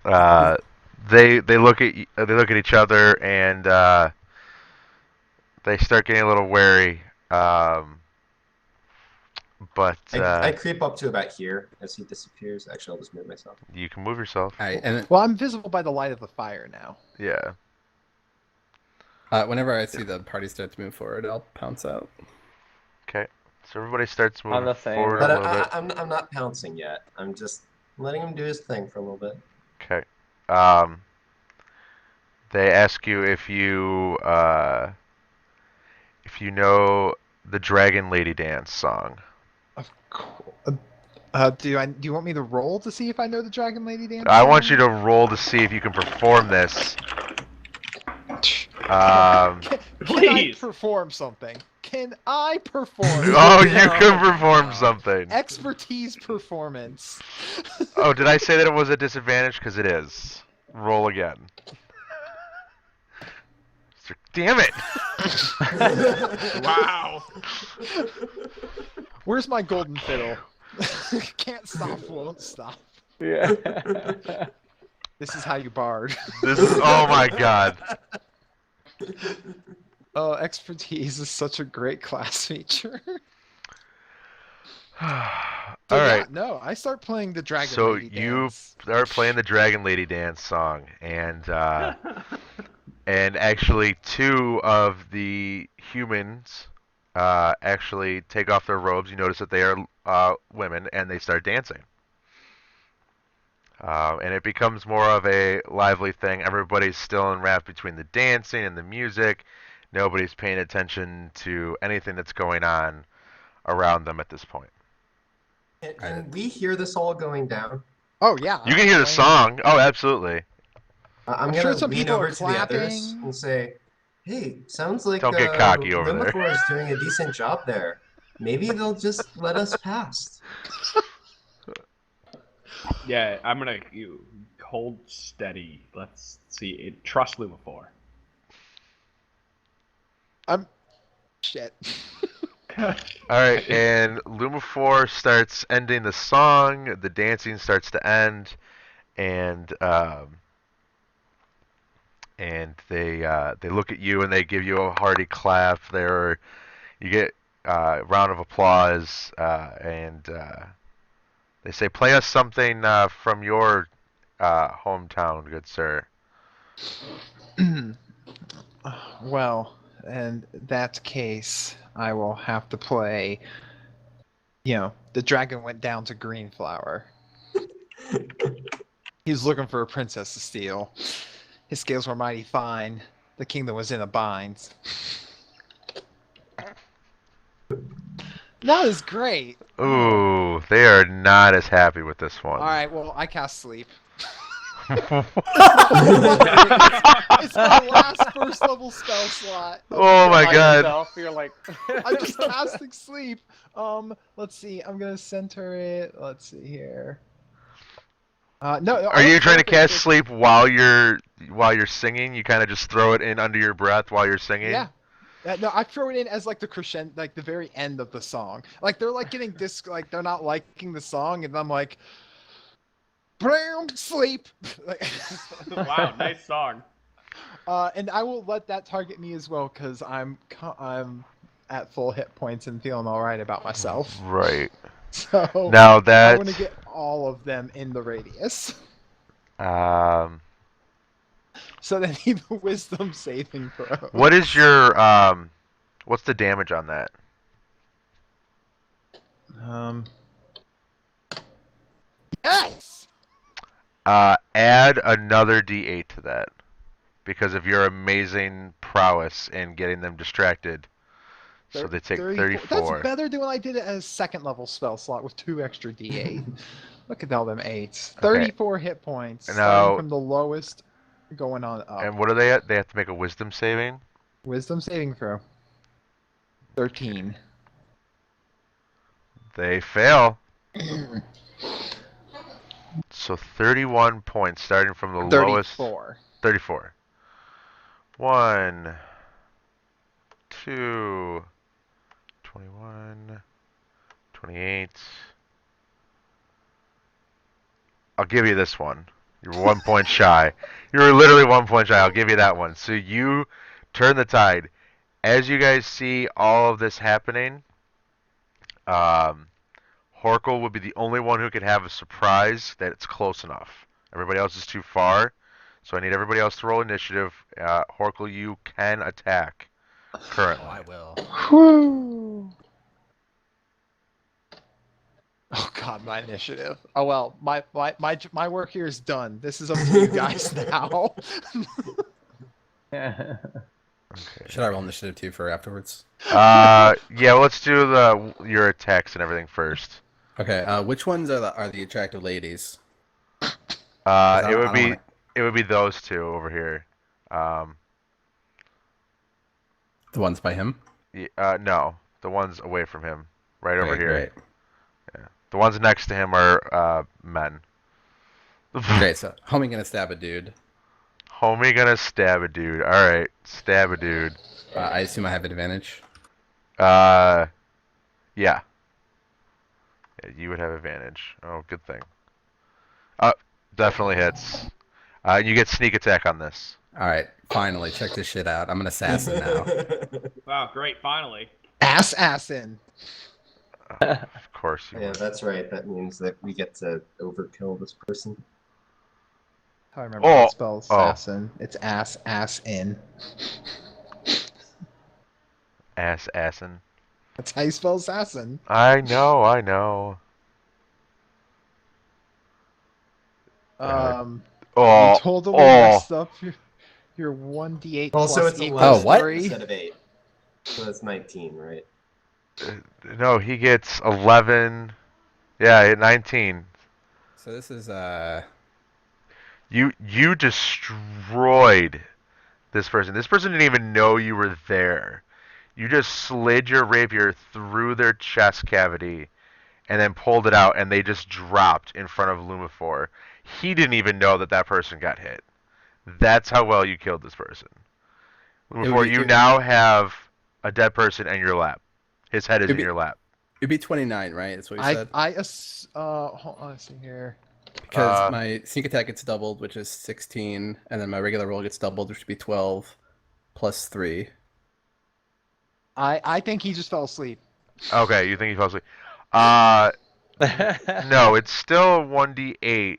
They look at each other and they start getting a little wary. But I creep up to about here as he disappears. Actually, I'll just move myself. You can move yourself. All right, well, I'm visible by the light of the fire now. Yeah. Whenever I see the party start to move forward, I'll pounce out. Okay. So everybody starts moving forward a little bit. I'm not pouncing yet. I'm just letting him do his thing for a little bit. Okay. They ask you if you know the Dragon Lady Dance song. Of course. Do you want me to roll to see if I know the Dragon Lady Dance? I want you to roll to see if you can perform this. Please perform something. Can I perform? Oh, you can perform something. Expertise performance. Oh, did I say that it was a disadvantage? Because it is. Roll again. Damn it! Wow. Where's my golden fiddle? Can't stop, won't stop. Yeah. This is how you bard. Oh my god. Oh, expertise is such a great class feature. Alright. No, I start playing the Dragon Lady Dance. So you start playing the Dragon Lady Dance song, and and actually 2 of the humans actually take off their robes. You notice that they are women, and they start dancing. And it becomes more of a lively thing. Everybody's still enwrapped between the dancing and the music. Nobody's paying attention to anything that's going on around them at this point. Can we hear this all going down? Oh, yeah. You can hear the song. Oh, absolutely. I'm sure going some to lean people over are to the others clapping. and say, Hey, sounds like Don't get cocky over there. Lumifor is doing a decent job there. Maybe they'll just let us past. Yeah, I'm gonna hold steady. Let's see. Trust Lumifor. Shit. All right, and Lumifor starts ending the song. The dancing starts to end, and they look at you and they give you a hearty clap. You get a round of applause, and they say, "Play us something from your hometown, good sir." Well, in that case, I will have to play. The dragon went down to Greenflower. He was looking for a princess to steal. His scales were mighty fine. The kingdom was in a bind. That was great. Ooh, they are not as happy with this one. All right, well, I cast sleep. It's my last first level spell slot. Oh my god. Yourself, you're like... I'm just casting sleep. Let's see. I'm gonna center it. Let's see here. No. Are you trying to cast sleep while you're singing? You kind of just throw it in under your breath while you're singing? Yeah. No, I throw it in as like the crescendo, like the very end of the song. Like they're like getting like they're not liking the song, and I'm like, "Bam, sleep." Wow, nice song. And I will let that target me as well because I'm at full hit points and feeling all right about myself. Right. So now I want to get all of them in the radius. So they need a wisdom saving throw. What is your what's the damage on that? Yes. Add another D8 to that because of your amazing prowess in getting them distracted. So they take 34. That's better than when I did it as second level spell slot with 2 extra D8. Look at all them 8s. 34 hit points. Starting from the lowest going on up. And what are they at? They have to make a wisdom saving? Wisdom saving throw. 13. They fail. So 31 points starting from the 34. lowest. 34. 1, 2, 21, 28. I'll give you this one. You're 1 point shy. You're literally 1 point shy. I'll give you that one. So you turn the tide. As you guys see all of this happening, Horkle would be the only one who could have a surprise that it's close enough. Everybody else is too far. So I need everybody else to roll initiative. Horkle, you can attack currently. Oh, I will. Whew. Oh god, my initiative. Oh well, my work here is done. This is up to you guys now. Okay. Should I roll initiative too for afterwards? Yeah, well, let's do your attacks and everything first. Okay. Which ones are the attractive ladies? It would be those two over here. The ones by him? No, the ones away from him, right over here. Great. Yeah, the ones next to him are men. Great. So, homie gonna stab a dude. Homie gonna stab a dude. All right, stab a dude. I assume I have advantage. Yeah. Yeah, you would have advantage. Oh, good thing. Definitely hits. You get sneak attack on this. All right, finally, check this shit out. I'm an assassin now. Wow, great! Finally. Assassin. Of course you Yeah, would. that's right. That means that we get to overkill this person. How I remember that spell assassin. It's ass-in. Assassin. That's how you spell assassin. I know. You totally messed up your 1d8 Also, plus it's 8 11 3. instead of 8. So that's 19, right? No, he gets 11. Yeah, 19. So this is You destroyed this person. This person didn't even know you were there. You just slid your rapier through their chest cavity and then pulled it out, and they just dropped in front of Lumifor. He didn't even know that that person got hit. That's how well you killed this person. Lumifor, you now have a dead person in your lap. His head is in your lap. It'd be 29, right? That's what you said? Hold on, let's see here. Because my sneak attack gets doubled, which is 16, and then my regular roll gets doubled, which would be 12, plus 3. I think he just fell asleep. Okay, you think he fell asleep. No, it's still 1d8.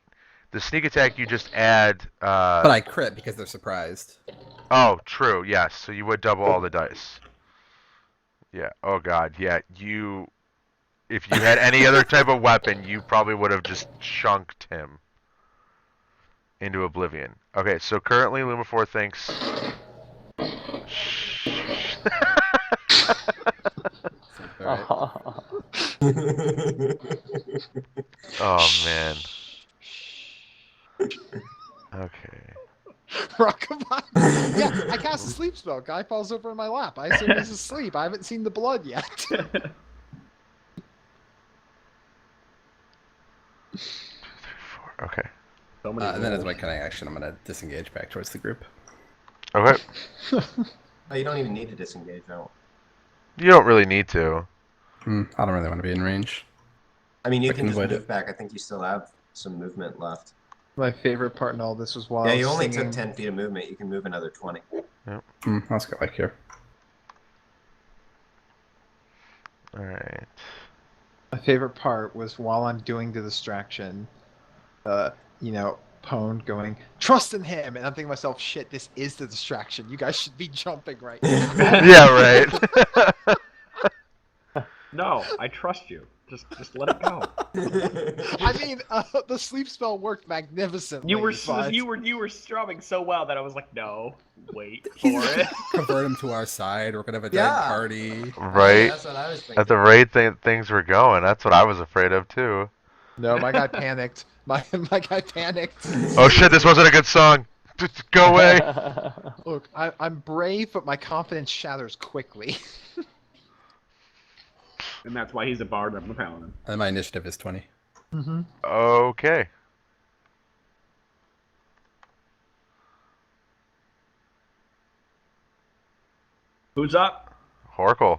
The sneak attack you just add... But I crit because they're surprised. Oh, true, yes. So you would double all the dice. Yeah, oh god, yeah. If you had any other type of weapon, you probably would have just chunked him into oblivion. Okay, so currently Lumifor thinks... Oh, man. Okay. Rockabye. Yeah, I cast a sleep spell. Guy falls over in my lap. I assume he's asleep. I haven't seen the blood yet. Okay. And then as my cunning action, I'm going to disengage back towards the group. Okay. Oh, you don't even need to disengage now. You don't really need to. I don't really want to be in range. I mean, you can just avoid move it. back. I think you still have some movement left. My favorite part in all this was while Yeah, I you was only singing... took 10 feet of movement. You can move another 20. Let's go back here. Alright. My favorite part was while I'm doing the distraction, Pone going, trust in him, and I'm thinking to myself, shit, this is the distraction. You guys should be jumping right now. Yeah, right. No, I trust you. Just let it go. I mean, the sleep spell worked magnificently. You were but... you were strumming so well that I was like, no, wait for it. Convert him to our side. We're gonna have a dead party. Right. That's what I was thinking. At the rate things were going, that's what I was afraid of too. No, my guy panicked. My guy panicked. Oh shit, this wasn't a good song. Just go away. Look, I'm brave, but my confidence shatters quickly. And that's why he's a bard and I'm a paladin. And my initiative is 20. Mm-hmm. Okay. Who's up? Horkle.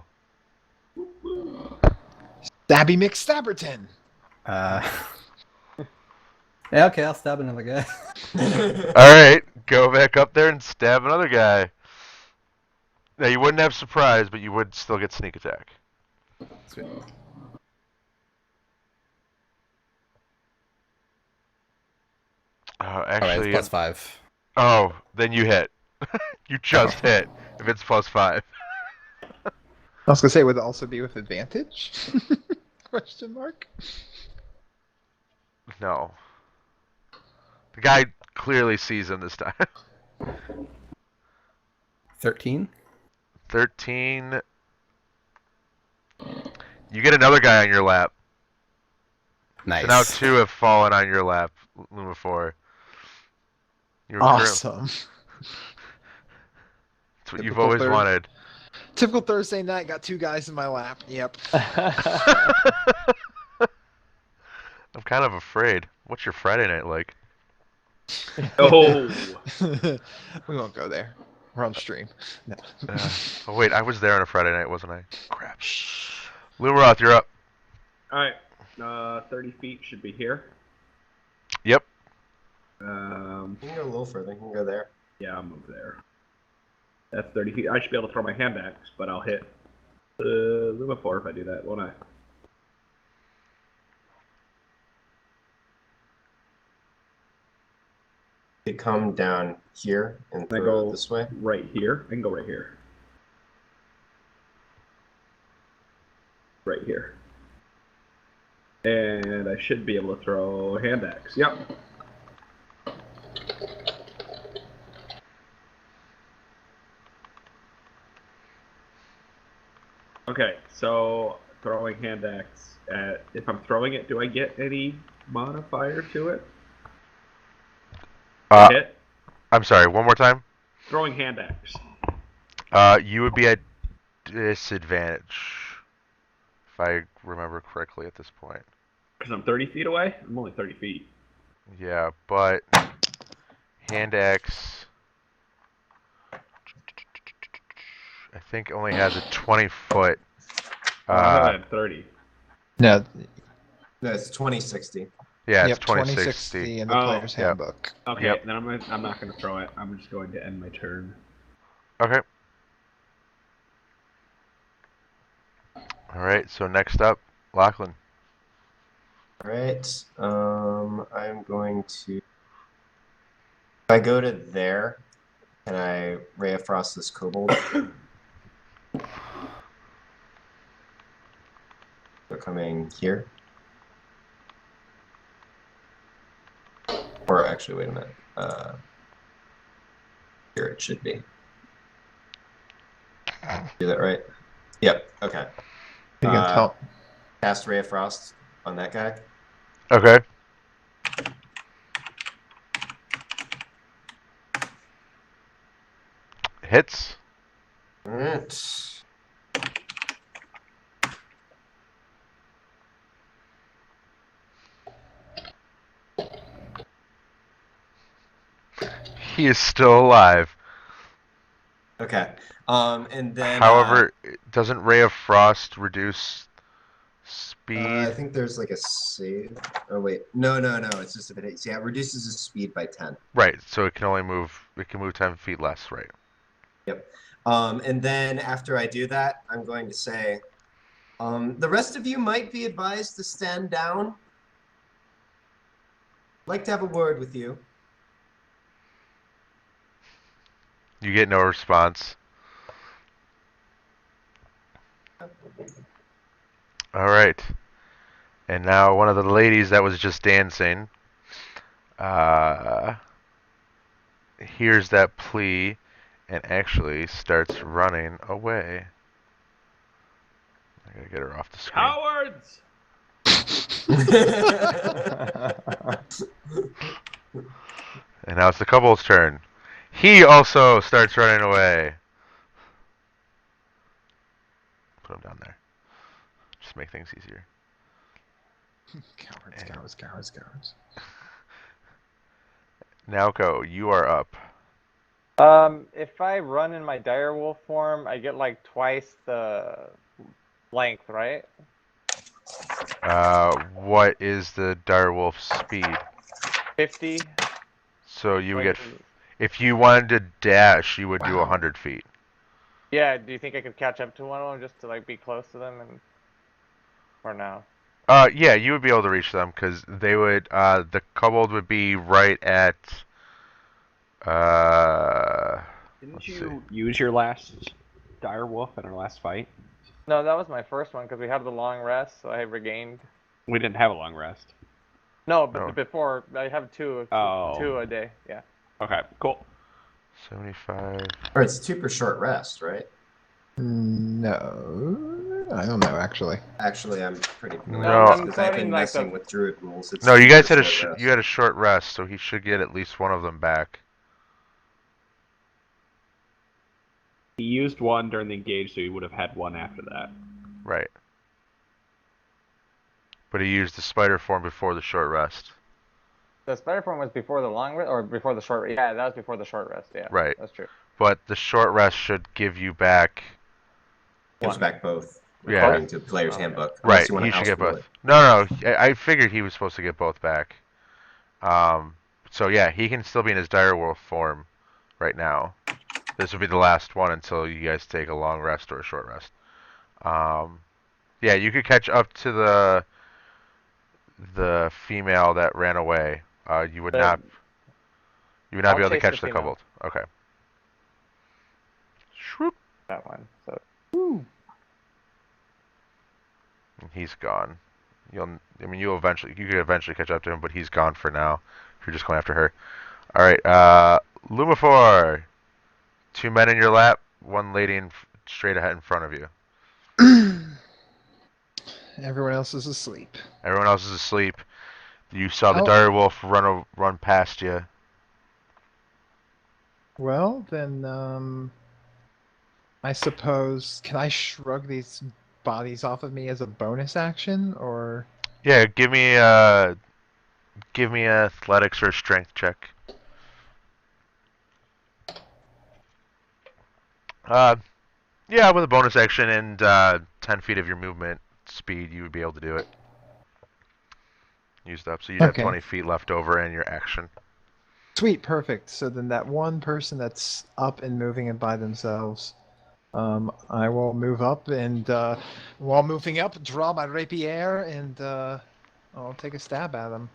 Stabby McStabberton. Yeah, okay, I'll stab another guy. Alright, go back up there and stab another guy. Now you wouldn't have surprise, but you would still get sneak attack. Sweet. Actually, Alright, it's +5. Oh, then you hit. You just hit. If it's +5. I was gonna say, would it also be with advantage? Question mark. No. The guy clearly sees him this time. 13. 13. You get another guy on your lap. Nice. So now 2 have fallen on your lap, Lumifor. You're Awesome. That's what you've always wanted. Typical Thursday night, got 2 guys in my lap. Yep. I'm kind of afraid. What's your Friday night like? Oh. We won't go there. We're on stream. No. Oh wait, I was there on a Friday night, wasn't I? Crap. Lumaroth, you're up. Alright. 30 feet should be here. Yep. You can go a little further. You can go there. Yeah, I'll move there. That's 30 feet. I should be able to throw my hand axe, but I'll hit Lumifor if I do that, won't I? You come down here and Can I throw go it this way. right here? I can go right here. Right here. And I should be able to throw a hand axe. Yep. Okay, so throwing hand axe at, if I'm throwing it, do I get any modifier to it? Hit? I'm sorry, one more time? Throwing hand axe. You would be at disadvantage, if I remember correctly at this point. Because I'm 30 feet away? I'm only 30 feet. Yeah, but hand axe, I think only has a 20-foot. I had 30. No. No, it's 2060. Yeah, Yep, it's 2060. 2060 in the player's Yep. handbook. Okay, Yep. then I'm not going to throw it. I'm just going to end my turn. Okay. All right. So next up, Lachlan. All right. I'm going to. If I go to there, can I Ray of Frost this kobold? They're coming here. Or actually, wait a minute. Here it should be. Do that right? Yep. Okay. You can tell. Cast Ray of Frost on that guy. Okay. Hits. All right. He is still alive. Okay. And then. However, doesn't Ray of Frost reduce speed? I think there's like a save. Oh wait, no. It's just if it hits. Yeah, it reduces his speed by 10. Right. So it can only move. It can move 10 feet less. Right. Yep. And then after I do that, I'm going to say, the rest of you might be advised to stand down. I'd like to have a word with you. You get no response. All right. And now one of the ladies that was just dancing hears that plea and actually starts running away. I gotta get her off the screen. Cowards! And now it's the couple's turn. He also starts running away. Put him down there. Just make things easier. Cowards. Naoko, you are up. If I run in my direwolf form, I get like twice the length, right? What is the direwolf's speed? 50. So you would Like, get, if you wanted to dash, you would do 100 feet. Yeah, do you think I could catch up to one of them just to like be close to them and or no? Yeah, you would be able to reach them because they would. The kobold would be right at. Didn't you use your last dire wolf in our last fight? No, that was my first one because we had the long rest, so I regained. We didn't have a long rest. No, but before I have two a day. Yeah. Okay, cool. 75. Or it's 2 per short rest, right? No, I don't know actually. Actually, I'm pretty familiar No. because I've been messing with Druid rules. It's No, you 2 guys per had short rest. you had a short rest, so he should get at least one of them back. He used one during the engage, so he would have had one after that. Right. But he used the spider form before the short rest. The spider form was before the long rest or before the short rest? Yeah, that was before the short rest. Yeah. Right. That's true. But the short rest should give you back. Gives back both, Yeah. according to Player's Handbook. Right. Unless you want He to should get house rule both. it. No. I figured he was supposed to get both back. So yeah, he can still be in his direwolf form right now. This will be the last one until you guys take a long rest or a short rest. Yeah, you could catch up to the female that ran away. You would not be able to chase catch the the female. kobold. Okay. Shroop. That one. So. He's gone. You could eventually catch up to him, but he's gone for now. If you're just going after her. All right. Lumifor. 2 men in your lap. 1 lady straight ahead in front of you. Everyone else is asleep. Everyone else is asleep. You saw the Oh. direwolf run past you. Well, then, I suppose, can I shrug these bodies off of me as a bonus action, or? Yeah, give me athletics or a strength check. Yeah, with a bonus action and 10 feet of your movement speed, you would be able to do it. Used up, so you'd have Okay. 20 feet left over in your action. Sweet, perfect. So then that one person that's up and moving and by themselves, I will move up and while moving up, draw my rapier and I'll take a stab at them.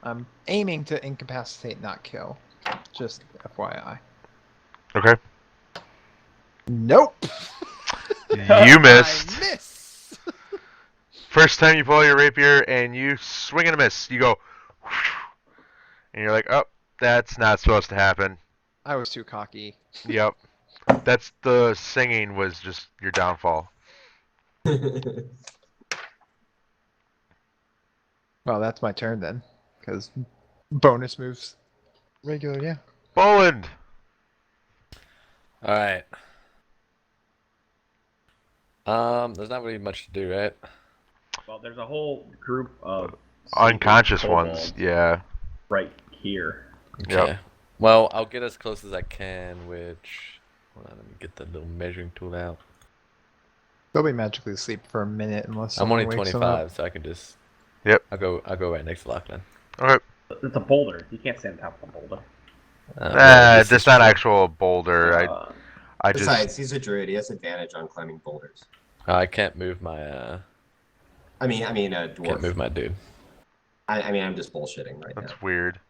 I'm aiming to incapacitate, not kill. Just FYI. Okay. Nope. You missed. I miss. First time you pull your rapier and you swing and a miss. You go, and you're like, oh, that's not supposed to happen. I was too cocky. Yep. That's the singing was just your downfall. Well, that's my turn then, because bonus moves. Regular, yeah. Boland. All right. There's not really much to do, right? Well, there's a whole group of Unconscious kobolds ones, yeah. right here. Okay. Yep. Well, I'll get as close as I can, which... Hold on, let me get the little measuring tool out. They'll be magically asleep for a minute unless I'm only someone wakes them 25, up. so I can just... Yep. I'll go right next to Lachlan. Okay. It's a boulder. You can't stand on top of a boulder. That's not actual boulder. I just... Besides, he's a druid. He has advantage on climbing boulders. I can't move my... I mean, a dwarf. Can't move my dude. I mean, I'm just bullshitting right now. That's weird.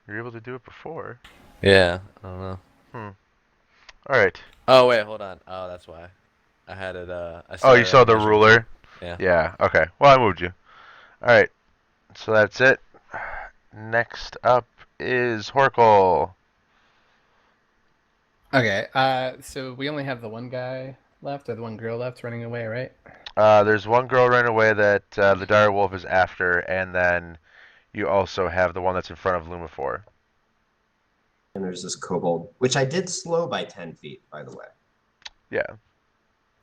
You were able to do it before. Yeah, I don't know. Alright. Oh, wait, hold on. Oh, that's why. I had it, Oh, you saw the ruler? Yeah. Yeah, okay. Well, I moved you. Alright. So that's it. Next up is Horkle. Okay, so we only have the one guy left, or the one girl left running away, right? There's one girl running away that the dire wolf is after, and then you also have the one that's in front of Lumifor. And there's this kobold, which I did slow by 10 feet, by the way. Yeah.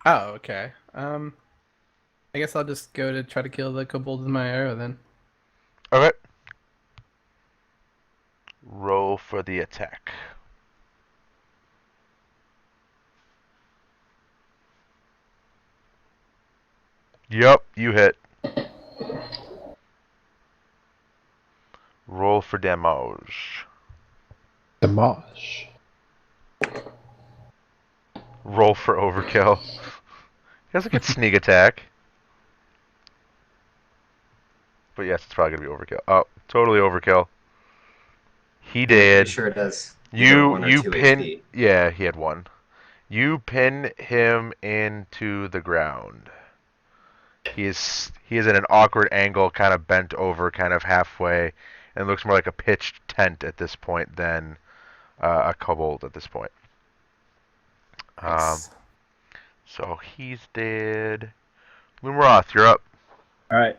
Oh, okay. I guess I'll just go to try to kill the kobold with my arrow then. Okay. Roll for the attack. Yup, you hit. Roll for damage. Damage. Roll for overkill. He doesn't get sneak attack. But yes, it's probably gonna be overkill. Oh, totally overkill. He did. Pretty sure it does. Either one or You two pin. HP. Yeah, he had one. You pin him into the ground. He is at an awkward angle, kind of bent over, kind of halfway, and looks more like a pitched tent at this point than a kobold at this point. Nice. So he's dead. Lumaroth, you're up. All right,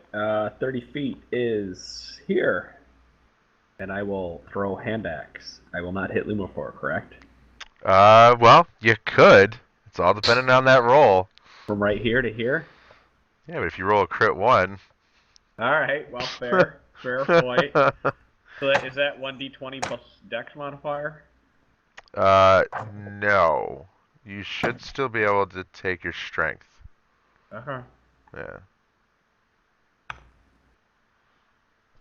30 feet is here, and I will throw hand axe. I will not hit Lumifor, correct? Well, you could. It's all dependent on that roll. From right here to here? Yeah, but if you roll a crit 1. All right, well, fair. Fair point. So is that 1d20 plus dex modifier? No. You should still be able to take your strength. Uh-huh. Yeah.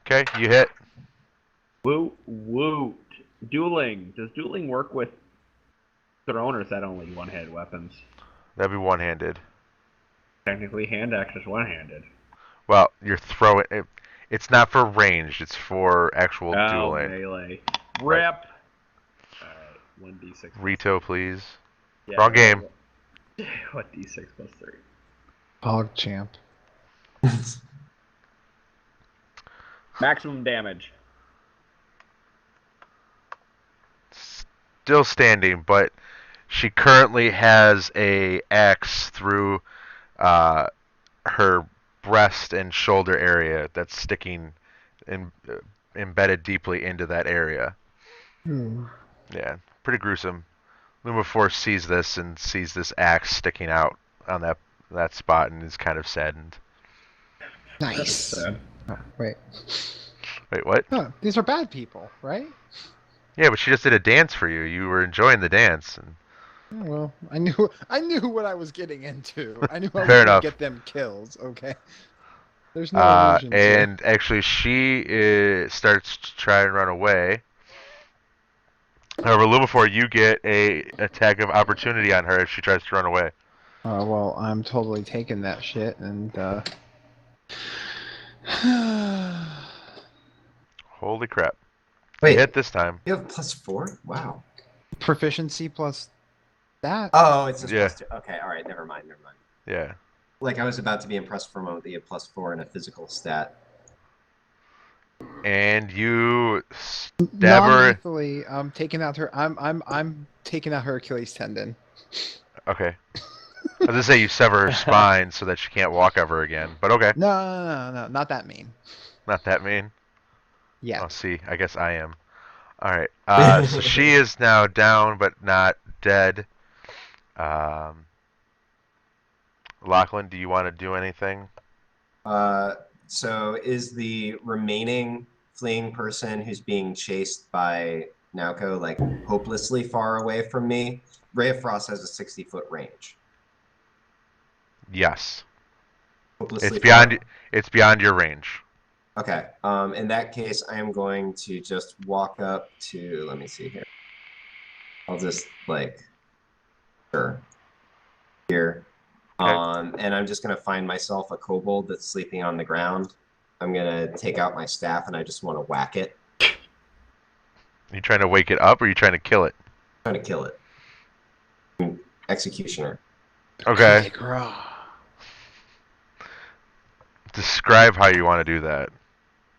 Okay, you hit. Woot. Dueling. Does dueling work with thrown, or is that only one-handed weapons? That'd be one-handed. Technically, hand axe is one-handed. Well, you're throwing it. It's not for ranged. It's for actual dueling. Melee. Rip. All right, 1d6. Rito, please. Yeah, Wrong game. What d6 plus 3? Hog champ. Maximum damage. Still standing, but she currently has a axe through her breast and shoulder area that's sticking embedded deeply into that area. Yeah, pretty gruesome. Lumifor sees this and sees this axe sticking out on that spot and is kind of saddened. Nice. Oh, wait. Wait, what? No, these are bad people, right? Yeah, but she just did a dance for you. You were enjoying the dance. And... Oh, well, I knew what I was getting into. I knew I was Fair gonna enough. get them kills. Okay. There's no illusions here. And actually, she starts to try and run away. However, Lumifor, you get a attack of opportunity on her if she tries to run away. Well, I'm totally taking that shit and Holy crap. Wait, Hit this time. you have +4? Wow. proficiency plus that. Oh, it's just Yeah. +2. Okay, all right, never mind. Yeah. Like I was about to be impressed for a moment that you have +4 in a physical stat. And you stab her. Non-lethally, I'm taking out her. I'm taking out her Achilles tendon. Okay. I was gonna say you sever her spine so that she can't walk ever again. But okay. No, not that mean. Not that mean. Yeah. I'll see. I guess I am. Alright. So she is now down but not dead. Lachlan, do you want to do anything? So is the remaining fleeing person who's being chased by Naoko like hopelessly far away from me? Ray of Frost has a 60-foot range. Yes. Hopelessly It's beyond far? it's beyond your range. Okay. In that case, I am going to just walk up to. Let me see here. I'll just sure, here. Okay. And I'm just gonna find myself a kobold that's sleeping on the ground. I'm gonna take out my staff and I just want to whack it. You trying to wake it up or are you trying to kill it? I'm trying to kill it. Executioner. Okay. Describe how you want to do that.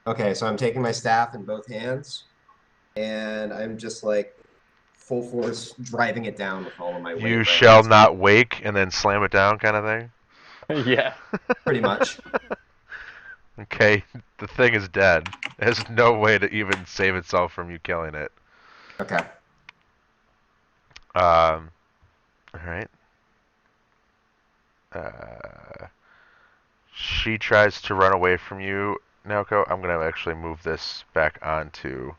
Okay, so I'm taking my staff in both hands, and I'm just full force driving it down with all of my weight. You right? shall not wake and then slam it down kind of thing? Yeah. Pretty much. Okay, the thing is dead. It has no way to even save itself from you killing it. Okay. Alright. She tries to run away from you, Naoko. I'm going to actually move this back onto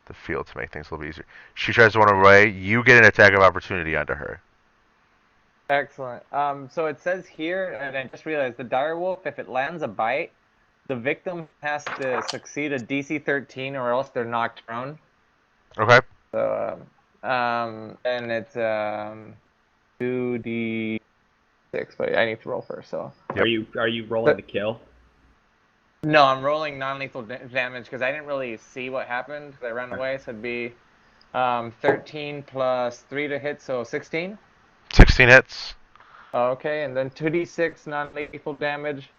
the field to make things a little bit easier. She tries to run away. You get an attack of opportunity onto her. Excellent. So it says here, and I just realized the direwolf, if it lands a bite, the victim has to succeed a DC 13 or else they're knocked prone. Okay. So, and it's 2d6, but I need to roll first. So. Yep. Are you rolling the kill? No, I'm rolling non-lethal damage because I didn't really see what happened. I ran away, so it'd be 13 plus 3 to hit, so 16. 16 hits. Okay, and then 2d6 non-lethal damage.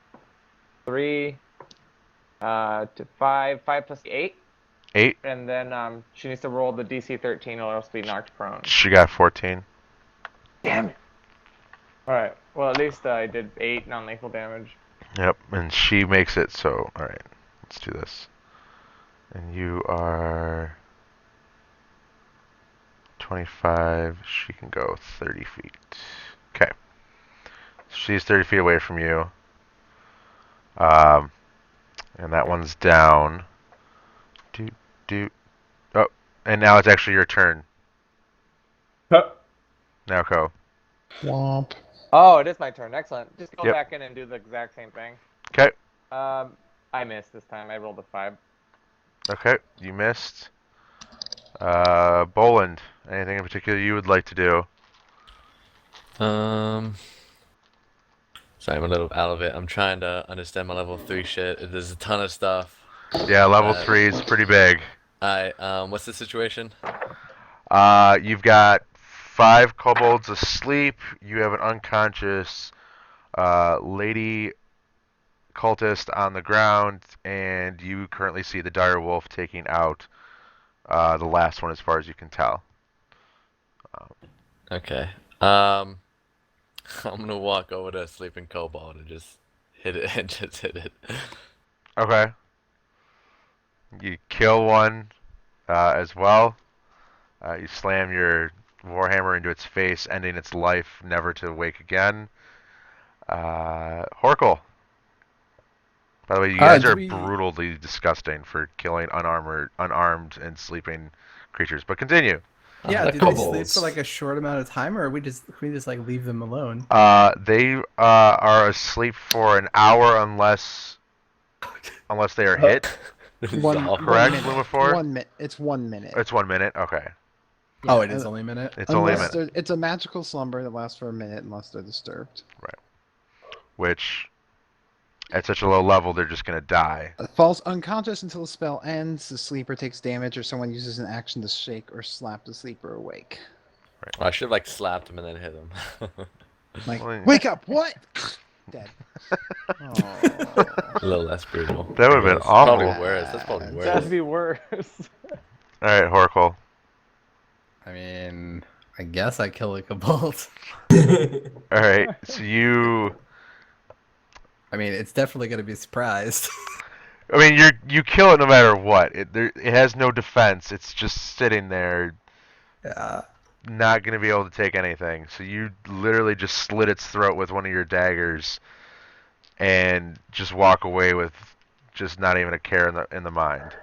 3 to 5 plus 8. 8. And then she needs to roll the DC 13 or else be knocked prone. She got 14. Damn it. Alright, well at least I did 8 non-lethal damage. Yep, and she makes it, so, alright, let's do this. And you are 25, she can go 30 feet. Okay. She's 30 feet away from you. And that one's down. Oh, and now it's actually your turn. Naoko. Womp. Oh, it is my turn. Excellent. Just go Yep. back in and do the exact same thing. Okay. I missed this time. I rolled a 5. Okay, you missed. Boland, anything in particular you would like to do? Sorry, I'm a little out of it. I'm trying to understand my level 3 shit. There's a ton of stuff. Yeah, level 3 is pretty big. What's the situation? You've got 5 kobolds asleep. You have an unconscious lady cultist on the ground, and you currently see the dire wolf taking out the last one as far as you can tell. Okay. I'm gonna walk over to a sleeping kobold and just hit it and just hit it. Okay. You kill one as well. You slam your warhammer into its face, ending its life, never to wake again. Horkle. By the way, you guys are brutally disgusting for killing unarmed and sleeping creatures. But continue. Yeah, do they sleep for like a short amount of time, or can we just like leave them alone? They are asleep for an hour unless they are hit. Correct, Lumifor? It's 1 minute. It's 1 minute. Okay. Yeah, oh, it is only a minute. It's only a minute. It's a magical slumber that lasts for a minute unless they're disturbed. Right. Which, at such a low level, they're just gonna die. Falls unconscious until the spell ends. The sleeper takes damage, or someone uses an action to shake or slap the sleeper awake. Right. I should have like slapped him and then hit him. Like, wake up! What? Dead. A little less brutal. That would have been awful. Probably worse. That's probably worse. That'd be worse. All right, Horkle. I mean, I guess I kill like a bolt. All right, so you. I mean, it's definitely gonna be a surprise. I mean, you kill it no matter what. It has no defense. It's just sitting there. Yeah. Not gonna be able to take anything. So you literally just slit its throat with one of your daggers, and just walk away with just not even a care in the mind.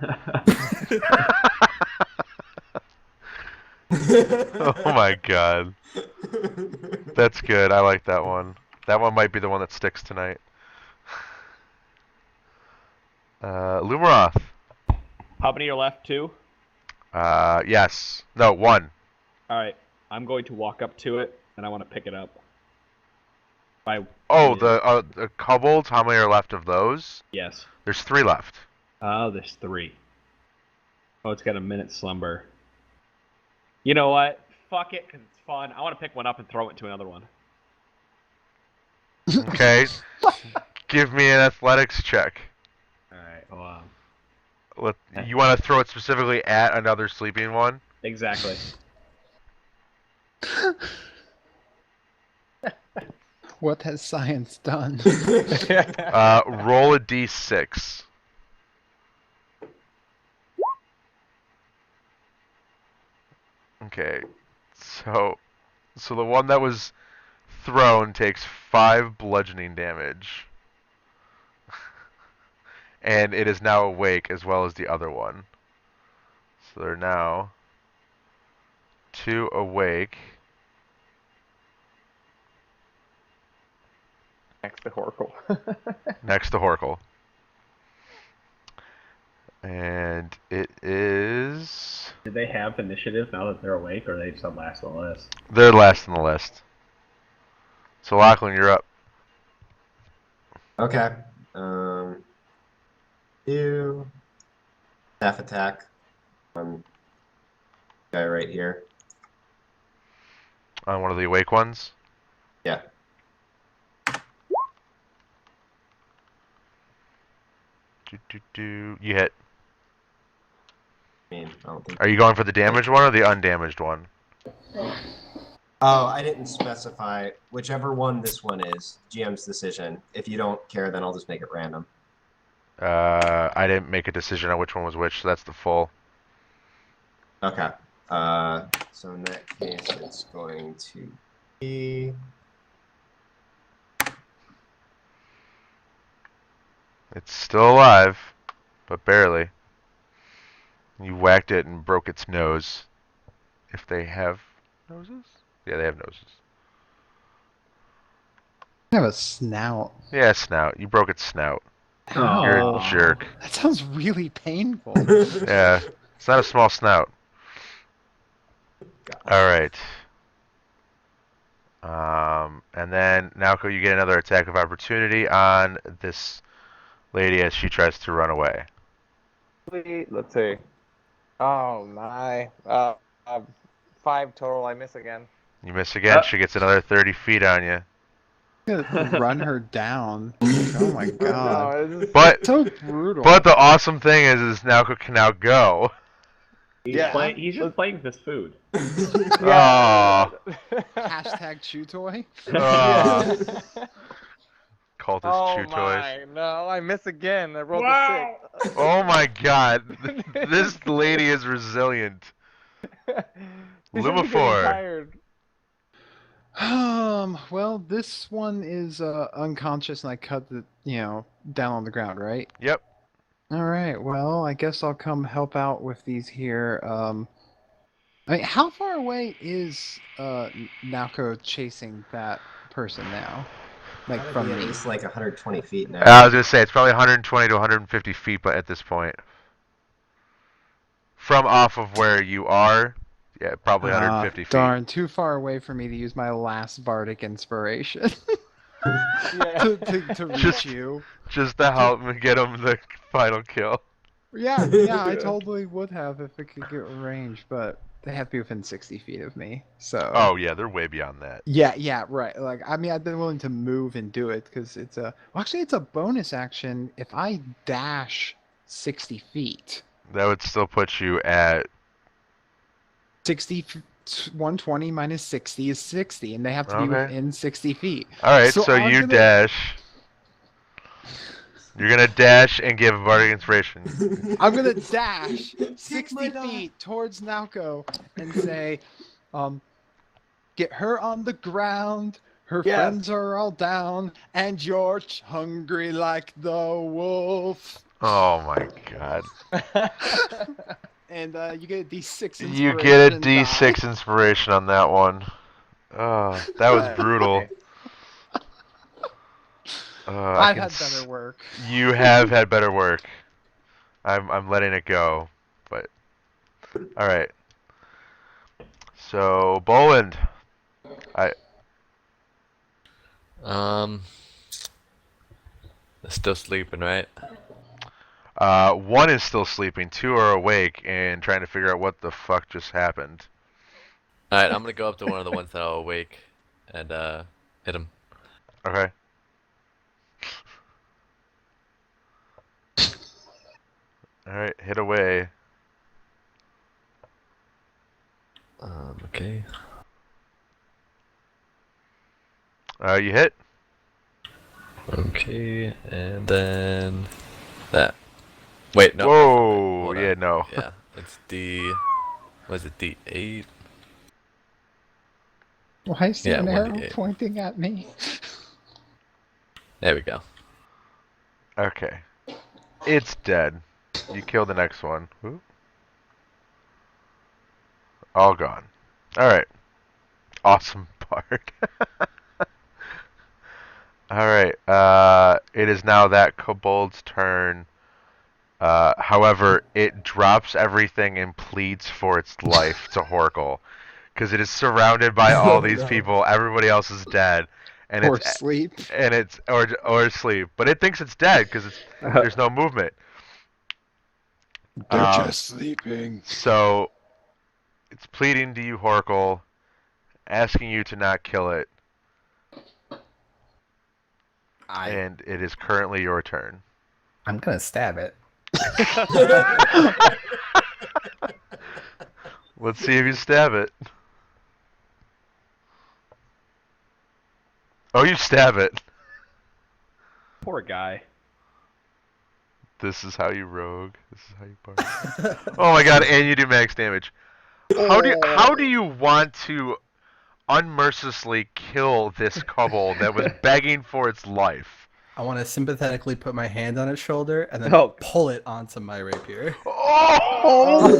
Oh my god. That's good. I like that one. That one might be the one that sticks tonight. Lumaroth. How many are left? 2? Yes. No, 1. Alright. I'm going to walk up to it, and I want to pick it up. The kobolds? How many are left of those? Yes. There's 3 left. Oh, there's 3. Oh, it's got a minute slumber. You know what? Fuck it, because it's fun. I want to pick one up and throw it to another one. Okay. Give me an athletics check. Alright, hold on. You want to throw it specifically at another sleeping one? Exactly. What has science done? Roll a d6. Okay, so the one that was thrown takes 5 bludgeoning damage. And it is now awake as well as the other one. So they're now 2 awake. Next to Horkle. Next to Horkle. And it is... Did they have initiative now that they're awake, or are they just last on the list? They're last on the list. So Lachlan, you're up. Okay. Do half attack on guy right here. On one of the awake ones? Yeah. You hit. I don't think... Are you going for the damaged one or the undamaged one? Oh, I didn't specify. Whichever one this one is, GM's decision. If you don't care, then I'll just make it random. I didn't make a decision on which one was which, so that's the full. Okay. So in that case, it's going to be... It's still alive, but barely. You whacked it and broke its nose. If they have noses? Yeah, they have noses. They have a snout. Yeah, snout. You broke its snout. Oh. You're a jerk. That sounds really painful. Yeah, it's not a small snout. Alright. And then, Naoko, you get another attack of opportunity on this lady as she tries to run away. Let's see. Oh my. 5 total. I miss again. You miss again, she gets another 30 feet on you. Run her down. Oh my god. No, But so brutal. But the awesome thing is Naoko can now go. He's just playing this food. Hashtag chew toy. Cultist chew toys. No, I miss again. I rolled a 6. Oh my god. This lady is resilient. You should Luma be getting 4. tired. Well, this one is unconscious, and I cut the, down on the ground, right? Yep. All right. Well, I guess I'll come help out with these here. I mean, how far away is Naoko chasing that person now? Like Gotta from be at me? least like 120 feet now. I was gonna say it's probably 120 to 150 feet, but at this point, from off of where you are, yeah, probably 150 feet. Darn, too far away for me to use my last bardic inspiration Yeah. to reach you. Just to help me get him the final kill. Yeah, I totally would have if it could get range, but they have to be within 60 feet of me. So. Oh yeah, they're way beyond that. Yeah, right. Like, I mean, I've been willing to move and do it because it's actually it's a bonus action if I dash 60 feet. That would still put you at 120 minus 60 is 60, and they have to be Okay. within 60 feet. All right. So I'm you gonna- dash. You're gonna dash and give bardic inspiration. I'm gonna dash 60 feet towards Naoko and say, get her on the ground. Her Yeah. friends are all down, and you're hungry like the wolf. Oh my god. And you get a D6 inspiration. You get a and D6 die. inspiration on that one. Oh, that was brutal. I I've can had better work. You have had better work. I'm letting it go, but all right. So Boland, They're still sleeping, right? one is still sleeping, two are awake and trying to figure out what the fuck just happened. Alright, I'm gonna go up to one of the ones that are awake and hit him. Okay. All right, hit away. Okay. You hit. Okay, and then that. Wait, no. Whoa, Hold yeah, on. no. Yeah, it's D. Was it D8? Why is there Yeah, an arrow 1d8. pointing at me? There we go. Okay. It's dead. You kill the next one. Who? All gone. Alright. Awesome part. Alright. It is now that kobold's turn. However, it drops everything and pleads for its life to Horkle. Because it is surrounded by all these people. Everybody else is dead. And Or it's sleep. and it's or sleep, but it thinks it's dead because there's no movement. They're Um, just sleeping. So it's pleading to you, Horkle, asking you to not kill it, and it is currently your turn. I'm gonna stab it. Let's see if you stab it. Oh, you stab it. Poor guy. This is how you rogue. This is how you bark. Oh my god, and you do max damage. How do you want to unmercilessly kill this kobold that was begging for its life? I want to sympathetically put my hand on its shoulder and then Oh. pull it onto my rapier. Oh!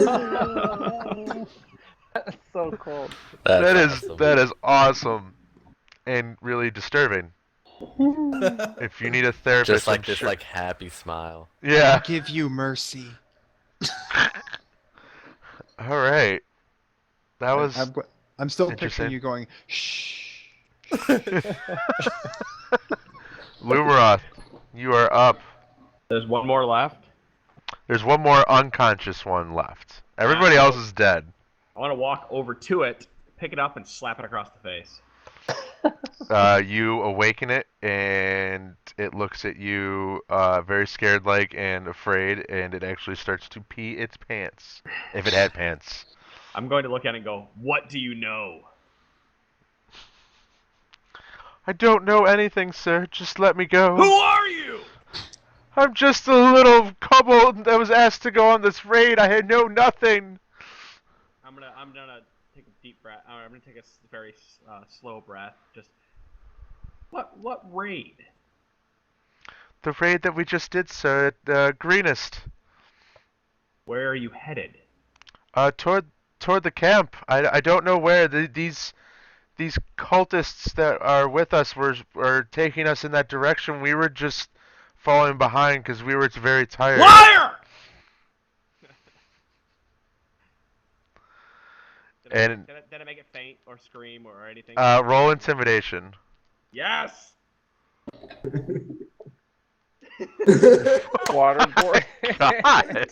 That's so cold. That's awesome. That is awesome and really disturbing. If you need a therapist, Just like I'm this, sure- like happy smile. Yeah. Give you mercy. All right. That was I'm still interesting. picturing you going, shh. Lumeroth, you are up. There's one more left. There's one more unconscious one left. Everybody else is dead. I want to walk over to it, pick it up, and slap it across the face. You awaken it, and it looks at you very scared-like and afraid, and it actually starts to pee its pants, if it had pants. I'm going to look at it and go, "What do you know?" I don't know anything, sir. Just let me go. Who are you? I'm just a little kobold that was asked to go on this raid. I know nothing. I'm gonna take a deep breath. I'm gonna take a very slow breath. Just what raid? The raid that we just did, sir, at the Greenest. Where are you headed? Toward the camp. I don't know where. These cultists that are with us were taking us in that direction. We were just falling behind because we were very tired. Liar! Did I make it faint or scream or anything? Roll intimidation. Yes. Waterboard. God.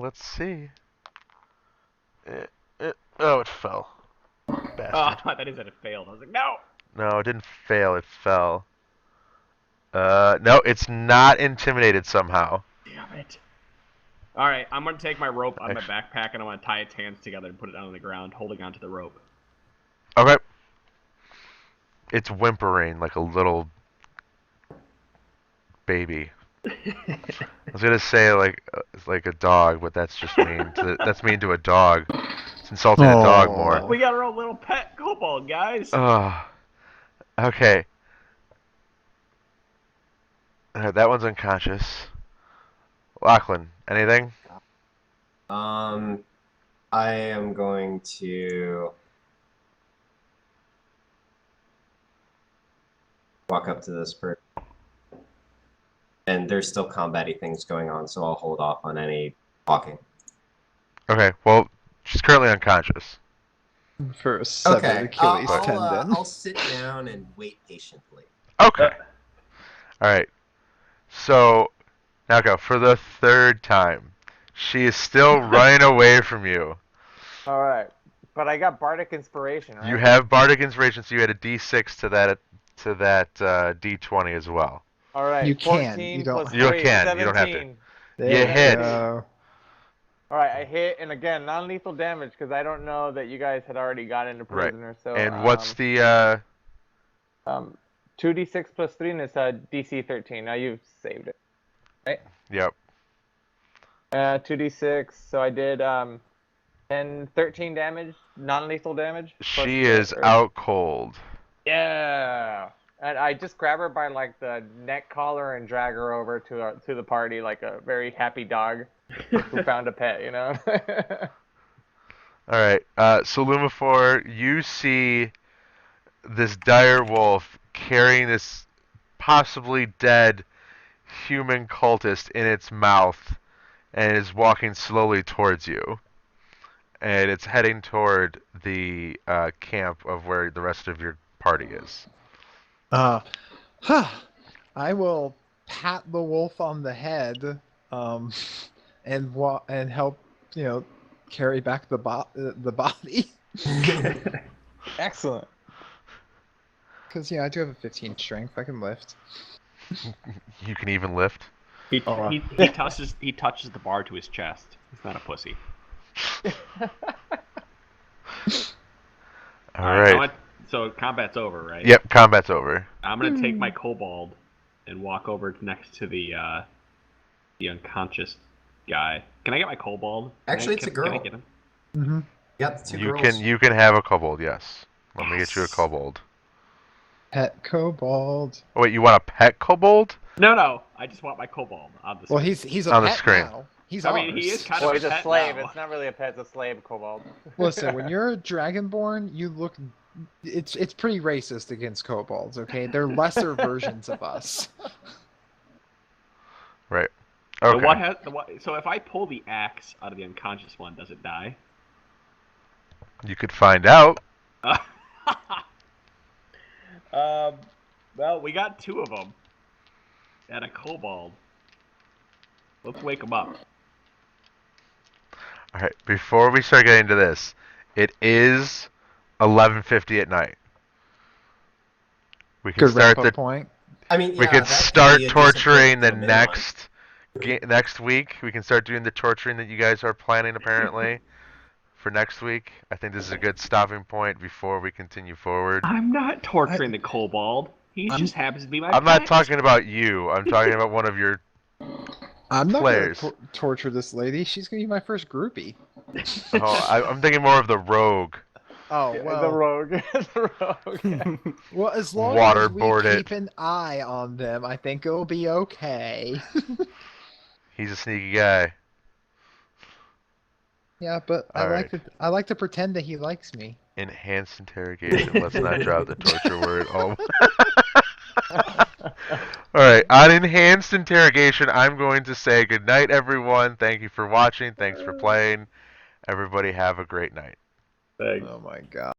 Let's see. Oh, it fell. Bastard. Oh, I thought that it failed. I was like, no. No, it didn't fail. It fell. No, it's not intimidated somehow. Damn it. All right, I'm gonna take my rope on my backpack and I'm gonna tie its hands together and put it down on the ground, holding onto the rope. Okay. It's whimpering like a little baby. I was gonna say like a dog, but that's just mean. That's mean to a dog. It's insulting a dog more. We got our own little pet kobold, guys. Oh. Okay. That one's unconscious. Lachlan, anything? I am going to walk up to this person. And there's still combat-y things going on, so I'll hold off on any talking. Okay, well, she's currently unconscious. For a severed Achilles tendon. I'll sit down and wait patiently. Okay. Alright. So, now go. For the third time, she is still running away from you. All right, but I got Bardic Inspiration, right? You have Bardic Inspiration, so you had a D6 to that D20 as well. All right, You can. 14 You don't. plus You 3, can. You don't have to. 17. You hit. Go. All right, I hit, and again, non-lethal damage because I don't know that you guys had already got into Right. prisoner. So And what's the 2d6 plus 3, and it's DC 13. Now you've saved it, right? Yep. 2d6. So I did 13 damage, non-lethal damage. plus She the- is out cold. Yeah. And I just grab her by like the neck collar and drag her over to the party like a very happy dog who found a pet, you know. Alright, so Lumifor, you see this dire wolf carrying this possibly dead human cultist in its mouth and is walking slowly towards you. And it's heading toward the camp of where the rest of your party is. I will pat the wolf on the head, and help, carry back the body. Excellent. Because I do have a 15 strength. I can lift. You can even lift. He touches the bar to his chest. He's not a pussy. Alright. So combat's over, right? Yep, combat's over. I'm gonna take my kobold and walk over next to the unconscious guy. Can I get my kobold? Actually, it's a girl. Can I get him? Mm-hmm. Yep, the two girls. You can have a kobold, yes. Let me get you a kobold. Pet kobold. Oh, wait, you want a pet kobold? No. I just want my kobold on the screen. Well, he's a On the pet screen. now. He's I mean, ours. he is kind Well, of he's a pet slave. now. It's not really a pet. It's a slave kobold. Listen, when you're a dragonborn, you look. It's pretty racist against kobolds. Okay, they're lesser versions of us. Right. Okay. So if I pull the axe out of the unconscious one, does it die? You could find out. Well, we got 2 of them. And a kobold. Let's wake them up. Alright, before we start getting to this, it is 11:50 at night. We can Good start wrap-up point. I mean, we yeah, can that start be a decent torturing the point to come in on. next week. We can start doing the torturing that you guys are planning apparently for next week. I think this is a good stopping point before we continue forward. I'm not torturing the kobold. He just happens to be my I'm not pet. talking about you. I'm talking about one of your I'm not players. gonna torture this lady. She's gonna be my first groupie. Oh, I'm thinking more of the rogue. Oh Yeah, well. the rogue. The rogue. Well, as long as we Waterboard it. keep an eye on them, I think it'll be okay. He's a sneaky guy. Yeah, but Alright. I like to pretend that he likes me. Enhanced interrogation. Let's not drop the torture word. Oh. Alright, on enhanced interrogation, I'm going to say good night, everyone. Thank you for watching. Thanks for playing. Everybody have a great night. Thanks. Oh my god.